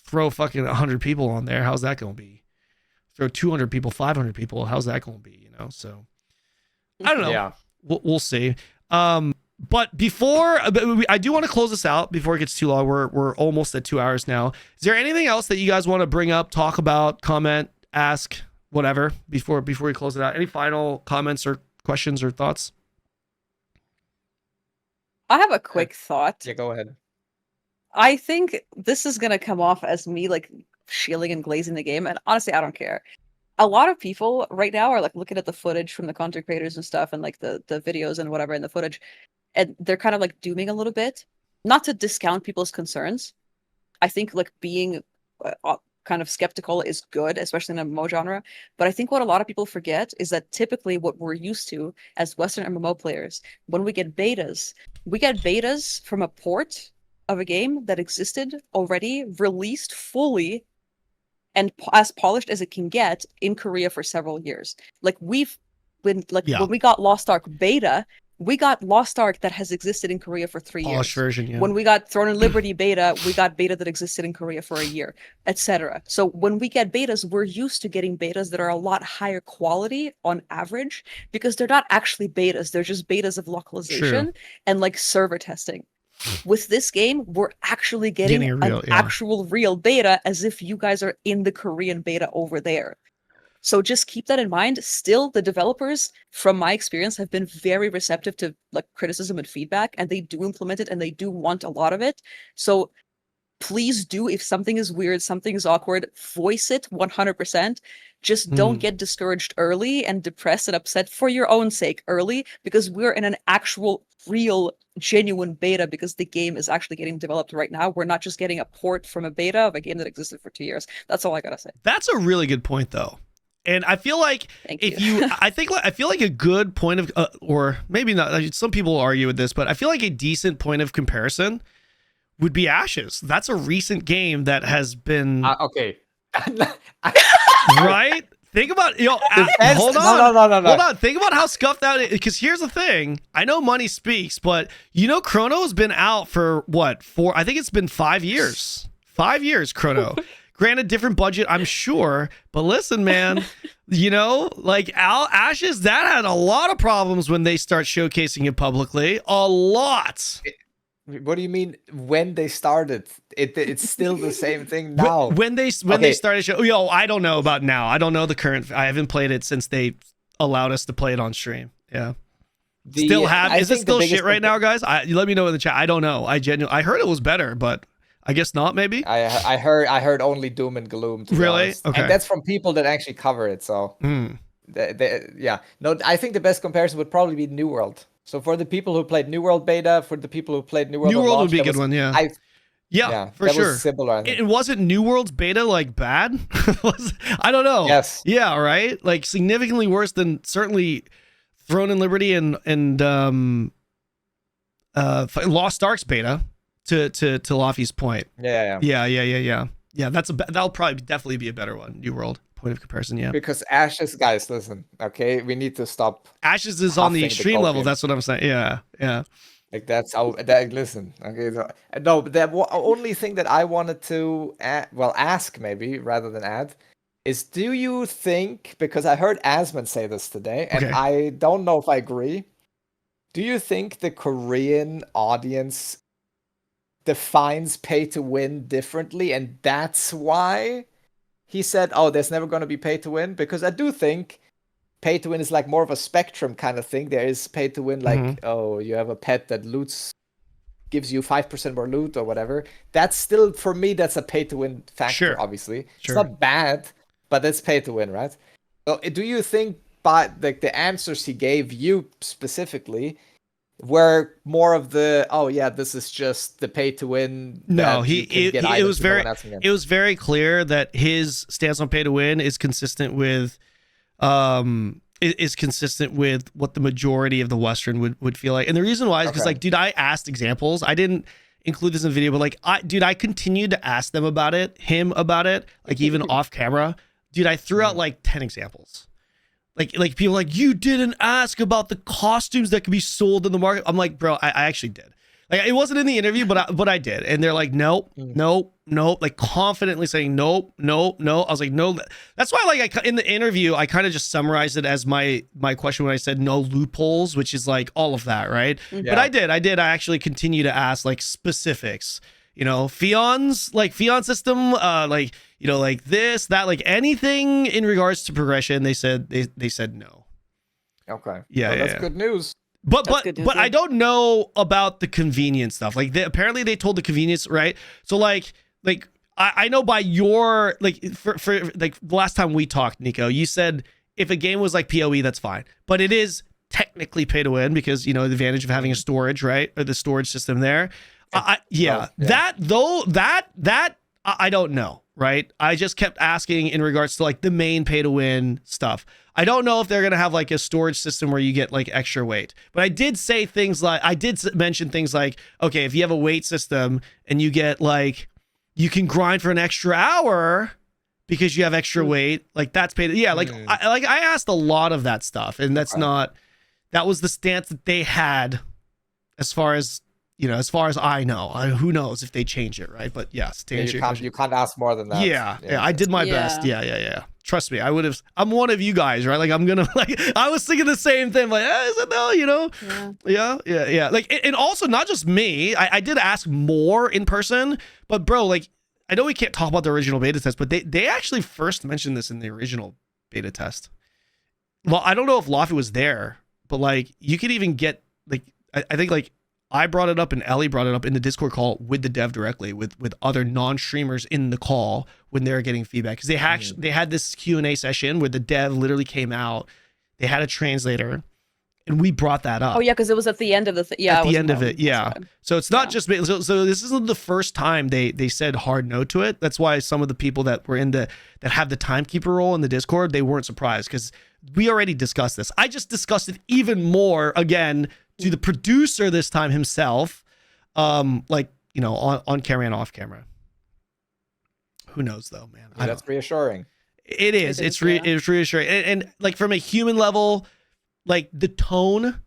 Throw fucking 100 people on there. How's that going to be? throw 200 people, 500 people, how's that going to be? So I don't know. Yeah. We'll see. But before I do want to close this out before it gets too long. We're almost at 2 hours now. Is there anything else that you guys want to bring up, talk about, comment, ask, whatever before we close it out? Any final comments or questions or thoughts? I have a quick thought. Yeah, go ahead. I think this is gonna come off as me like shielding and glazing the game, and honestly, I don't care. A lot of people right now are like looking at the footage from the content creators and stuff, and like the videos and whatever in the footage, and they're kind of like dooming a little bit. Not to discount people's concerns. I think like being kind of skeptical is good, especially in the MMO genre. But I think what a lot of people forget is that typically what we're used to as Western MMO players, when we get betas from a port of a game that existed already, released fully, and as polished as it can get in Korea for several years. Like when we got Lost Ark beta, we got Lost Ark that has existed in Korea for 3 years. Polished version, yeah. When we got Throne and Liberty beta, we got beta that existed in Korea for a year, etc. So when we get betas, we're used to getting betas that are a lot higher quality on average, because they're not actually betas. They're just betas of localization and like server testing. With this game, we're actually getting an actual real beta, as if you guys are in the Korean beta over there. So just keep that in mind. Still, the developers, from my experience, have been very receptive to like criticism and feedback, and they do implement it and they do want a lot of it. So please do, if something is weird, something is awkward, voice it 100%. Just don't get discouraged early and depressed and upset for your own sake early, because we're in an actual, real, genuine beta, because the game is actually getting developed right now. We're not just getting a port from a beta of a game that existed for 2 years. That's all I gotta say. That's a really good point, though. And I feel like I feel like a good point of, or maybe not, some people argue with this, but I feel like a decent point of comparison would be Ashes. That's a recent game that has been okay. Right? Think about, hold on. No. Hold on. Think about how scuffed that is. Because here's the thing. I know money speaks, but Chrono's been out for what? I think it's been 5 years. 5 years, Chrono. Granted, different budget, I'm sure. But listen, man, like Ashes, that had a lot of problems when they start showcasing it publicly. A lot. What do you mean when they started? It's still the same thing now. When they started show, I don't know about now. I don't know the current. I haven't played it since they allowed us to play it on stream. Yeah. Is it still shit right now, guys? Let me know in the chat. I don't know. I heard it was better, but I guess not. Maybe. I heard only doom and gloom. Really? Okay. And that's from people that actually cover it. So yeah. No, I think the best comparison would probably be New World. So for the people who played New World beta, for the people who played New World, would be a good one. Yeah. Yeah, for sure. Was similar. It wasn't New World's beta like bad. I don't know. Yes. Yeah. Right. Like significantly worse than certainly Throne and Liberty and Lost Ark's beta. To Laffy's point. Yeah. That'll probably definitely be a better one. New World point of comparison. Yeah. Because Ashes, guys, listen. Okay, we need to stop. Ashes is on the extreme level. That's what I'm saying. Yeah. Like that's how. Listen. Okay. No, the only thing that I wanted to ask maybe rather than add is, do you think, because I heard Asmund say this today, and I don't know if I agree. Do you think the Korean audience defines pay to win differently, and that's why he said, "Oh, there's never going to be pay to win"? Because I do think pay to win is like more of a spectrum kind of thing. There is pay to win, like oh, you have a pet that loots, gives you 5% more loot or whatever. That's still, for me, that's a pay to win factor. Sure. Obviously, it's not bad, but it's pay to win, right? So, do you think by like the answers he gave you specifically were more of the, oh yeah, this is just the pay to win? No, it was very clear that his stance on pay to win is consistent with what the majority of the Western would feel like. And the reason why is because like, dude, I asked examples. I didn't include this in the video, but like I continued to ask him about it, like even off camera. Dude, I threw out like 10 examples. Like people like, you didn't ask about the costumes that could be sold in the market. I'm like, bro, I actually did. Like it wasn't in the interview, but I did, and they're like, nope, nope, nope, like confidently saying nope, nope, no. I was like, no. That's why, like, in the interview, I kind of just summarized it as my question when I said no loopholes, which is like all of that, right? But I did. I actually continue to ask like specifics. You know, Fion system, like, you know, like this, that, like anything in regards to progression. They said they said no. Okay. Yeah, well, yeah, that's good news. But I don't know about the convenience stuff. Like apparently they told the convenience, right? So like I know by your like for like the last time we talked, Nico, you said if a game was like PoE, that's fine. But it is technically pay to win because, you know, the advantage of having a storage, right? Or the storage system there. That I don't know, right? I just kept asking in regards to like the main pay to win stuff. I don't know if they're going to have like a storage system where you get like extra weight, but I did say things like, I did mention things like, okay, if you have a weight system and you get like, you can grind for an extra hour because you have extra weight, like that's paid. Yeah. Like, I asked a lot of that stuff, and that's that was the stance that they had as far as, you know, as far as I know. Who knows if they change it, right? But yes, to answer your question. You can't ask more than that. Yeah, I did my best. Yeah. Trust me, I would have. I'm one of you guys, right? Like I'm gonna like. I was thinking the same thing. Like, is it no? You know? Yeah. Like, and also not just me. I did ask more in person, but bro, like, I know we can't talk about the original beta test, but they actually first mentioned this in the original beta test. Well, I don't know if Laffy was there, but like, you could even get like, I think like. I brought it up and Ellie brought it up in the Discord call with the dev directly, with other non-streamers in the call when they were getting feedback, because they had this Q&A session where the dev literally came out. They had a translator, and we brought that up. Oh yeah, because it was at the end of the at the end of it. Yeah. So it's not just me. So this isn't the first time they said hard no to it. That's why some of the people that were that have the timekeeper role in the Discord, they weren't surprised because we already discussed this. I just discussed it even more again to the producer this time himself, like, you know, on camera and off camera. Who knows though, man? That's reassuring. It is. It's reassuring, and like from a human level, like the tone,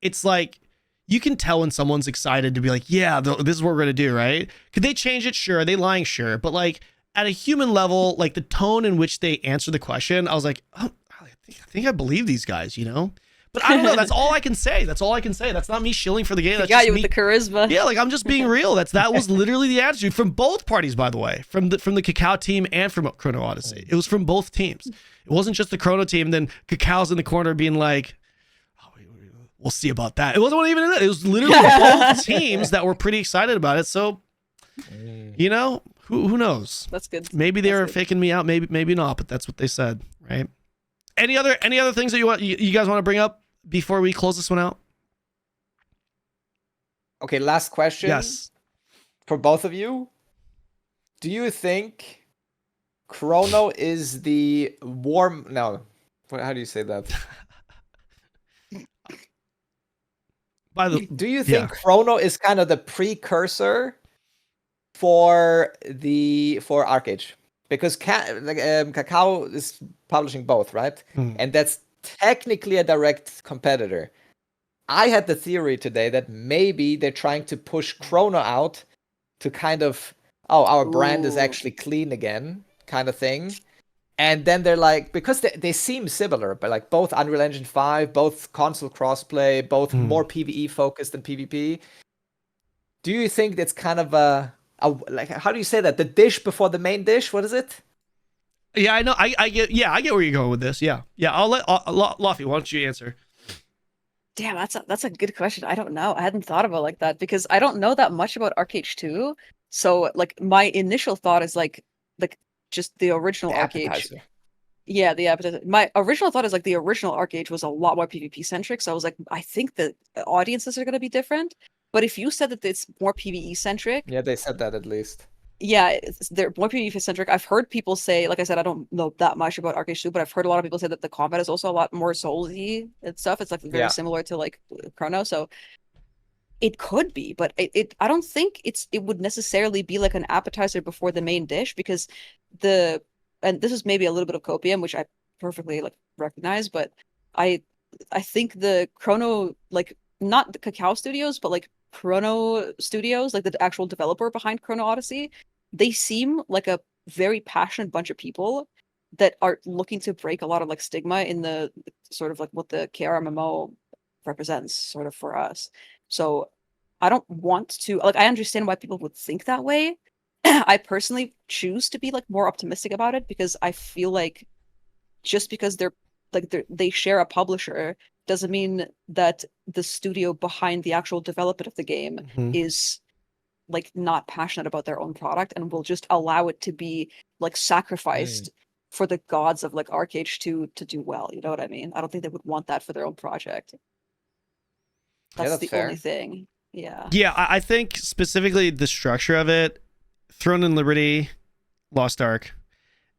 it's like you can tell when someone's excited to be like, yeah, this is what we're gonna do, right? Could they change it? Sure. Are they lying? Sure. But like at a human level, like the tone in which they answer the question, I was like, oh, I think I believe these guys, you know. But I don't know. That's all I can say. That's not me shilling for the game. That's got just you me. with the charisma. Yeah, like I'm just being real. That was literally the attitude from both parties, by the way, from the Cacao team and from Chrono Odyssey. It was from both teams. It wasn't just the Chrono team. Then Cacao's in the corner being like, oh, "We'll see about that." It wasn't even that. It was literally both teams that were pretty excited about it. So, you know, who knows? That's good. Maybe they were faking me out. Maybe not. But that's what they said, right? Any other things that you guys want to bring up before we close this one out? Okay, last question. Yes. For both of you, do you think Chrono is the warm... No, how do you say that? Do you think Chrono is kind of the precursor for ArcAge? Because Cacao is publishing both, right? And that's technically a direct competitor. I had the theory today that maybe they're trying to push Chrono out to kind of, our brand is actually clean again, kind of thing. And then they're like, because they seem similar, but like both Unreal Engine 5, both console crossplay, both more PvE focused than PvP. Do you think that's kind of a like, how do you say that? The dish before the main dish? What is it? Yeah, I know. I get where you're going with this. Yeah. I'll let Laffy, why don't you answer? Damn, that's a good question. I don't know. I hadn't thought about it like that because I don't know that much about ArcAge 2. So like my initial thought is like just the original ArcAge. Yeah, the appetizer. My original thought is like the original ArcAge was a lot more PvP centric. So I was like, I think the audiences are going to be different. But if you said that it's more PvE centric, yeah, they said that at least. Yeah, they're more PvP centric. I've heard people say, like I said, I don't know that much about ArcAge 2, but I've heard a lot of people say that the combat is also a lot more Souls-y and stuff. It's like very similar to like Chrono, so it could be, but I don't think it would necessarily be like an appetizer before the main dish, because and this is maybe a little bit of copium, which I perfectly like recognize, but I think the Chrono, like not the Cacao Studios, but like Chrono Studios, like the actual developer behind Chrono Odyssey, they seem like a very passionate bunch of people that are looking to break a lot of like stigma in the sort of like what the KRMMO represents sort of for us. So I don't want to like I understand why people would think that way. I personally choose to be like more optimistic about it because I feel like just because they share a publisher doesn't mean that the studio behind the actual development of the game is like not passionate about their own product and will just allow it to be like sacrificed for the gods of like ArcheAge to do well. You know what I mean? I don't think they would want that for their own project. That's the fair. only thing. Yeah. Yeah, I think specifically the structure of it, Throne and Liberty, Lost Ark,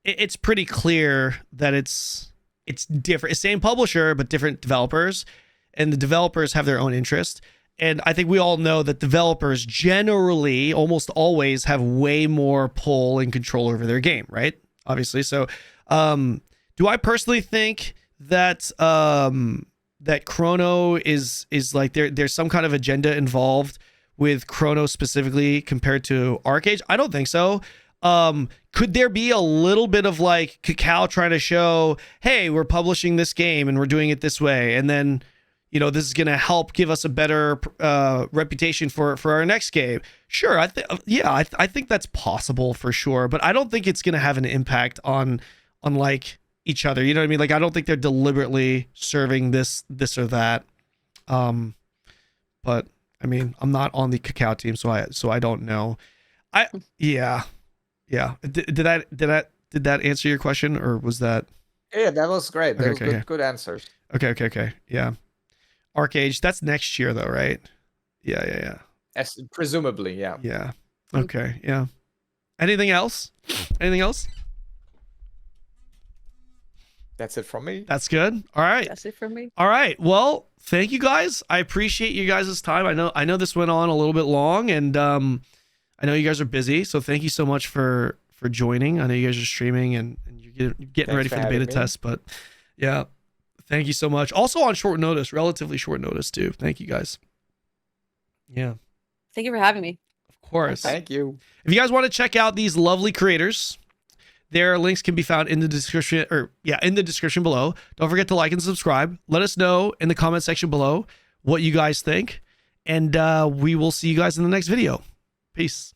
it's pretty clear that it's different. It's same publisher, but different developers. And the developers have their own interest. And I think we all know that developers generally, almost always, have way more pull and control over their game, right? Obviously. So do I personally think that that Chrono is like there's some kind of agenda involved with Chrono specifically compared to ArcheAge? I don't think so. Could there be a little bit of like Cacao trying to show, hey, we're publishing this game and we're doing it this way, and then this is going to help give us a better reputation for our next game? Sure, I think that's possible for sure, but I don't think it's going to have an impact on like each other. You know what I mean? Like I don't think they're deliberately serving this or that. But I mean, I'm not on the Cacao team, so I don't know. Yeah. Did that answer your question, or was that? Yeah, that was great. That was good answers. Okay. Yeah. ArcheAge, that's next year though, right? Yeah. Presumably, yeah. Yeah. Okay. Yeah. Anything else? That's it from me. That's good. All right. That's it from me. All right. Well, thank you guys. I appreciate you guys' time. I know this went on a little bit long, and I know you guys are busy, so thank you so much for joining. I know you guys are streaming and you're getting ready for the beta test, but yeah, thank you so much. Also on short notice, relatively short notice too. Thank you guys. Yeah. Thank you for having me. Of course. Thank you. If you guys want to check out these lovely creators, their links can be found in the description below. Don't forget to like and subscribe. Let us know in the comment section below what you guys think, and we will see you guys in the next video. Peace.